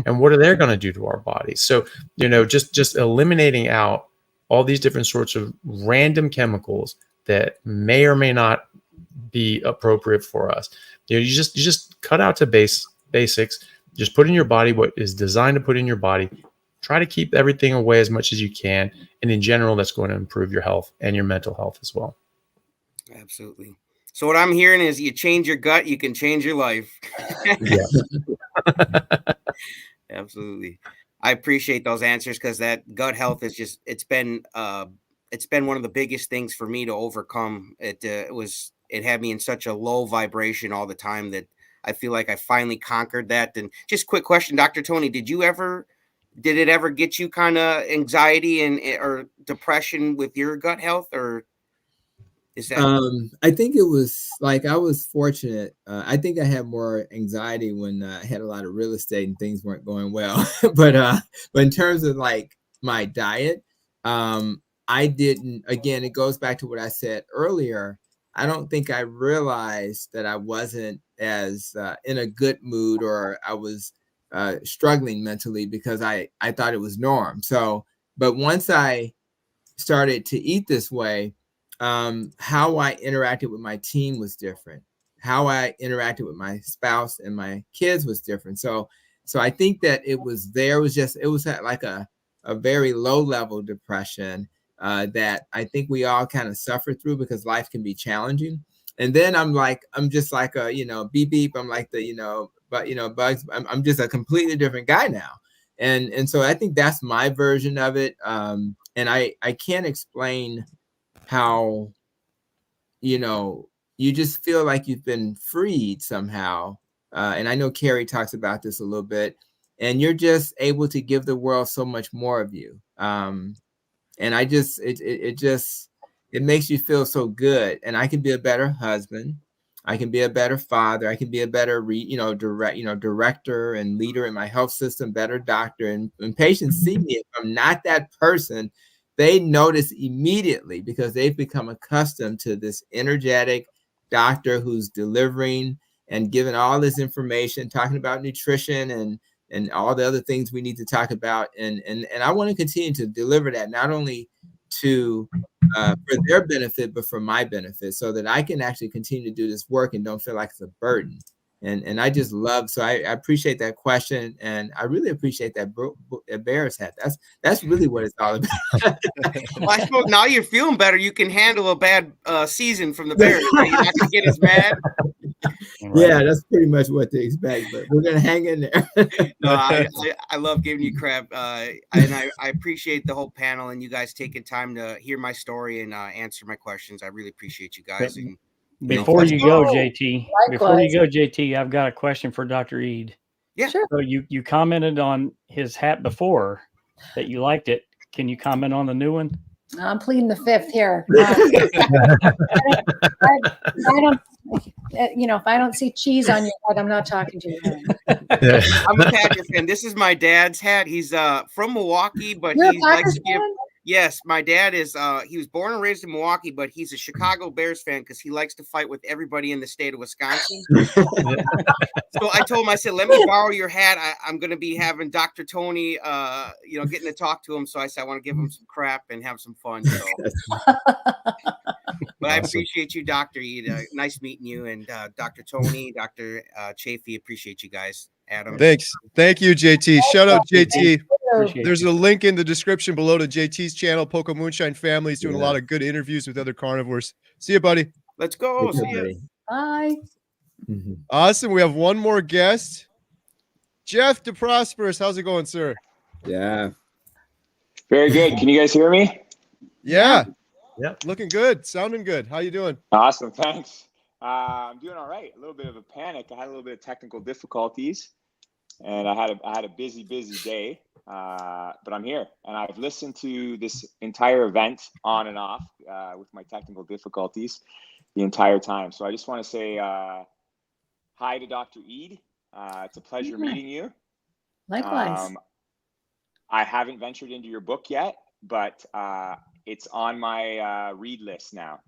And what are they going to do to our bodies? So, just eliminating out all these different sorts of random chemicals that may or may not be appropriate for us. You just cut out to basics. Just put in your body what is designed to put in your body. Try to keep everything away as much as you can. And in general, that's going to improve your health and your mental health as well. Absolutely. So what I'm hearing is, you change your gut, you can change your life. Absolutely. I appreciate those answers, because that gut health is just, it's been one of the biggest things for me to overcome. It had me in such a low vibration all the time that I feel like I finally conquered that. And just quick question, Dr. Tony, did it ever get you kind of anxiety or depression with your gut health, or is that? I think it was like, I was fortunate. I think I had more anxiety when I had a lot of real estate and things weren't going well. but in terms of like my diet, I didn't. Again, it goes back to what I said earlier. I don't think I realized that I wasn't as in a good mood, or I was struggling mentally, because I thought it was norm. So, but once I started to eat this way, how I interacted with my team was different. How I interacted with my spouse and my kids was different. So I think that it was like a very low level depression that I think we all kind of suffer through, because life can be challenging. And then I'm just like a, beep beep. I'm like the, bugs. I'm just a completely different guy now. And so I think that's my version of it. And I can't explain how, you just feel like you've been freed somehow. And I know Kerry talks about this a little bit, and you're just able to give the world so much more of you. And it makes you feel so good. And I can be a better husband. I can be a better father. I can be a better, director and leader in my health system, better doctor. And when patients see me, if I'm not that person, they notice immediately, because they've become accustomed to this energetic doctor who's delivering and giving all this information, talking about nutrition and all the other things we need to talk about. And I want to continue to deliver that, not only to for their benefit, but for my benefit, so that I can actually continue to do this work and don't feel like it's a burden. And I just love, so I appreciate that question, and I really appreciate that Bears hat. That's really what it's all about. Well, I suppose now you're feeling better. You can handle a bad season from the Bears. You're not gonna get as mad. Yeah, that's pretty much what to expect, but we're going to hang in there. No, I love giving you crap. And I appreciate the whole panel and you guys taking time to hear my story and answer my questions. I really appreciate you guys. And, before you go, JT, Likewise. I've got a question for Dr. Ede. Yeah. Sure. So you commented on his hat before that you liked it. Can you comment on the new one? I'm pleading the fifth here. I don't, if I don't see cheese on your head, I'm not talking to you. I'm a Packer fan. This is my dad's hat. He's from Milwaukee, but he likes to give. Yes, my dad is. He was born and raised in Milwaukee, but he's a Chicago Bears fan because he likes to fight with everybody in the state of Wisconsin. So I told him, I said, let me borrow your hat. I'm going to be having Dr. Tony, getting to talk to him. So I said, I want to give him some crap and have some fun. So. But I appreciate you, Dr. Ede. Nice meeting you. And Dr. Tony, Dr. Chaffee, appreciate you guys. Adam. Thanks. Thank you, JT. Shout out JT. Appreciate There's you. a link in the description below to JT's channel. Poco Moonshine Family is doing a lot of good interviews with other carnivores. See you, buddy. Let's go. See you. Bye. Awesome. We have one more guest. Jeff DeProsperous. How's it going, sir? Yeah. Very good. Can you guys hear me? Yeah. Yep. Looking good. Sounding good. How you doing? Awesome. Thanks. I'm doing all right. A little bit of a panic. I had a little bit of technical difficulties, and I had a busy day. But I'm here, and I've listened to this entire event on and off with my technical difficulties the entire time. So I just want to say hi to Dr. Ede. It's a pleasure meeting you. Likewise. I haven't ventured into your book yet, but it's on my read list now.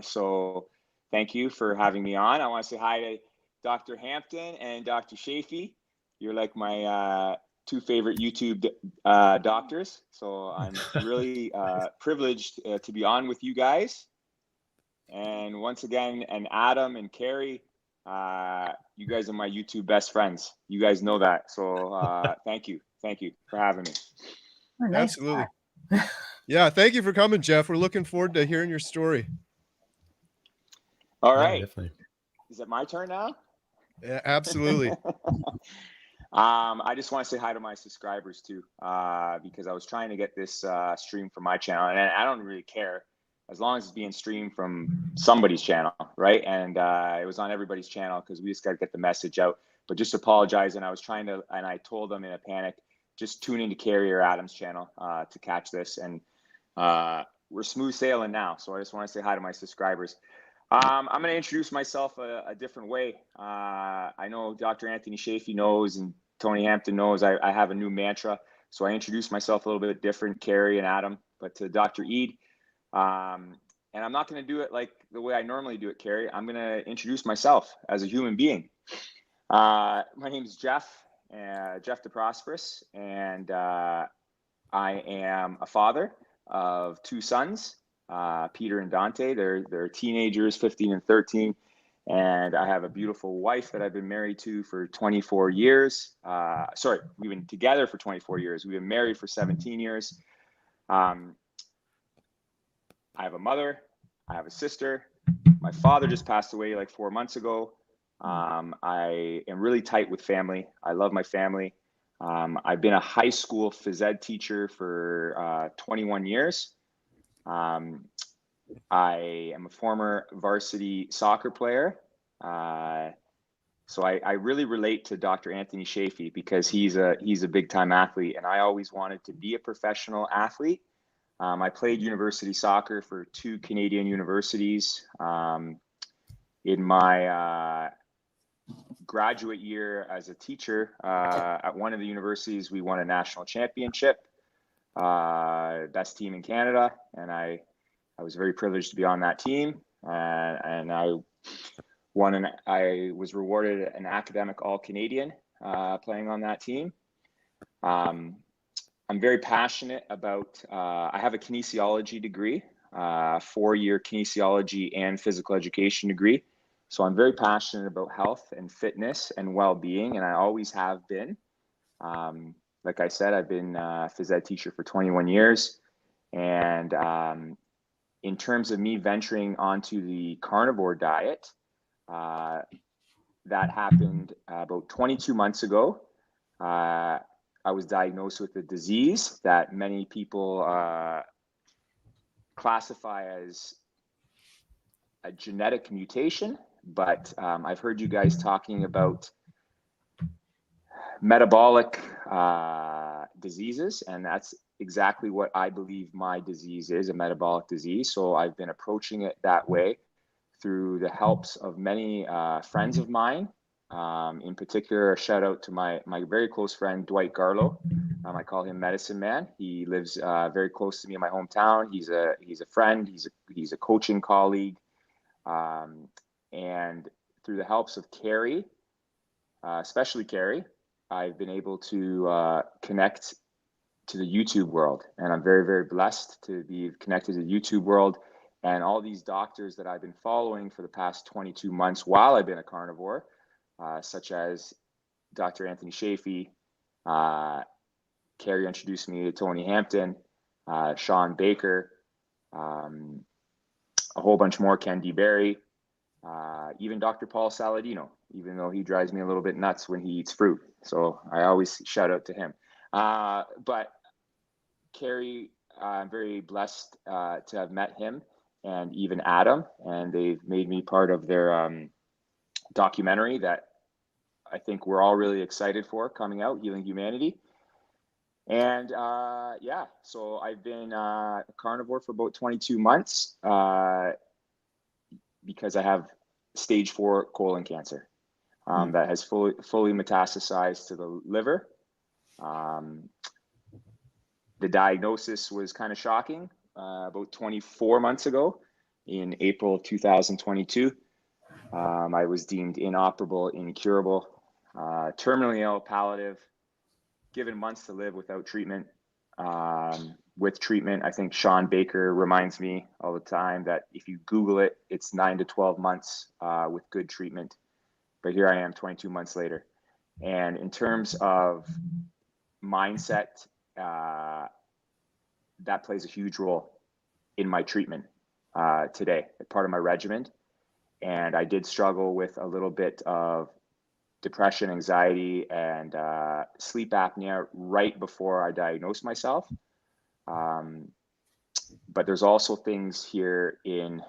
So thank you for having me on. I want to say hi to Dr. Hampton and Dr. Chaffee. You're like my two favorite YouTube doctors. So I'm really privileged to be on with you guys. And once again, and Adam and Kerry, you guys are my YouTube best friends. You guys know that. So thank you. Thank you for having me. Oh, nice. Absolutely. Yeah. Thank you for coming, Jeff. We're looking forward to hearing your story. All right. Definitely. Is it my turn now? Yeah, absolutely. I just want to say hi to my subscribers too, because I was trying to get this stream from my channel, and I don't really care as long as it's being streamed from somebody's channel, right? And it was on everybody's channel because we just got to get the message out. But just apologize, and I told them in a panic, just tune into Kerry or Adam's channel to catch this, and we're smooth sailing now. So I just want to say hi to my subscribers. I'm going to introduce myself a different way. I know Dr. Anthony Chaffee knows and Tony Hampton knows I have a new mantra. So I introduce myself a little bit different, Kerry and Adam, but to Dr. Ede. And I'm not going to do it like the way I normally do it, Kerry. I'm going to introduce myself as a human being. My name is Jeff DeProsperous, and I am a father of two sons. Peter and Dante, they're teenagers, 15 and 13. And I have a beautiful wife that I've been married to for 24 years. We've been together for 24 years. We've been married for 17 years. I have a mother. I have a sister. My father just passed away like 4 months ago. I am really tight with family. I love my family. I've been a high school phys ed teacher for 21 years. I am a former varsity soccer player. So I really relate to Dr. Anthony Chaffee because he's a big time athlete, and I always wanted to be a professional athlete. I played university soccer for 2 Canadian universities. In my graduate year as a teacher at one of the universities, we won a national championship, best team in Canada, and I was very privileged to be on that team, and I was rewarded an academic All-Canadian playing on that team. I'm very passionate about, I have a kinesiology degree, 4-year kinesiology and physical education degree. So I'm very passionate about health and fitness and well-being, and I always have been. Like I said, I've been a phys ed teacher for 21 years. And in terms of me venturing onto the carnivore diet, that happened about 22 months ago. I was diagnosed with a disease that many people classify as a genetic mutation, but I've heard you guys talking about metabolic diseases, and that's exactly what I believe my disease is, a metabolic disease. So I've been approaching it that way through the helps of many friends of mine. In particular, a shout out to my very close friend, Dwight Garlow. I call him Medicine Man. He lives very close to me in my hometown. He's a friend. He's a coaching colleague. And through the helps of Kerry, especially Kerry, I've been able to connect to the YouTube world. And I'm very, very blessed to be connected to the YouTube world. And all these doctors that I've been following for the past 22 months while I've been a carnivore, such as Dr. Anthony Chaffee, Kerry introduced me to Tony Hampton, Sean Baker, a whole bunch more, Ken DeBerry, even Dr. Paul Saladino, even though he drives me a little bit nuts when he eats fruit. So I always shout out to him. But Kerry, I'm very blessed to have met him, and even Adam, and they've made me part of their documentary that I think we're all really excited for coming out, Healing Humanity. And yeah, so I've been a carnivore for about 22 months because I have stage 4 colon cancer that has fully metastasized to the liver. The diagnosis was kind of shocking about 24 months ago in April 2022. I was deemed inoperable, incurable, terminally ill, palliative, given months to live without treatment. With treatment, I think Sean Baker reminds me all the time that if you Google it, it's 9 to 12 months with good treatment. But here I am 22 months later. And in terms of mindset, that plays a huge role in my treatment today, part of my regimen. And I did struggle with a little bit of depression, anxiety, and sleep apnea right before I diagnosed myself. But there's also things here in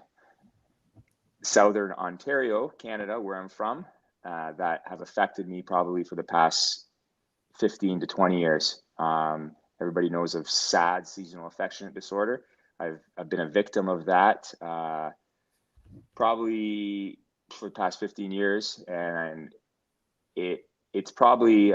Southern Ontario, Canada, where I'm from, that have affected me probably for the past 15 to 20 years. Everybody knows of SAD, seasonal affectionate disorder. I've been a victim of that probably for the past 15 years, and it's probably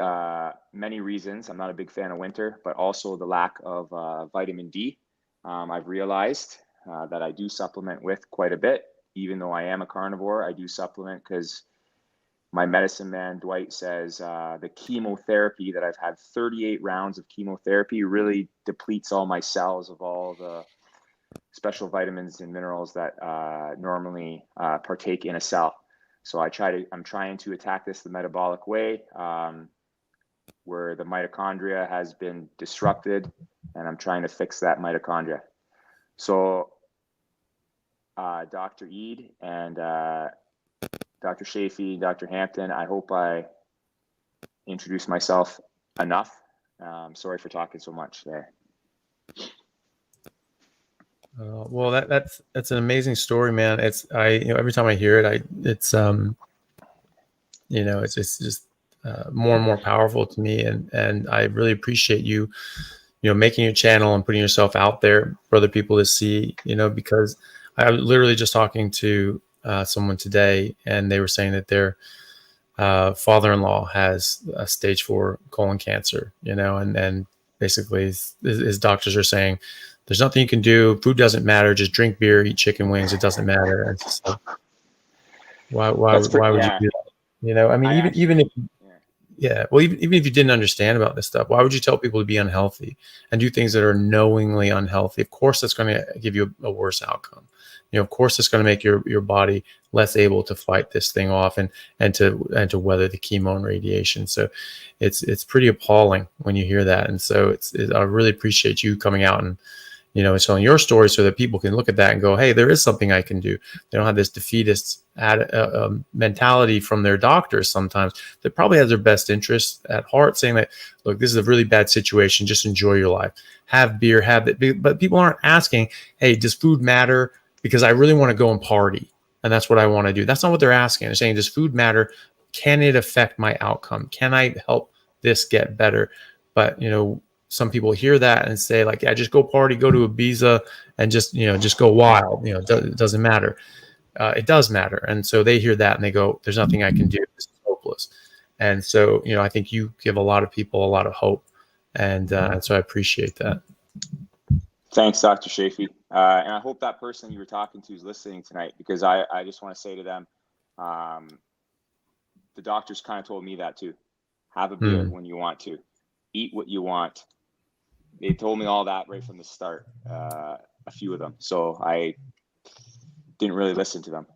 many reasons. I'm not a big fan of winter, but also the lack of vitamin D. I've realized that I do supplement with quite a bit. Even though I am a carnivore, I do supplement because my medicine man, Dwight, says the chemotherapy that I've had 38 rounds of chemotherapy really depletes all my cells of all the special vitamins and minerals that normally partake in a cell. So I'm trying to attack this the metabolic way, where the mitochondria has been disrupted, and I'm trying to fix that mitochondria. So Dr. Ede and Dr. Chaffee, Dr. Hampton, I hope I introduced myself enough. Sorry for talking so much there. Well, that's an amazing story, man. Every time I hear it, it's just more and more powerful to me, and I really appreciate you making your channel and putting yourself out there for other people to see, because I was literally just talking to someone today, and they were saying that their father-in-law has a stage 4 colon cancer, and basically his doctors are saying, there's nothing you can do. Food doesn't matter. Just drink beer, eat chicken wings. It doesn't matter. And it's like, why would you do that? I mean, even if you didn't understand about this stuff, why would you tell people to be unhealthy and do things that are knowingly unhealthy? Of course, that's going to give you a worse outcome. Of course, it's going to make your body less able to fight this thing off and to weather the chemo and radiation. So it's pretty appalling when you hear that. And so I really appreciate you coming out and telling your story so that people can look at that and go, hey, there is something I can do. They don't have this defeatist mentality from their doctors sometimes that probably has their best interests at heart, saying that, look, this is a really bad situation. Just enjoy your life. Have beer, have it. But people aren't asking, hey, does food matter? Because I really want to go and party. And that's what I want to do. That's not what they're asking. They're saying, does food matter? Can it affect my outcome? Can I help this get better? But, some people hear that and say, like, yeah, just go party, go to Ibiza and just go wild. It doesn't matter. It does matter. And so they hear that and they go, there's nothing I can do. This is hopeless. And so, I think you give a lot of people a lot of hope. And so I appreciate that. Thanks, Dr. Chaffee. And I hope that person you were talking to is listening tonight, because I just want to say to them, the doctors kind of told me that too. Have a beer when you want to. Eat what you want. They told me all that right from the start, a few of them. So I didn't really listen to them.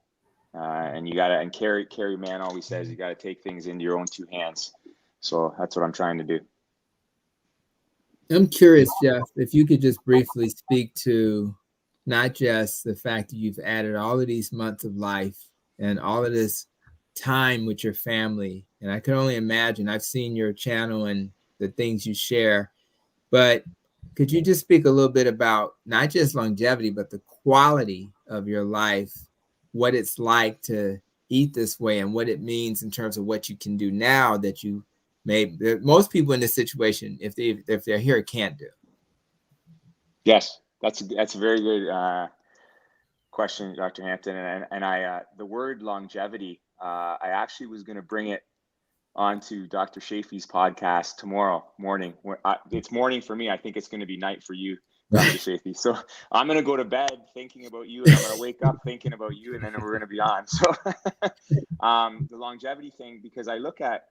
And Kerry man always says, you got to take things into your own two hands. So that's what I'm trying to do. I'm curious, Jeff, if you could just briefly speak to not just the fact that you've added all of these months of life and all of this time with your family. And I can only imagine, I've seen your channel and the things you share, but could you just speak a little bit about not just longevity, but the quality of your life, what it's like to eat this way and what it means in terms of what you can do now that you most people in this situation, if they're here, can't do? Yes, that's a very good question, Dr. Hampton. And I the word longevity, I actually was going to bring it onto Dr. Chaffee's podcast tomorrow morning. It's morning for me. I think it's going to be night for you, Dr. Chaffee. So I'm going to go to bed thinking about you, and I'm going to wake up thinking about you, and then we're going to be on. So the longevity thing, because I look at,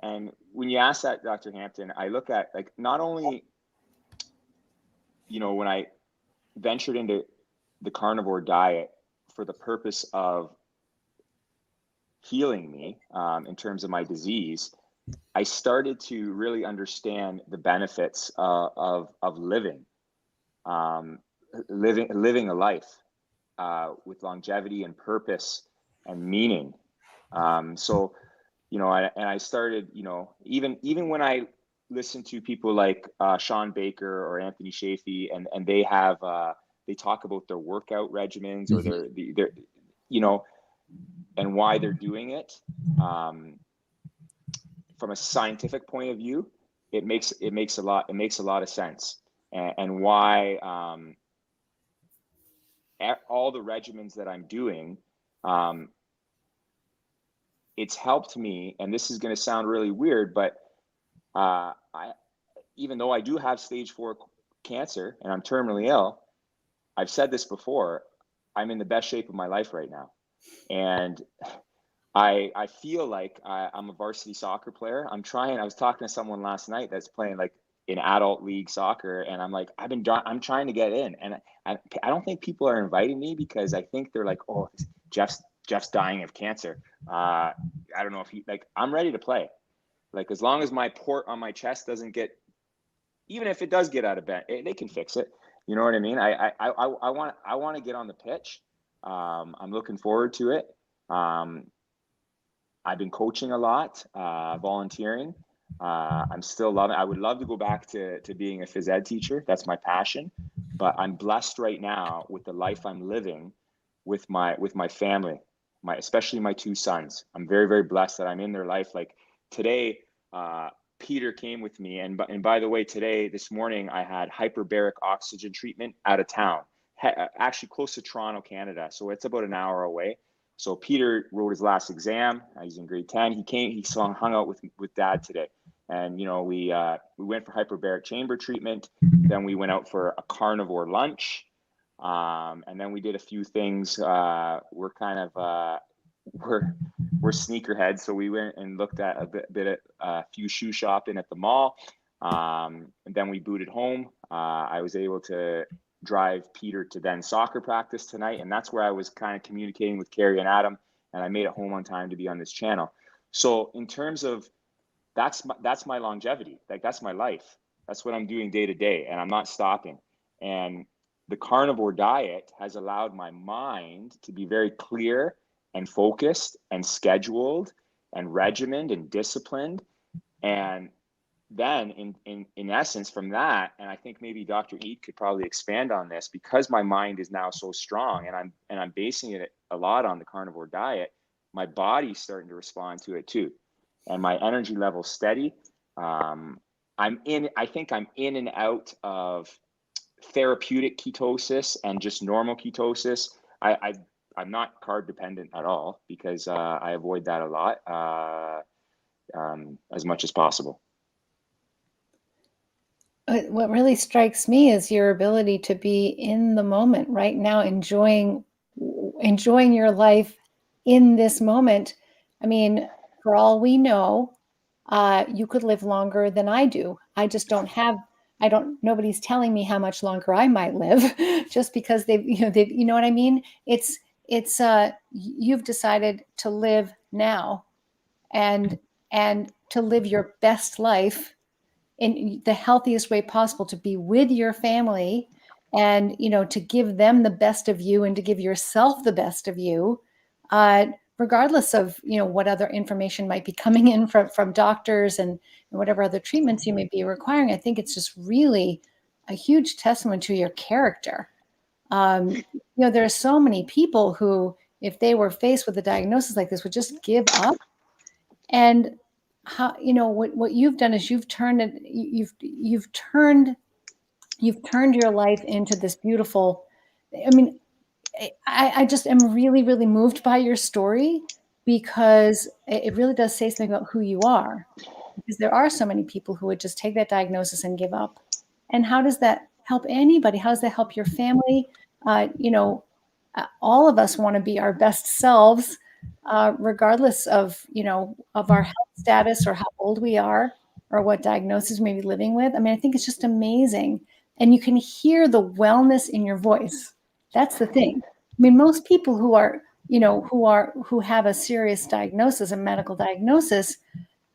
and when you ask that, Dr. Hampton, I look at, like, not only, when I ventured into the carnivore diet for the purpose of healing me in terms of my disease, I started to really understand the benefits of living a life with longevity and purpose and meaning. So, I started, even when I listen to people like Sean Baker or Anthony Chaffee, and they have they talk about their workout regimens or their and why they're doing it. From a scientific point of view, it makes a lot of sense, and why all the regimens that I'm doing, it's helped me. And this is going to sound really weird, but even though I do have stage 4 cancer and I'm terminally ill, I've said this before, I'm in the best shape of my life right now. And I feel like I'm a varsity soccer player. I was talking to someone last night that's playing like in adult league soccer, and I'm like, I'm trying to get in, and I don't think people are inviting me because I think they're like, oh, Jeff's dying of cancer. I don't know if I'm ready to play. Like, as long as my port on my chest doesn't get, even if it does get out of bed, they can fix it. You know what I mean? I want to get on the pitch. I'm looking forward to it. I've been coaching a lot, volunteering. I'm still loving it. I would love to go back to being a phys ed teacher. That's my passion. But I'm blessed right now with the life I'm living with my family, especially my 2 sons. I'm very, very blessed that I'm in their life. Like today, Peter came with me, and by the way, this morning, I had hyperbaric oxygen treatment out of town, actually close to Toronto, Canada. So it's about an hour away. So Peter wrote his last exam. He's in grade 10. He hung out with Dad today, and we went for hyperbaric chamber treatment. Then we went out for a carnivore lunch, and then we did a few things. We're kind of we're sneakerheads, so we went and looked at a few shoe shopping at the mall, and then we booted home. I was able to drive Peter to then soccer practice tonight, and that's where I was kind of communicating with Kerry and Adam, and I made it home on time to be on this channel. So in terms of that's my longevity, like that's my life. That's what I'm doing day to day, and I'm not stopping. And the carnivore diet has allowed my mind to be very clear and focused and scheduled and regimented and disciplined. And then in essence from that, and I think maybe Dr. Ede could probably expand on this, because my mind is now so strong and I'm basing it a lot on the carnivore diet, my body's starting to respond to it too. And my energy level's steady. I think I'm in and out of therapeutic ketosis and just normal ketosis. I'm not carb dependent at all, because I avoid that a lot as much as possible. What really strikes me is your ability to be in the moment right now, enjoying your life in this moment. I mean, for all we know, you could live longer than I do. I just don't have, nobody's telling me how much longer I might live just because you know what I mean? It's you've decided to live now and to live your best life in the healthiest way possible, to be with your family and, to give them the best of you and to give yourself the best of you, regardless of, what other information might be coming in from doctors and whatever other treatments you may be requiring. I think it's just really a huge testament to your character. There are so many people who, if they were faced with a diagnosis like this, would just give up. And how, what you've done is you've turned your life into this beautiful, I mean, I just am really, really moved by your story, because it really does say something about who you are, because there are so many people who would just take that diagnosis and give up. And how does that help anybody? How does that help your family? All of us want to be our best selves, regardless of, of our health status or how old we are or what diagnosis we may be living with. I mean, I think it's just amazing. And you can hear the wellness in your voice. That's the thing. I mean, most people who are, who have a serious diagnosis, a medical diagnosis,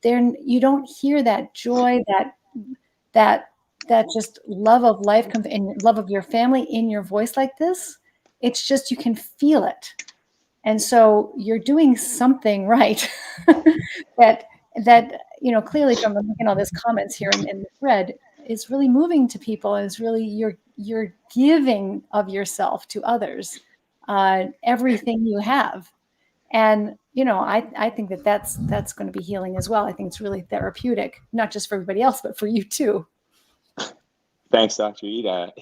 you don't hear that joy, that just love of life and love of your family in your voice like this. It's just, you can feel it. And so you're doing something right that clearly from looking at all these comments here in the thread is really moving to people. And it's really, you're giving of yourself to others, everything you have. And, I think that's going to be healing as well. I think it's really therapeutic, not just for everybody else, but for you too. Thanks, Dr. Ede.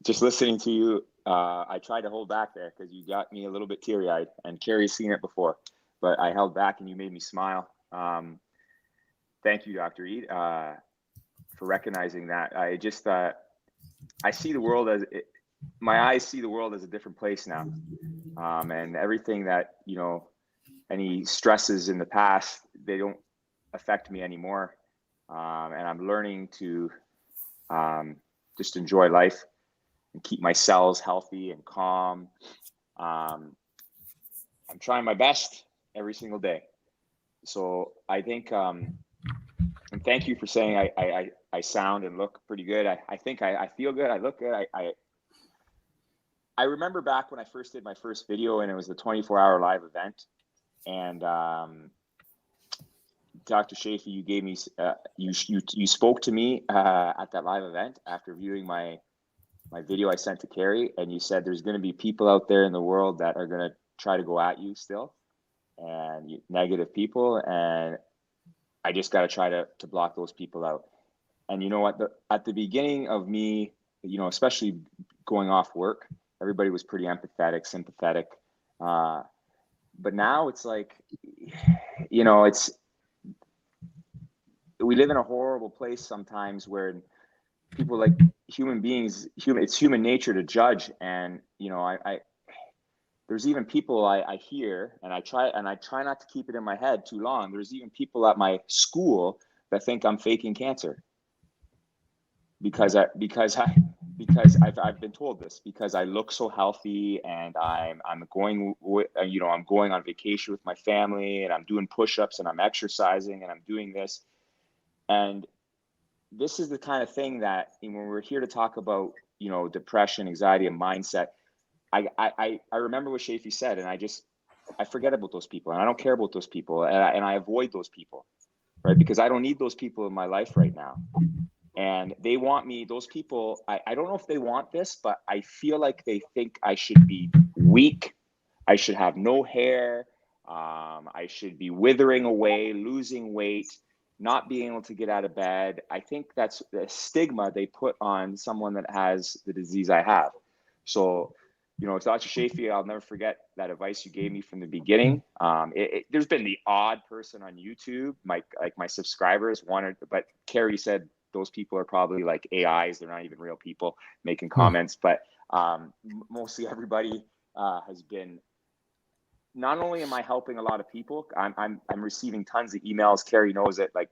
Just listening to you, I tried to hold back there because you got me a little bit teary-eyed, and Kerry's seen it before, but I held back and you made me smile. Thank you, Dr. Ede, for recognizing that. I just, I see the world my eyes see the world as a different place now. And everything that, any stresses in the past, they don't affect me anymore. And I'm learning to just enjoy life and keep my cells healthy and calm. I'm trying my best every single day. So I think, and thank you for saying I sound and look pretty good. I think I feel good. I look good. I remember back when I first did my first video, and it was the 24-hour live event. And Dr. Chaffee, you gave me, you spoke to me at that live event after viewing my video I sent to Kerry, and you said there's going to be people out there in the world that are going to try to go at you still, and negative people, and I just got to try to block those people out. And you know what? At the beginning of me, especially going off work, everybody was pretty empathetic, sympathetic. But now it's like, we live in a horrible place sometimes where people, like human beings, it's human nature to judge. And, there's even people I hear, and I try not to keep it in my head too long. There's even people at my school that think I'm faking cancer because I've been told this, because I look so healthy, and I'm going on vacation with my family, and I'm doing push-ups, and I'm exercising, and I'm doing this. And this is the kind of thing that, when we're here to talk about you know, depression, anxiety, and mindset. I remember what Chaffee said, and I forget about those people, and I don't care about those people, and I avoid those people, right? Because I don't need those people in my life right now. And they want me, those people, I don't know if they want this, but I feel like they think I should be weak. I should have no hair. I should be withering away, losing weight, not being able to get out of bed. I think that's the stigma they put on someone that has the disease I have. So, you know, Dr. Chaffee, I'll never forget that advice you gave me from the beginning. There's been the odd person on YouTube, my subscribers wanted, but Kerry said those people are probably like AIs. They're not even real people making comments, but mostly everybody has been. Not only am I helping a lot of people, I'm receiving tons of emails. Kerry knows it, like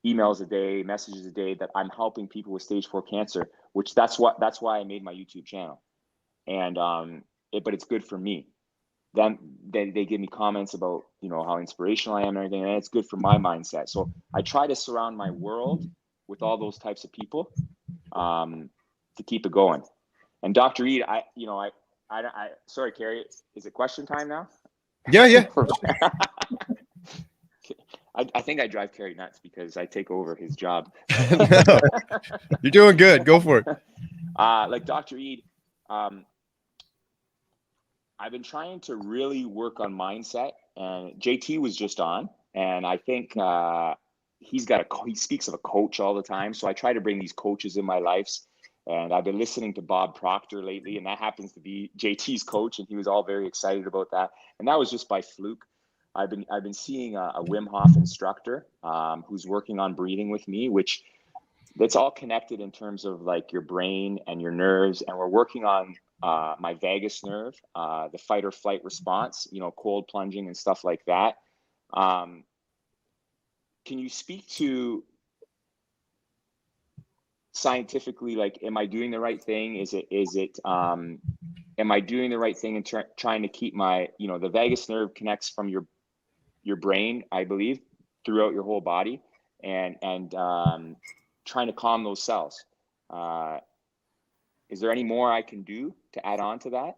emails a day, messages a day, that I'm helping people with stage 4 cancer. Which that's why I made my YouTube channel, and but it's good for me. Then they give me comments about, you know, how inspirational I am and everything, and it's good for my mindset. So I try to surround my world with all those types of people to keep it going. And Dr. Ede, I sorry, Kerry, is it question time now? Yeah. I think I drive Kerry nuts because I take over his job. No, you're doing good. Go for it. Like Dr. Ede, I've been trying to really work on mindset, and JT was just on, and I think he speaks of a coach all the time. So I try to bring these coaches in my life. And I've been listening to Bob Proctor lately, and that happens to be JT's coach, and he was all very excited about that. And that was just by fluke. I've been seeing a Wim Hof instructor who's working on breathing with me, which it's all connected in terms of like your brain and your nerves. And we're working on my vagus nerve, the fight or flight response, you know, cold plunging and stuff like that. Can you speak to scientifically, like, am I doing the right thing? Am I doing the right thing in trying to keep my, you know, the vagus nerve connects from your brain, I believe, throughout your whole body, and trying to calm those cells. Is there any more I can do to add on to that?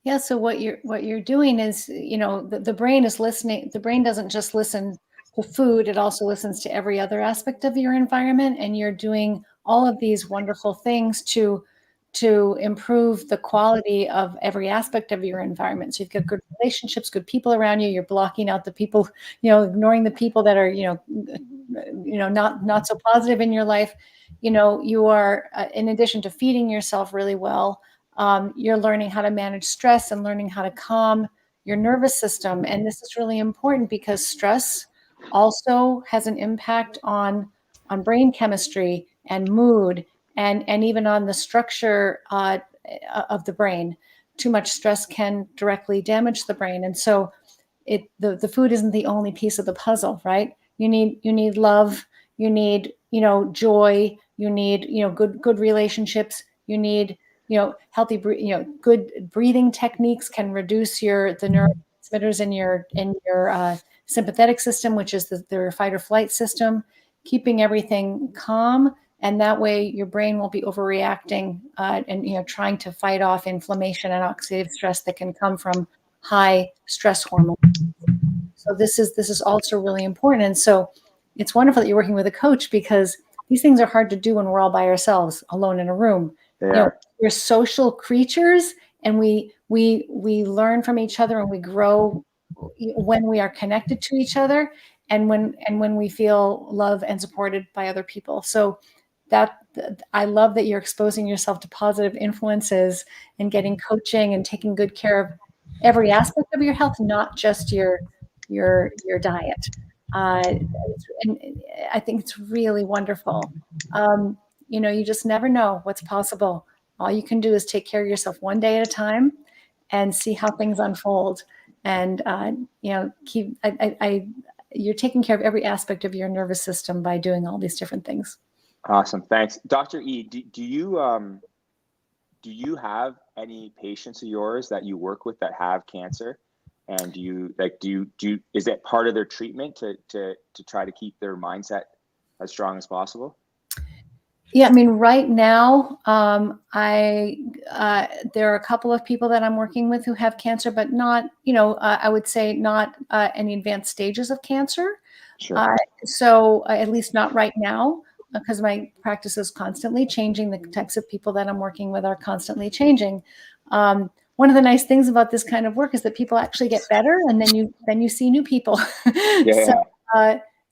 Yeah. So what you're doing is, you know, the brain is listening. The brain doesn't just listen to food; it also listens to every other aspect of your environment. And you're doing all of these wonderful things to improve the quality of every aspect of your environment. So you've got good relationships, good people around you. You're blocking out the people, you know, ignoring the people that are, you know, not so positive in your life. You know, you are, in addition to feeding yourself really well, you're learning how to manage stress and learning how to calm your nervous system. And this is really important because stress also has an impact on brain chemistry and mood, and even on the structure of the brain. Too much stress can directly damage the brain. And so the food isn't the only piece of the puzzle, right? You need love, you need, you know, joy, you need, you know, good relationships, you need, you know, healthy, you know, good breathing techniques can reduce the neurotransmitters in your sympathetic system, which is the fight or flight system, keeping everything calm. And that way your brain won't be overreacting and, you know, trying to fight off inflammation and oxidative stress that can come from high stress hormones. So this is also really important. And so it's wonderful that you're working with a coach, because these things are hard to do when we're all by ourselves, alone in a room. Yeah. You know, we're social creatures, and we learn from each other, and we grow when we are connected to each other, and when we feel loved and supported by other people. So that I love that you're exposing yourself to positive influences and getting coaching and taking good care of every aspect of your health, not just your diet. And I think it's really wonderful. You know, you just never know what's possible. All you can do is take care of yourself one day at a time and see how things unfold. And, you know, you're taking care of every aspect of your nervous system by doing all these different things. Awesome. Thanks. Dr. E, do you have any patients of yours that you work with that have cancer? And is that part of their treatment to try to keep their mindset as strong as possible? Yeah, I mean, right now, there are a couple of people that I'm working with who have cancer, but not, I would say not any advanced stages of cancer. Sure. So at least not right now, because my practice is constantly changing. The types of people that I'm working with are constantly changing. One of the nice things about this kind of work is that people actually get better, and then you see new people. Yeah.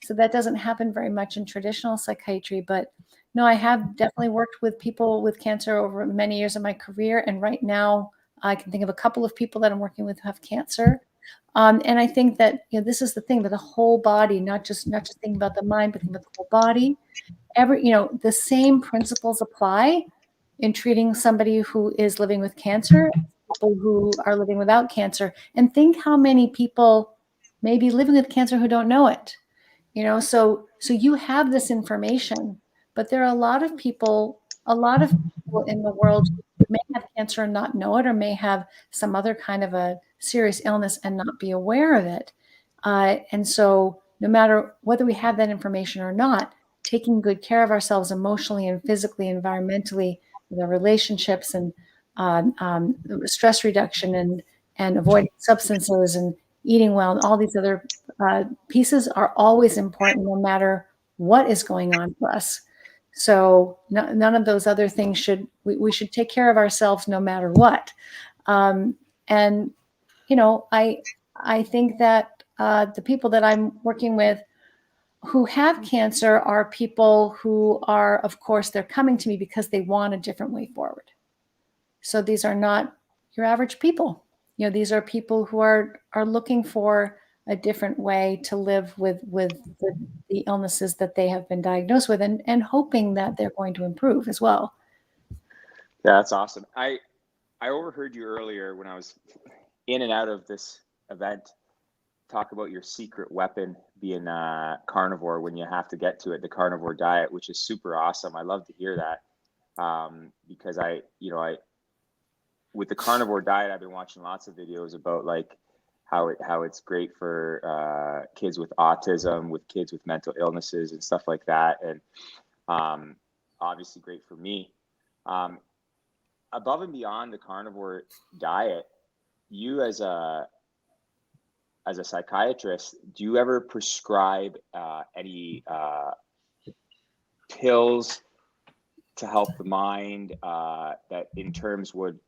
So that doesn't happen very much in traditional psychiatry, but no, I have definitely worked with people with cancer over many years of my career, and right now I can think of a couple of people that I'm working with who have cancer. And I think that this is the thing, that the whole body, not just thinking about the mind, but thinking about the whole body. The same principles apply in treating somebody who is living with cancer, people who are living without cancer, and think how many people may be living with cancer who don't know it. So you have this information, but there are a lot of people in the world who may have cancer and not know it, or may have some other kind of a serious illness and not be aware of it. And so no matter whether we have that information or not, taking good care of ourselves emotionally and physically, environmentally, with our relationships, and stress reduction, and avoiding substances, and eating well, and all these other pieces are always important, no matter what is going on for us. So none of those other things we should take care of ourselves no matter what. And I think that the people that I'm working with who have cancer are people who are, of course, they're coming to me because they want a different way forward. So these are not your average people. These are people who are looking for a different way to live with the illnesses that they have been diagnosed with, and hoping that they're going to improve as well. Yeah, that's awesome. I overheard you earlier when I was in and out of this event talk about your secret weapon being carnivore, when you have to get to it, the carnivore diet, which is super awesome. I love to hear that, because with the carnivore diet, I've been watching lots of videos about like how it's great for kids with autism, with kids with mental illnesses and stuff like that, and obviously great for me. Above and beyond the carnivore diet, you as a psychiatrist, do you ever prescribe any pills to help the mind that in terms would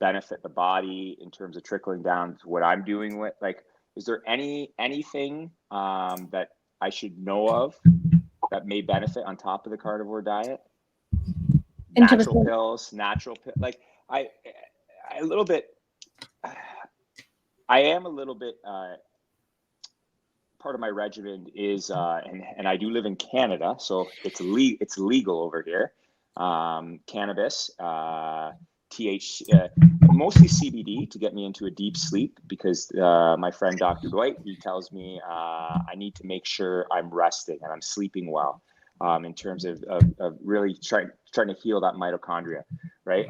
benefit the body, in terms of trickling down to what I'm doing with, like, is there anything that I should know of that may benefit on top of the carnivore diet? Natural pills, like I am a little bit part of my regimen is and I do live in Canada, so it's legal over here. Cannabis, THC, mostly CBD to get me into a deep sleep, because my friend Dr. Dwight, he tells me I need to make sure I'm resting and I'm sleeping well, in terms of really trying to heal that mitochondria, right?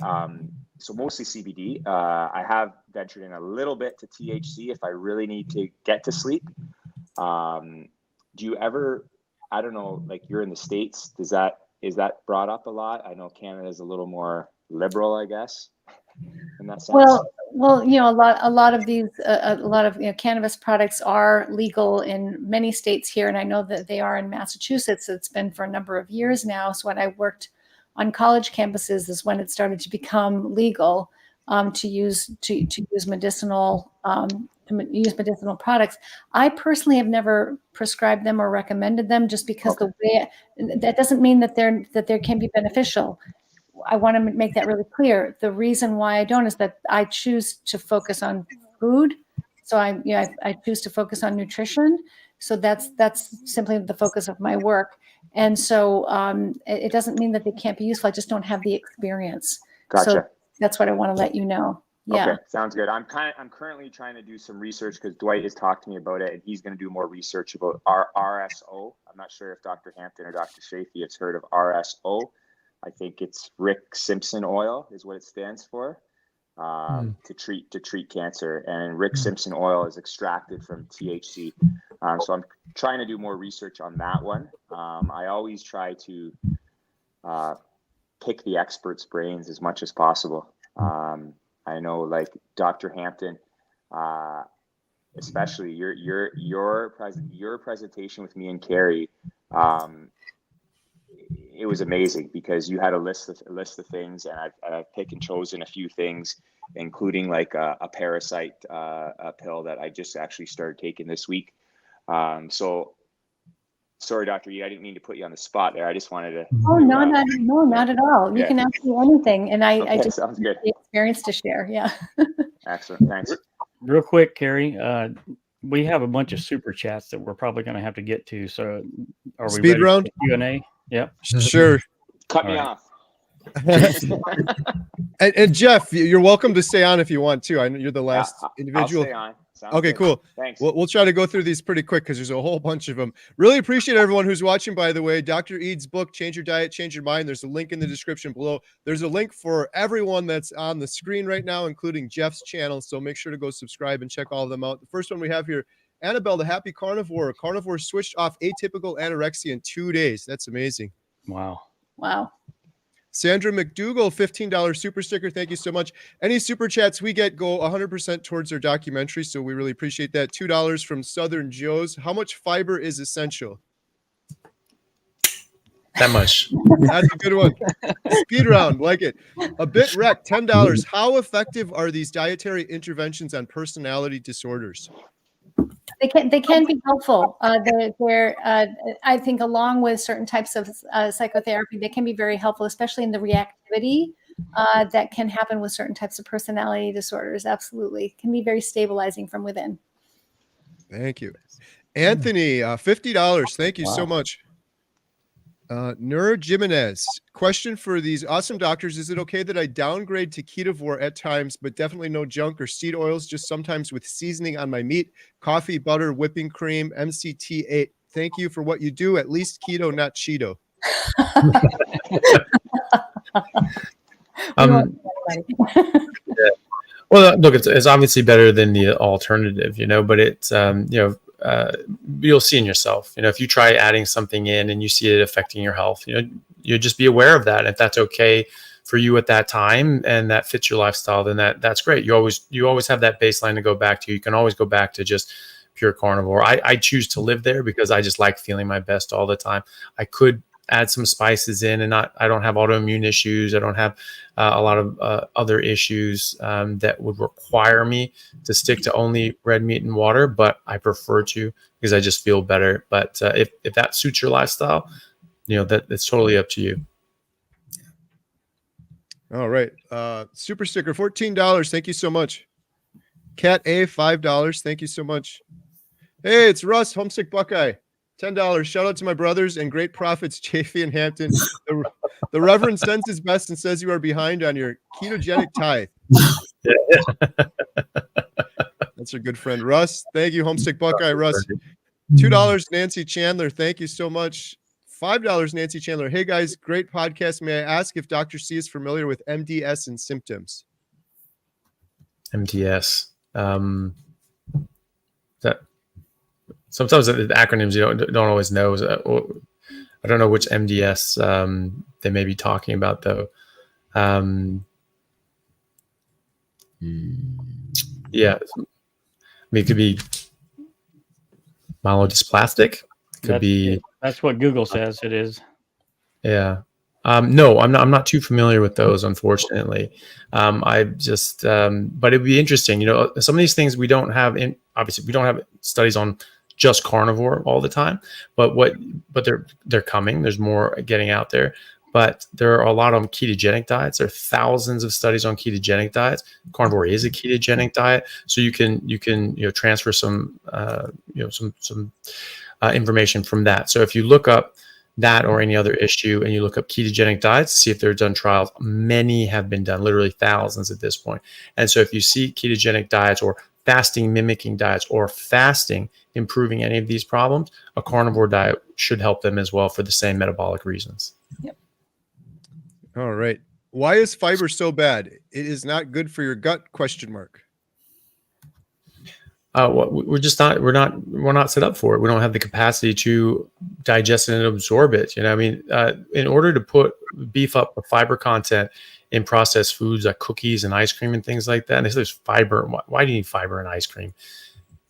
So mostly CBD. I have ventured in a little bit to THC if I really need to get to sleep. Do you ever, I don't know, like, you're in the States, is that brought up a lot? I know Canada is a little more liberal, I guess, in that sense. Well, a lot of these, a lot of cannabis products are legal in many states here, and I know that they are in Massachusetts. It's been for a number of years now. So when I worked on college campuses is when it started to become legal to use medicinal products. I personally have never prescribed them or recommended them, just because that doesn't mean that they can be beneficial. I want to make that really clear. The reason why I don't is that I choose to focus on food. So I choose to focus on nutrition. So that's simply the focus of my work. And so it doesn't mean that they can't be useful. I just don't have the experience. Gotcha. So that's what I want to let you know. Yeah. Okay, sounds good. I'm currently trying to do some research, because Dwight has talked to me about it, and he's going to do more research about RSO. I'm not sure if Dr. Hampton or Dr. Chaffee has heard of RSO. I think it's Rick Simpson oil is what it stands for, to treat cancer. And Rick Simpson oil is extracted from THC. So I'm trying to do more research on that one. I always try to pick the experts' brains as much as possible. I know, like Dr. Hampton, especially your presentation with me and Kerry, it was amazing because you had a list of things, and I've picked and chosen a few things, including like a parasite pill that I just actually started taking this week. So sorry, Dr. E, I didn't mean to put you on the spot there. I just wanted to. Oh, no, not at all. You can ask me anything, and I just sounds good. The experience to share. Yeah. Excellent. Thanks. Real quick, Kerry, we have a bunch of super chats that we're probably going to have to get to. So are we Speed ready round? for Q&A? Yep. Sure. Cut me off. and Jeff, you're welcome to stay on if you want to. I know you're the last individual. I'll stay on. Sounds Okay, good. cool. Thanks. We'll try to go through these pretty quick because there's a whole bunch of them. Really appreciate everyone who's watching, by the way. Dr. Ede's book, Change Your Diet, Change Your Mind. There's a link in the description below. There's a link for everyone that's on the screen right now, including Jeff's channel. So make sure to go subscribe and check all of them out. The first one we have here, Annabelle, the Happy Carnivore. Carnivore switched off atypical anorexia in 2 days. That's amazing. Wow. Wow. Sandra McDougall, $15 super sticker. Thank you so much. Any super chats we get go 100% towards our documentary, so we really appreciate that. $2 from Southern Joe's. How much fiber is essential? That much. That's a good one. Speed round, like it. A bit wrecked, $10. How effective are these dietary interventions on personality disorders? They can be helpful. They're I think, along with certain types of psychotherapy, they can be very helpful, especially in the reactivity that can happen with certain types of personality disorders. Absolutely, can be very stabilizing from within. Thank you, Anthony. $50. Thank you so much. Nura Jimenez, question for these awesome doctors. Is it okay that I downgrade to ketovore at times, but definitely no junk or seed oils, just sometimes with seasoning on my meat, coffee, butter, whipping cream, MCT8? Thank you for what you do. At least keto, not Cheeto. Yeah. Well, look, it's obviously better than the alternative, but it's, you'll see in yourself, if you try adding something in and you see it affecting your health, you just be aware of that. And if that's okay for you at that time and that fits your lifestyle, then that's great. You always have that baseline to go back to. You can always go back to just pure carnivore. I choose to live there because I just like feeling my best all the time. I could add some spices in, and I don't have autoimmune issues. I don't have a lot of other issues that would require me to stick to only red meat and water, but I prefer to because I just feel better. But if that suits your lifestyle, that's totally up to you. All right. Super sticker, $14. Thank you so much. Cat A, $5. Thank you so much. Hey, it's Russ, Homesick Buckeye. $10. Shout out to my brothers and great prophets, Chaffee and Hampton. The Reverend sends his best and says you are behind on your ketogenic tithe. That's our good friend, Russ. Thank you, Homesick Buckeye, Russ. $2, Nancy Chandler. Thank you so much. $5, Nancy Chandler. Hey, guys, great podcast. May I ask if Dr. C is familiar with MDS and symptoms? MDS. Sometimes the acronyms you don't always know. I don't know which MDS they may be talking about, though. Yeah, it could be myelodysplastic. That's what Google says it is. Yeah. No, I'm not too familiar with those, unfortunately. I just, but it'd be interesting. Some of these things we don't have obviously we don't have studies on just carnivore all the time, but they're coming. There's more getting out there, but there are a lot on ketogenic diets. There are thousands of studies on ketogenic diets. Carnivore is a ketogenic diet, so you can transfer some information from that. So if you look up that or any other issue and you look up ketogenic diets, see if they're done trials, many have been done, literally thousands at this point. And so if you see ketogenic diets or fasting mimicking diets or fasting improving any of these problems, a carnivore diet should help them as well for the same metabolic reasons. Yep. All right. Why is fiber so bad? It is not good for your gut, ? We're not set up for it. We don't have the capacity to digest it and absorb it. In order to put beef up the fiber content in processed foods like cookies and ice cream and things like that. And they say there's fiber. Why do you need fiber in ice cream?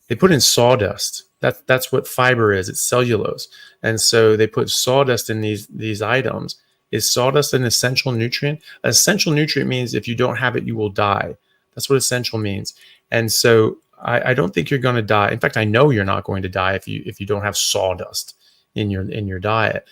They put in sawdust. That's what fiber is. It's cellulose. And so they put sawdust in these items. Is sawdust an essential nutrient? An essential nutrient means if you don't have it, you will die. That's what essential means. And so I don't think you're going to die. In fact, I know you're not going to die if you don't have sawdust in your diet.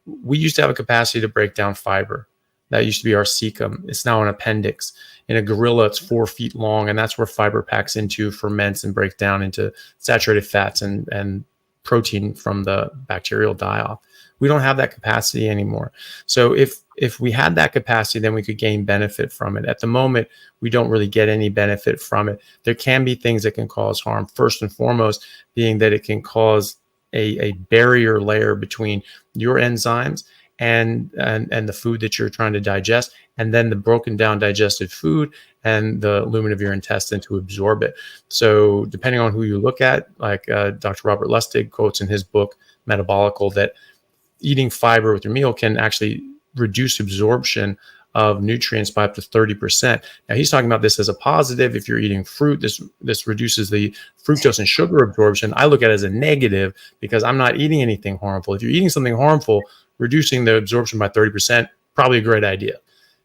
We used to have a capacity to break down fiber. That used to be our cecum. It's now an appendix. In a gorilla, it's 4 feet long, and that's where fiber packs into, ferments, and breaks down into saturated fats and protein from the bacterial die-off. We don't have that capacity anymore. So if we had that capacity, then we could gain benefit from it. At the moment, we don't really get any benefit from it. There can be things that can cause harm. First and foremost, being that it can cause a barrier layer between your enzymes and the food that you're trying to digest, and then the broken down digested food and the lumen of your intestine to absorb it. So depending on who you look at, like Dr. Robert Lustig quotes in his book, Metabolical, that eating fiber with your meal can actually reduce absorption of nutrients by up to 30%. Now he's talking about this as a positive. If you're eating fruit, this reduces the fructose and sugar absorption. I look at it as a negative because I'm not eating anything harmful. If you're eating something harmful, reducing the absorption by 30%, probably a great idea.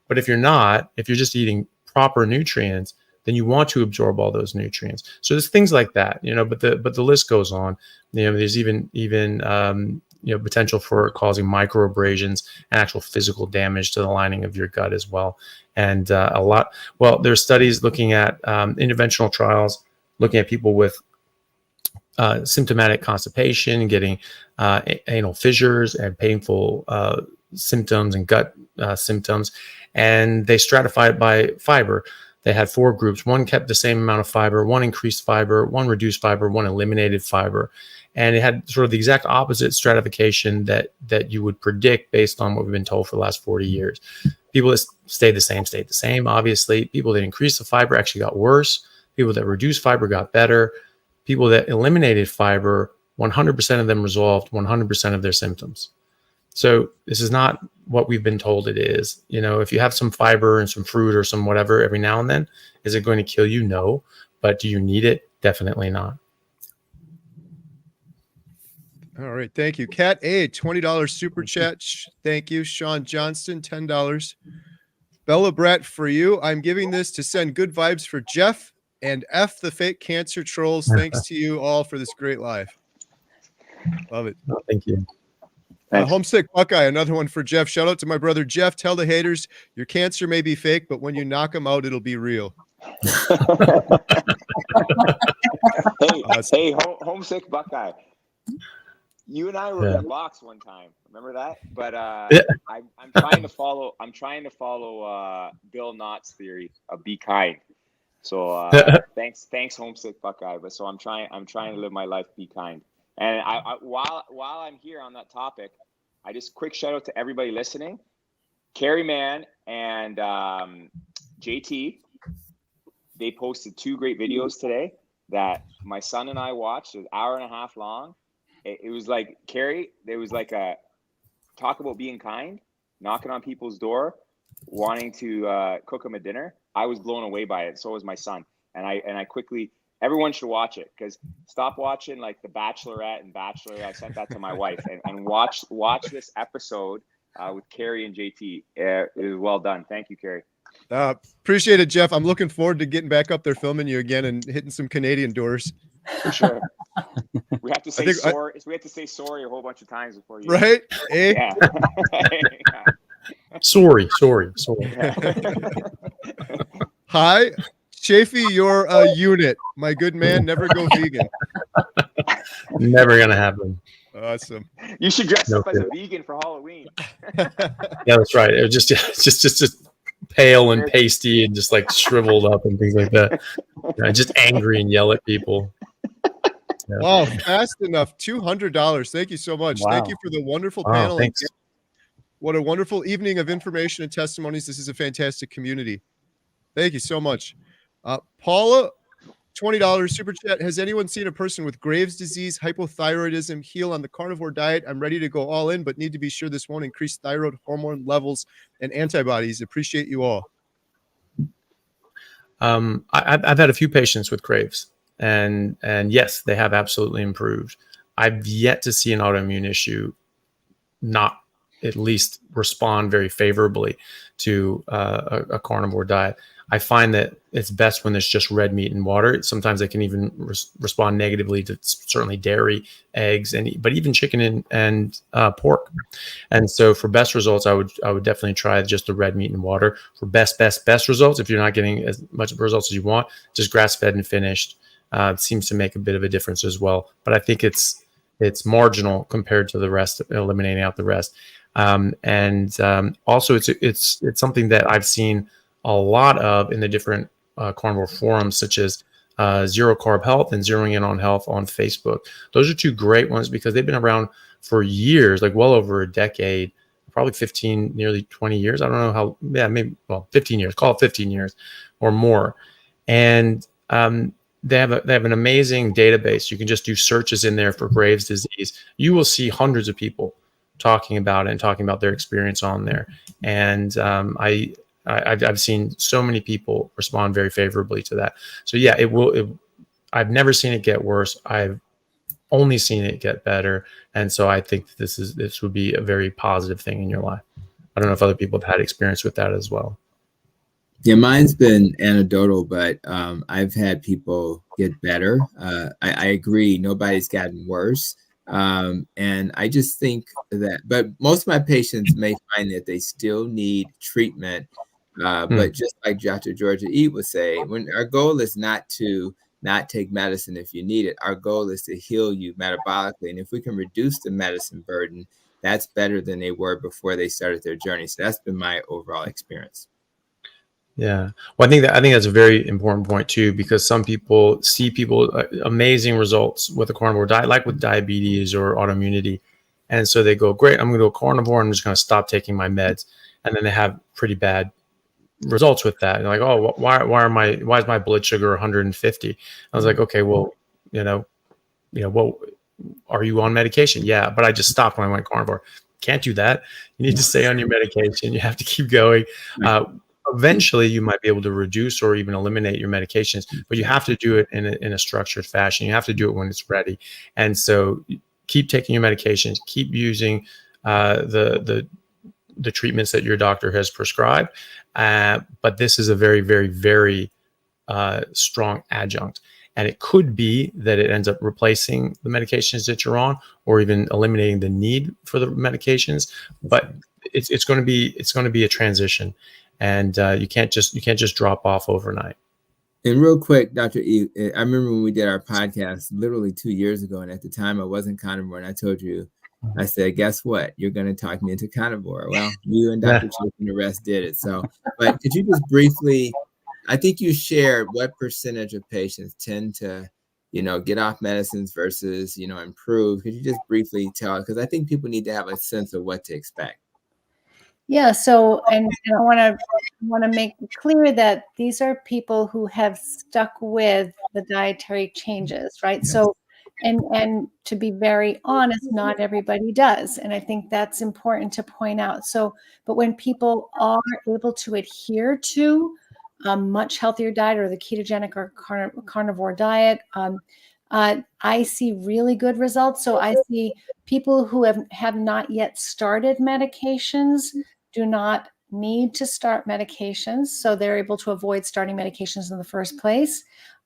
But if you're not, if you're just eating proper nutrients, then you want to absorb all those nutrients. So there's things like that, but the list goes on. There's even potential for causing microabrasions and actual physical damage to the lining of your gut as well. And there's studies looking at interventional trials, looking at people with symptomatic constipation, getting anal fissures and painful symptoms and gut symptoms. And they stratified by fiber. They had 4 groups. One kept the same amount of fiber, one increased fiber, one reduced fiber, one eliminated fiber. And it had sort of the exact opposite stratification that you would predict based on what we've been told for the last 40 years. People that stayed the same, obviously. People that increased the fiber actually got worse. People that reduced fiber got better. People that eliminated fiber, 100% of them resolved 100% of their symptoms. So this is not what we've been told it is. If you have some fiber and some fruit or some whatever every now and then, is it going to kill you? No. But do you need it? Definitely not. All right. Thank you. Cat A, $20 super chat. Thank you. Sean Johnston, $10. Bella Bratt, for you, I'm giving this to send good vibes for Jeff and F the fake cancer trolls. Thanks to you all for this great live. Love it. Oh, thank you. Homesick Buckeye, another one for Jeff. Shout out to my brother Jeff. Tell the haters your cancer may be fake, but when you knock them out, it'll be real. Hey, Homesick Buckeye. You and I were in a box one time. Remember that? But I'm trying to follow. Bill Knott's theory of be kind. So thanks, Homesick Buckeye. But so I'm trying to live my life, be kind. And while I'm here on that topic, I just quick shout out to everybody listening. Kerry Man and JT, they posted 2 great videos today that my son and I watched. It was an hour and a half long. It was like Kerry. There was like a talk about being kind, knocking on people's door, wanting to cook them a dinner. I was blown away by it. So was my son. And I quickly. Everyone should watch it, because stop watching like The Bachelorette and Bachelor. I sent that to my wife and watch this episode with Kerry and JT. It was well done. Thank you, Kerry. Appreciate it, Jeff. I'm looking forward to getting back up there filming you again and hitting some Canadian doors. For sure. We have to say sorry. We have to say sorry a whole bunch of times before you. Right? Eh? Yeah. Sorry. Hi. Chaffee, you're a unit. My good man, never go vegan. Never gonna happen. Awesome. You should dress up as a vegan for Halloween. Yeah, that's right. It was just pale and pasty and just like shriveled up and things like that. Just angry and yell at people. Yeah. Wow, fast enough. $200. Thank you so much. Wow. Thank you for the wonderful panel. Thanks. What a wonderful evening of information and testimonies. This is a fantastic community. Thank you so much. Paula $20 super chat. Has anyone seen a person with Graves' disease, hypothyroidism heal on the carnivore diet? I'm ready to go all in, but need to be sure this won't increase thyroid hormone levels and antibodies. Appreciate you all. I've had a few patients with Graves, and yes, they have absolutely improved. I've yet to see an autoimmune issue not at least respond very favorably to a carnivore diet. I find that it's best when there's just red meat and water. Sometimes they can even respond negatively to certainly dairy, eggs, but even chicken and pork. And so for best results, I would definitely try just the red meat and water. For best results, if you're not getting as much results as you want, just grass-fed and finished. It seems to make a bit of a difference as well. But I think it's marginal compared to the rest, eliminating out the rest. Also, it's something that I've seen a lot of in the different carnivore forums, such as Zero Carb Health and Zeroing In on Health on Facebook. Those are two great ones because they've been around for years, like well over a decade, probably 15, nearly 20 years. I don't know how, maybe, 15 years, call it 15 years or more. And they have an amazing database. You can just do searches in there for Graves' disease. You will see hundreds of people talking about it and talking about their experience on there. And I've seen so many people respond very favorably to that. So yeah, I've never seen it get worse. I've only seen it get better. And so I think this would be a very positive thing in your life. I don't know if other people have had experience with that as well. Yeah, mine's been anecdotal, but I've had people get better. I agree. Nobody's gotten worse. And I just think but most of my patients may find that they still need treatment. But just like Dr. Gerogia Ede would say, when our goal is not to not take medicine if you need it, our goal is to heal you metabolically. And if we can reduce the medicine burden, that's better than they were before they started their journey. So that's been my overall experience. Yeah. Well, I think that's a very important point too, because some people see amazing results with a carnivore diet, like with diabetes or autoimmunity. And so they go, great, I'm going to go carnivore. I'm just going to stop taking my meds. And then they have pretty bad results with that. And like, oh, why is my blood sugar 150? I was like, okay, well, what are you on medication? Yeah, but I just stopped when I went carnivore. Can't do that. You need to stay on your medication. You have to keep going. Eventually, you might be able to reduce or even eliminate your medications, but you have to do it in a structured fashion. You have to do it when it's ready. And so keep taking your medications, keep using the treatments that your doctor has prescribed. But this is a very, very, very strong adjunct. And it could be that it ends up replacing the medications that you're on, or even eliminating the need for the medications. But it's going to be a transition, and you can't just drop off overnight. And real quick, Dr. E, I remember when we did our podcast literally 2 years ago, and at the time I wasn't carnivore, and I told you, I said, guess what? You're going to talk me into carnivore. Well, you and Dr. Chaffee and the rest did it. So, but could you just briefly, I think you shared what percentage of patients tend to, get off medicines versus, improve. Could you just briefly tell, because I think people need to have a sense of what to expect. Yeah. So, and I want to make clear that these are people who have stuck with the dietary changes, right? Yes. So, and to be very honest, not everybody does. And I think that's important to point out. So, but when people are able to adhere to a much healthier diet or the ketogenic or carnivore diet, I see really good results. So I see people who have not yet started medications do not need to start medications. So they're able to avoid starting medications in the first place.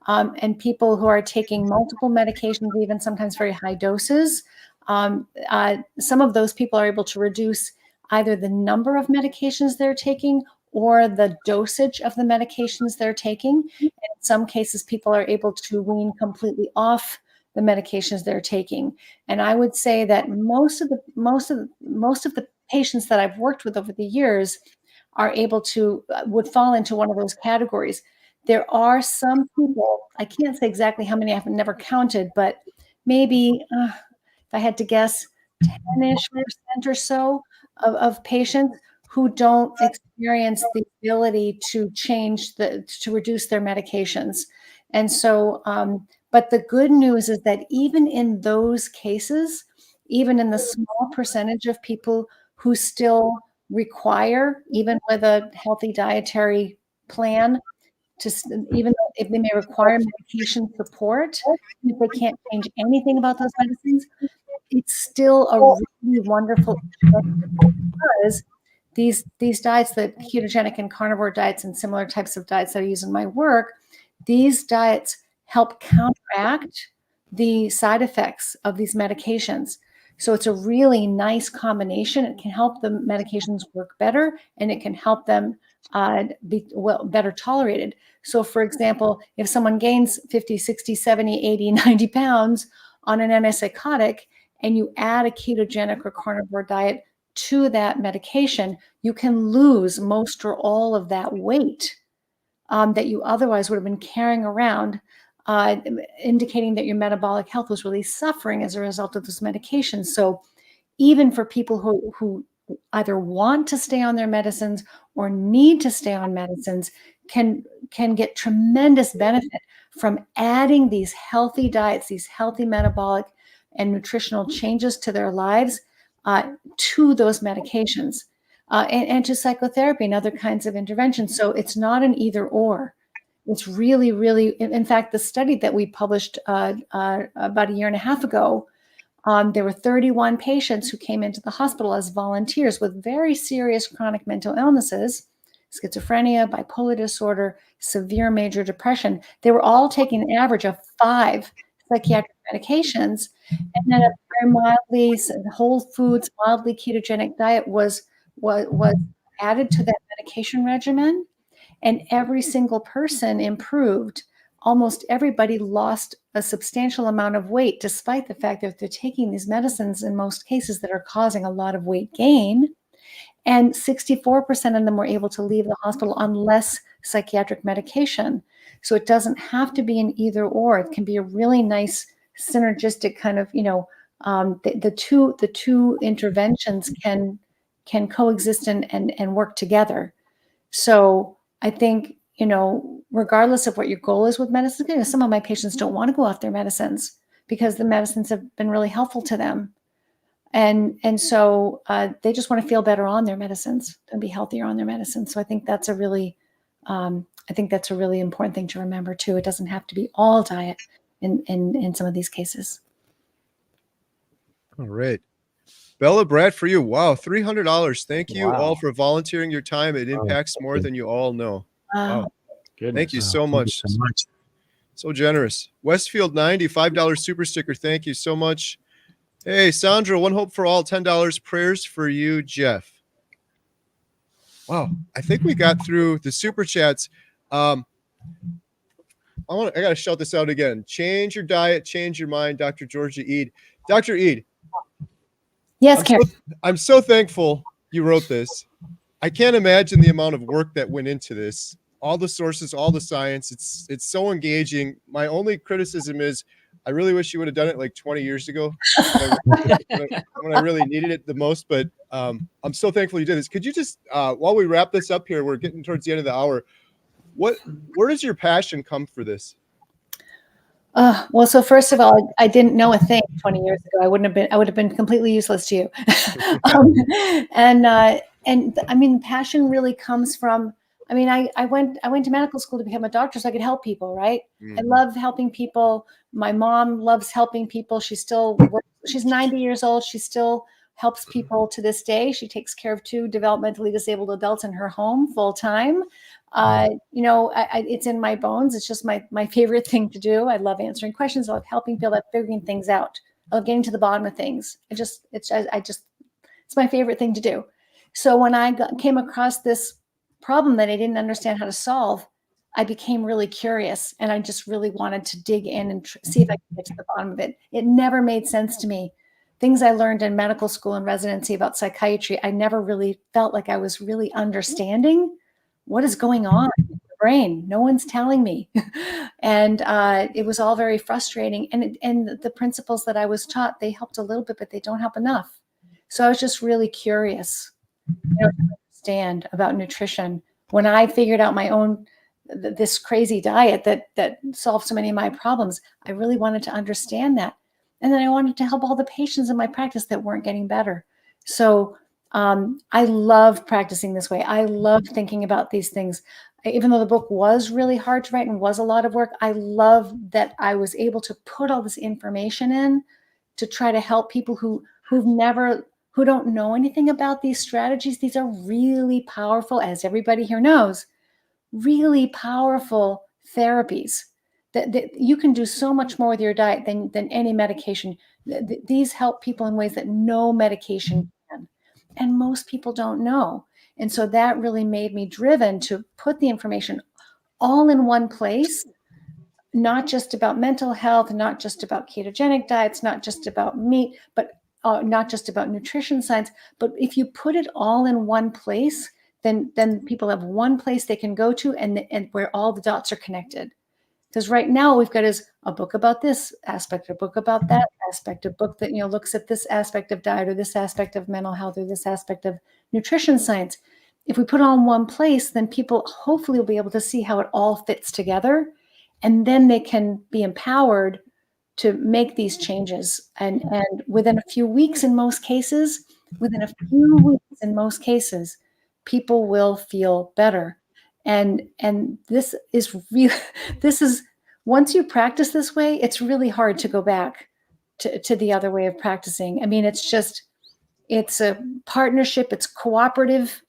And people who are taking multiple medications, even sometimes very high doses, some of those people are able to reduce either the number of medications they're taking or the dosage of the medications they're taking. And in some cases, people are able to wean completely off the medications they're taking. And I would say that most of the patients that I've worked with over the years are able to would fall into one of those categories. There are some people, I can't say exactly how many, I've never counted, but maybe if I had to guess, 10-ish% or so of patients who don't experience the ability to to reduce their medications. And so, but the good news is that even in those cases, even in the small percentage of people who still require, even with a healthy dietary plan, even though if they may require medication support, if they can't change anything about those medicines, it's still a really wonderful because these diets, the ketogenic and carnivore diets and similar types of diets that I use in my work, these diets help counteract the side effects of these medications. So it's a really nice combination. It can help the medications work better, and it can help them be better tolerated. So for example, if someone gains 50, 60, 70, 80, 90 pounds on an antipsychotic, and you add a ketogenic or carnivore diet to that medication, you can lose most or all of that weight that you otherwise would have been carrying around, indicating that your metabolic health was really suffering as a result of those medications. So even for people who either want to stay on their medicines or need to stay on medicines, can get tremendous benefit from adding these healthy diets, these healthy metabolic and nutritional changes to their lives, to those medications, and to psychotherapy and other kinds of interventions. So it's not an either or. It's really, really, in fact, the study that we published about a year and a half ago, there were 31 patients who came into the hospital as volunteers with very serious chronic mental illnesses, schizophrenia, bipolar disorder, severe major depression. They were all taking an average of 5 psychiatric medications, and then a very mildly whole foods, mildly ketogenic diet was added to that medication regimen, and every single person improved. Almost everybody lost a substantial amount of weight, despite the fact that they're taking these medicines in most cases that are causing a lot of weight gain. And 64% of them were able to leave the hospital on less psychiatric medication. So it doesn't have to be an either or. It can be a really nice synergistic kind of, the two interventions can coexist and work together. So I think, regardless of what your goal is with medicine, some of my patients don't want to go off their medicines because the medicines have been really helpful to them. And so they just want to feel better on their medicines and be healthier on their medicines. So I think that's a really important thing to remember too. It doesn't have to be all diet in some of these cases. All right. Bella Brad, for you. Wow, $300. Thank you all for volunteering your time. It impacts more than you all know. Wow. Goodness. Thank you so much. So generous. Westfield 90, $5 super sticker. Thank you so much. Hey, Sandra, One Hope for All, $10. Prayers for you, Jeff. Wow, I think we got through the super chats. I got to shout this out again. Change your diet, change your mind, Dr. Gerogia Ede. Dr. Ede. Yes, Kerry. I'm so thankful you wrote this. I can't imagine the amount of work that went into this. All the sources, all the science. It's so engaging. My only criticism is I really wish you would have done it like 20 years ago when I really needed it the most. But I'm so thankful you did this. Could you just, while we wrap this up here, we're getting towards the end of the hour. Where does your passion come for this? Well, so first of all, I didn't know a thing 20 years ago. I would have been completely useless to you. And I mean, passion really comes from, I went to medical school to become a doctor so I could help people, right? I love helping people. My mom loves helping people. She still works. She's 90 years old. She still helps people to this day. She takes care of 2 developmentally disabled adults in her home full time. It's in my bones. It's just my favorite thing to do. I love answering questions. I love helping people, figuring things out. I love getting to the bottom of things. It's my favorite thing to do. So when I came across this problem that I didn't understand how to solve, I became really curious, and I just really wanted to dig in and see if I could get to the bottom of it. It never made sense to me. Things I learned in medical school and residency about psychiatry, I never really felt like I was really understanding what is going on in the brain. No one's telling me. And it was all very frustrating. And the principles that I was taught, they helped a little bit, but they don't help enough. So I was just really curious to understand about nutrition. When I figured out my own this crazy diet that solved so many of my problems. I really wanted to understand that. And then I wanted to help all the patients in my practice that weren't getting better. So I love practicing this way. I love thinking about these things. Even though the book was really hard to write and was a lot of work, I love that I was able to put all this information in to try to help people who don't know anything about these strategies. These are really powerful, as everybody here knows, really powerful therapies that you can do so much more with your diet than any medication. These help people in ways that no medication can. And most people don't know. And so that really made me driven to put the information all in one place, not just about mental health, not just about ketogenic diets, not just about meat, but not just about nutrition science. But if you put it all in one place, then people have one place they can go to and where all the dots are connected. Because right now we've got is a book about this aspect, a book about that aspect, a book that looks at this aspect of diet or this aspect of mental health or this aspect of nutrition science. If we put it all in one place, then people hopefully will be able to see how it all fits together, and then they can be empowered to make these changes. And within a few weeks, in most cases, people will feel better. And this is once you practice this way, it's really hard to go back to the other way of practicing. I mean, it's a partnership, it's cooperative.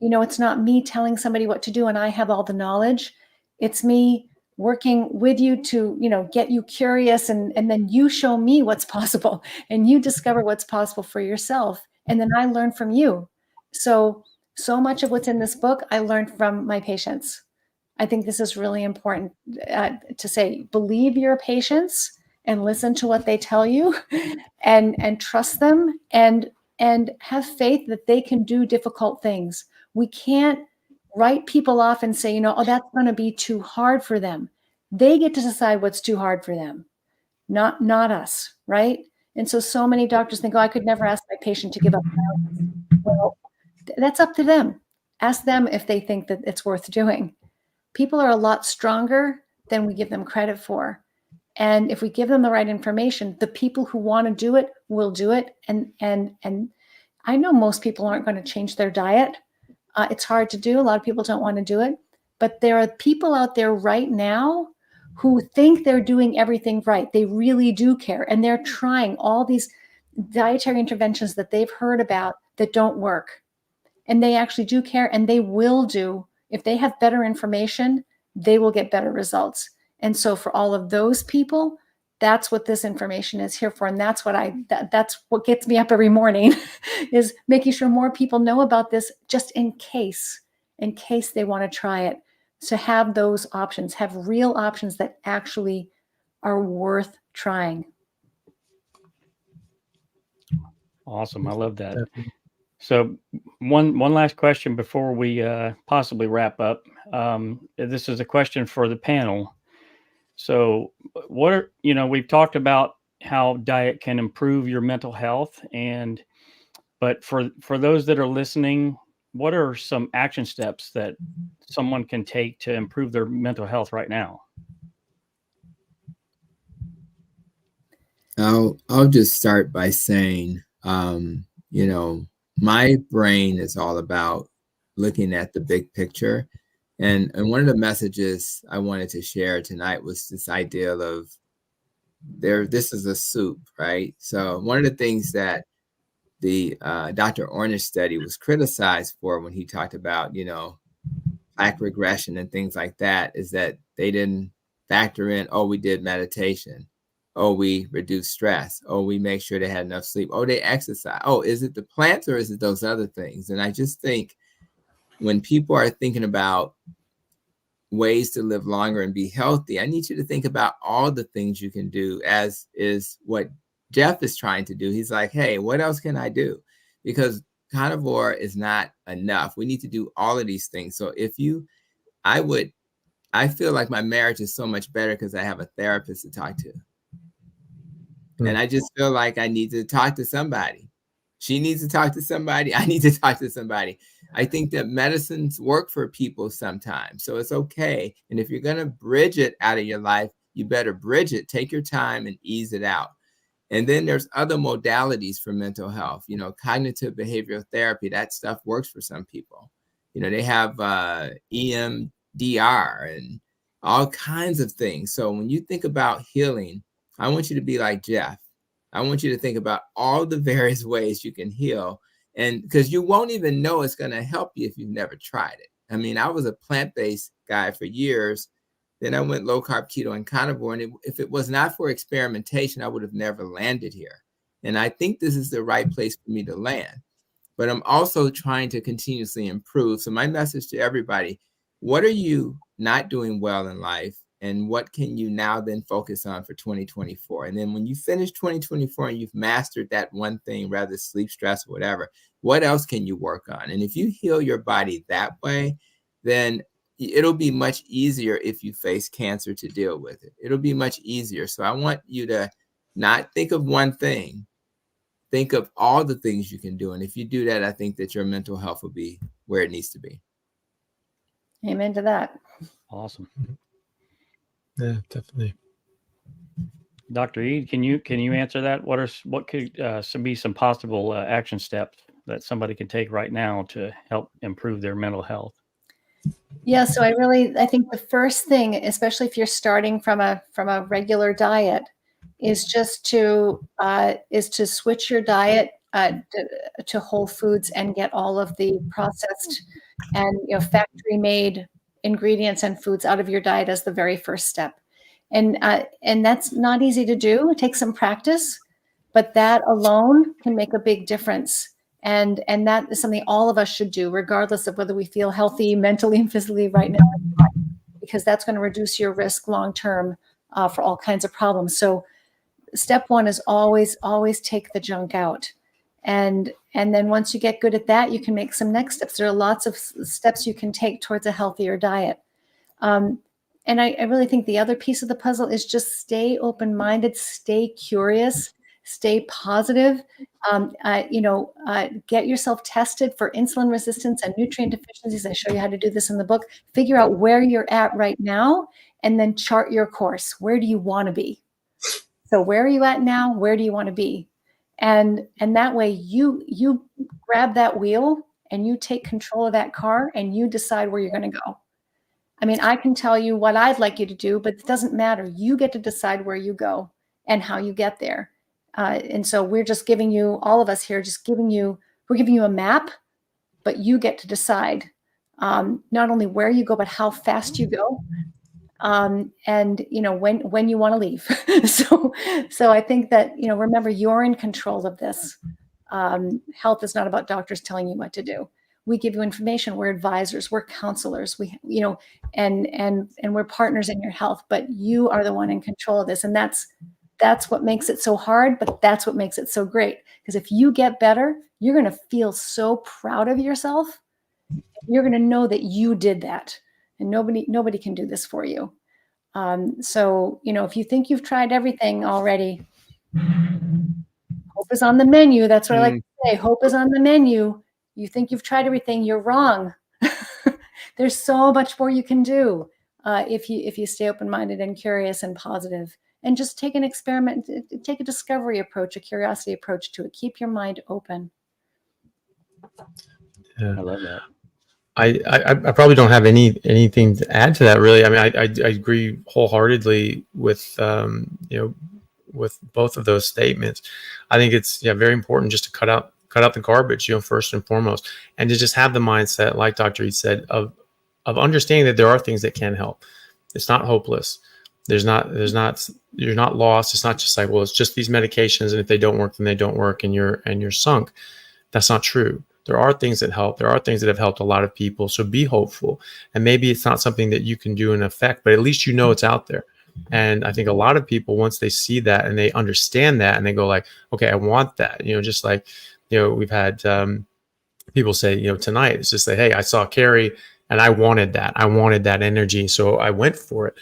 It's not me telling somebody what to do and I have all the knowledge. It's me working with you to, get you curious, and then you show me what's possible and you discover what's possible for yourself. And then I learn from you. So much of what's in this book, I learned from my patients. I think this is really important to say, believe your patients and listen to what they tell you and trust them and have faith that they can do difficult things. We can't write people off and say, that's going to be too hard for them. They get to decide what's too hard for them, not us, right? And so many doctors think, I could never ask my patient to give up. Well, that's up to them. Ask them if they think that it's worth doing. People are a lot stronger than we give them credit for. And if we give them the right information, the people who want to do it will do it. And I know most people aren't going to change their diet. It's hard to do. A lot of people don't want to do it. But there are people out there right now who think they're doing everything right. They really do care. And they're trying all these dietary interventions that they've heard about that don't work. And they actually do care, and they will do. If they have better information, they will get better results. And so for all of those people, that's what this information is here for. And that's what gets me up every morning is making sure more people know about this, just in case they want to try it. So have those options, have real options that actually are worth trying. Awesome. I love that. So one last question before we possibly wrap up. This is a question for the panel. So we've talked about how diet can improve your mental health, but for those that are listening, what are some action steps that someone can take to improve their mental health right now? I'll just start by saying, my brain is all about looking at the big picture. And one of the messages I wanted to share tonight was this idea of this is a soup, right? So one of the things that the Dr. Ornish study was criticized for when he talked about, plaque regression and things like that, is that they didn't factor in, we did meditation. We reduce stress. We make sure they had enough sleep. They exercise. Is it the plants or is it those other things? And I just think when people are thinking about ways to live longer and be healthy, I need you to think about all the things you can do, as is what Jeff is trying to do. He's like, hey, what else can I do? Because carnivore is not enough. We need to do all of these things. So I feel like my marriage is so much better because I have a therapist to talk to. And I just feel like I need to talk to somebody. She needs to talk to somebody. I need to talk to somebody. I think that medicines work for people sometimes, so it's okay. And if you're going to bridge it out of your life, you better bridge it. Take your time and ease it out. And then there's other modalities for mental health. You know, cognitive behavioral therapy, that stuff works for some people. You know, they have EMDR and all kinds of things. So when you think about healing, I want you to be like Jeff. I want you to think about all the various ways you can heal. And because you won't even know it's going to help you if you've never tried it. I mean, I was a plant-based guy for years. Then I went low carb, keto, and carnivore. And if it was not for experimentation, I would have never landed here. And I think this is the right place for me to land. But I'm also trying to continuously improve. So my message to everybody, what are you not doing well in life? And what can you now then focus on for 2024? And then when you finish 2024 and you've mastered that one thing, rather sleep, stress, whatever, what else can you work on? And if you heal your body that way, then it'll be much easier if you face cancer to deal with it. It'll be much easier. So I want you to not think of one thing. Think of all the things you can do. And if you do that, I think that your mental health will be where it needs to be. Amen to that. Awesome. Yeah, definitely. Dr. Ede, can you answer that? What could be some possible action steps that somebody can take right now to help improve their mental health? Yeah, so I think the first thing, especially if you're starting from a regular diet, is just to switch your diet to whole foods and get all of the processed and factory made ingredients and foods out of your diet as the very first step. And that's not easy to do. It takes some practice, but that alone can make a big difference. And that is something all of us should do, regardless of whether we feel healthy mentally and physically right now, because that's going to reduce your risk long term for all kinds of problems. So step one is always take the junk out. And then once you get good at that, you can make some next steps. There are lots of steps you can take towards a healthier diet. And I really think the other piece of the puzzle is just stay open-minded, stay curious, stay positive. Get yourself tested for insulin resistance and nutrient deficiencies. I show you how to do this in the book. Figure out where you're at right now, and then chart your course. Where do you want to be? So where are you at now? Where do you want to be? And that way you grab that wheel and you take control of that car and you decide where you're going to go. I mean, I can tell you what I'd like you to do, but it doesn't matter. You get to decide where you go and how you get there. And so we're just giving you, all of us here, we're giving you a map, but you get to decide not only where you go, but how fast you go. And when you want to leave. So I think that, remember, you're in control of this. Health is not about doctors telling you what to do. We give you information. We're advisors, we're counselors, and we're partners in your health, but you are the one in control of this. And that's what makes it so hard, but that's what makes it so great. Because if you get better, you're going to feel so proud of yourself. You're going to know that you did that. And nobody can do this for you. So, if you think you've tried everything already, hope is on the menu. That's what I like to say. Hope is on the menu. You think you've tried everything, you're wrong. There's so much more you can do if you stay open-minded and curious and positive, and just take an experiment, take a discovery approach, a curiosity approach to it. Keep your mind open. Yeah. I love that. I probably don't have anything to add to that, really. I mean, I agree wholeheartedly with with both of those statements. I think it's very important just to cut out the garbage, first and foremost, and to just have the mindset, like Dr. Ede said, of understanding that there are things that can help. It's not hopeless. You're not lost. It's not just like, well, it's just these medications, and if they don't work, then they don't work, and you're sunk. That's not true. There are things that help. There are things that have helped a lot of people. So be hopeful. And maybe it's not something that you can do in effect, but at least it's out there. And I think a lot of people, once they see that and they understand that, and they go like, okay, I want that. Just like, we've had people say, tonight, it's just like, hey, I saw Kerry and I wanted that. I wanted that energy. So I went for it.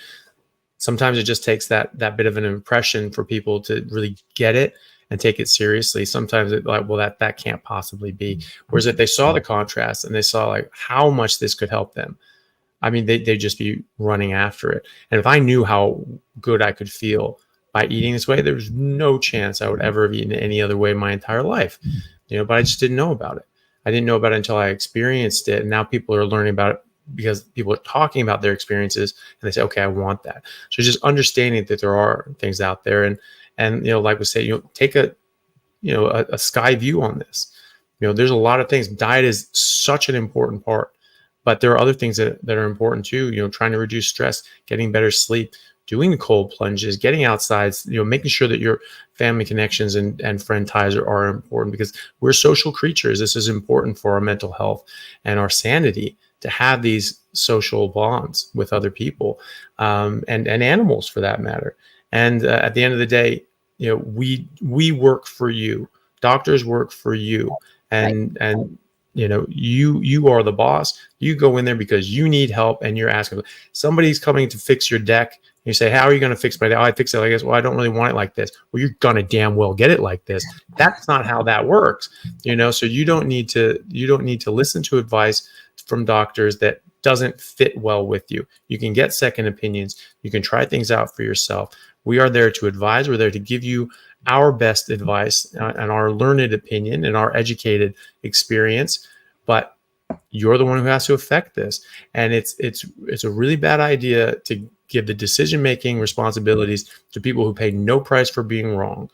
Sometimes it just takes that bit of an impression for people to really get it. and take it seriously, sometimes it's like, well, that can't possibly be. Whereas if they saw the contrast and they saw like how much this could help them, I mean, they'd just be running after it. And if I knew how good I could feel by eating this way, there's no chance I would ever have eaten any other way my entire life, but I just didn't know about it. I didn't know about it until I experienced it. And now people are learning about it because people are talking about their experiences and they say, okay, I want that. So just understanding that there are things out there and like we say, take a sky view on this. There's a lot of things. Diet is such an important part, but there are other things that are important too. Trying to reduce stress, getting better sleep, doing the cold plunges, getting outside, making sure that your family connections and friend ties are important, because we're social creatures. This is important for our mental health and our sanity, to have these social bonds with other people, and animals for that matter. And at the end of the day, we work for you. Doctors work for you, and you are the boss. You go in there because you need help, and you're asking. Somebody's coming to fix your deck. You say, how are you going to fix my deck? Oh, I fix it like this. Well, I don't really want it like this. Well, you're going to damn well get it like this. That's not how that works. So you don't need to listen to advice from doctors that doesn't fit well with you. You can get second opinions. You can try things out for yourself. We are there to advise. We're there to give you our best advice and our learned opinion and our educated experience. But you're the one who has to affect this. And it's a really bad idea to give the decision-making responsibilities to people who pay no price for being wrong.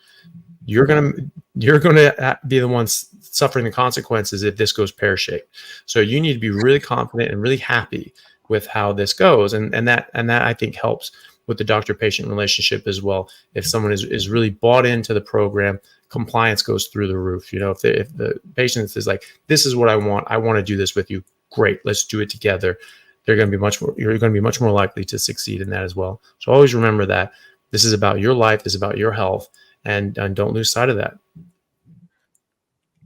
You're gonna be the ones suffering the consequences if this goes pear-shaped. So you need to be really confident and really happy with how this goes, and that I think helps with the doctor-patient relationship as well. If someone is really bought into the program, compliance goes through the roof. If the patient is like, this is what I want to do this with you, great, let's do it together. You're going to be much more likely to succeed in that as well. So always remember that this is about your life, this is about your health, and don't lose sight of that.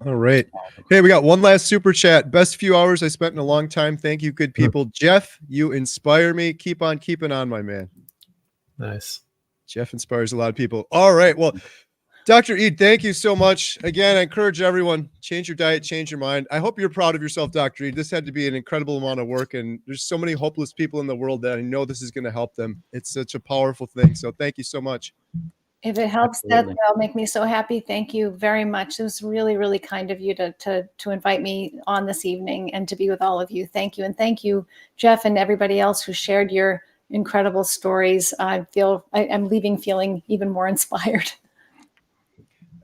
All right. Hey, we got one last super chat. Best few hours I spent in a long time. Thank you, good people. Jeff, you inspire me. Keep on keeping on, my man. Nice. Jeff inspires a lot of people. All right. Well, Dr. Ede, thank you so much. Again, I encourage everyone, change your diet, change your mind. I hope you're proud of yourself, Dr. Ede. This had to be an incredible amount of work, and there's so many hopeless people in the world that I know this is going to help them. It's such a powerful thing. So thank you so much. If it helps, that'll make me so happy. Thank you very much. It was really, really kind of you to invite me on this evening and to be with all of you. Thank you. And thank you, Jeff, and everybody else who shared your incredible stories. I'm leaving feeling even more inspired.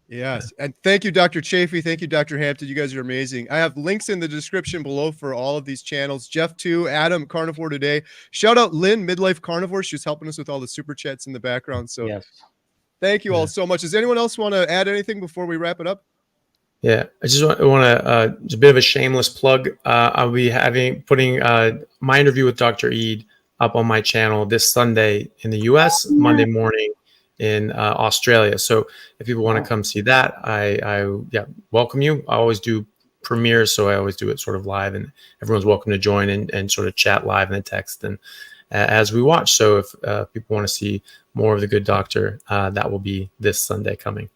Yes. And thank you, Dr. Chaffee. Thank you, Dr. Hampton. You guys are amazing. I have links in the description below for all of these channels. Jeff too, Adam, Carnivore Today. Shout out Lynn, Midlife Carnivore. She's helping us with all the super chats in the background. So yes. Thank you all so much. Does anyone else want to add anything before we wrap it up? Yeah, I just want to just a bit of a shameless plug. I'll be putting my interview with Dr. Ede up on my channel this Sunday in the US, Monday morning in Australia. So if people want to come see that, I welcome you. I always do premieres, so I always do it sort of live, and everyone's welcome to join and sort of chat live in the text and as we watch. So if people want to see more of the good doctor, that will be this Sunday coming.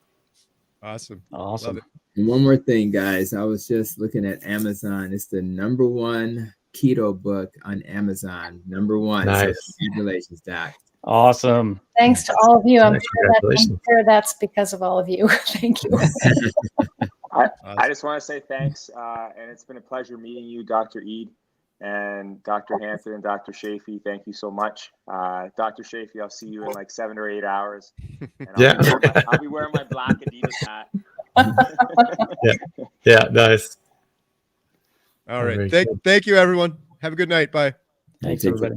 Awesome. Love it. And one more thing, guys. I was just looking at Amazon. It's the #1 keto book on Amazon. #1. Nice. So congratulations, Doc. Awesome. Thanks to all of you. I'm sure that's because of all of you. Thank you. I just want to say thanks. And it's been a pleasure meeting you, Dr. Ede, and Dr. Hampton and Dr. Chaffee. Thank you so much. Dr. Chaffee, I'll see you in like 7 or 8 hours. And I'll be wearing my black Adidas hat. Yeah, nice. All right. Thank you, everyone. Have a good night. Bye. Thanks, everybody.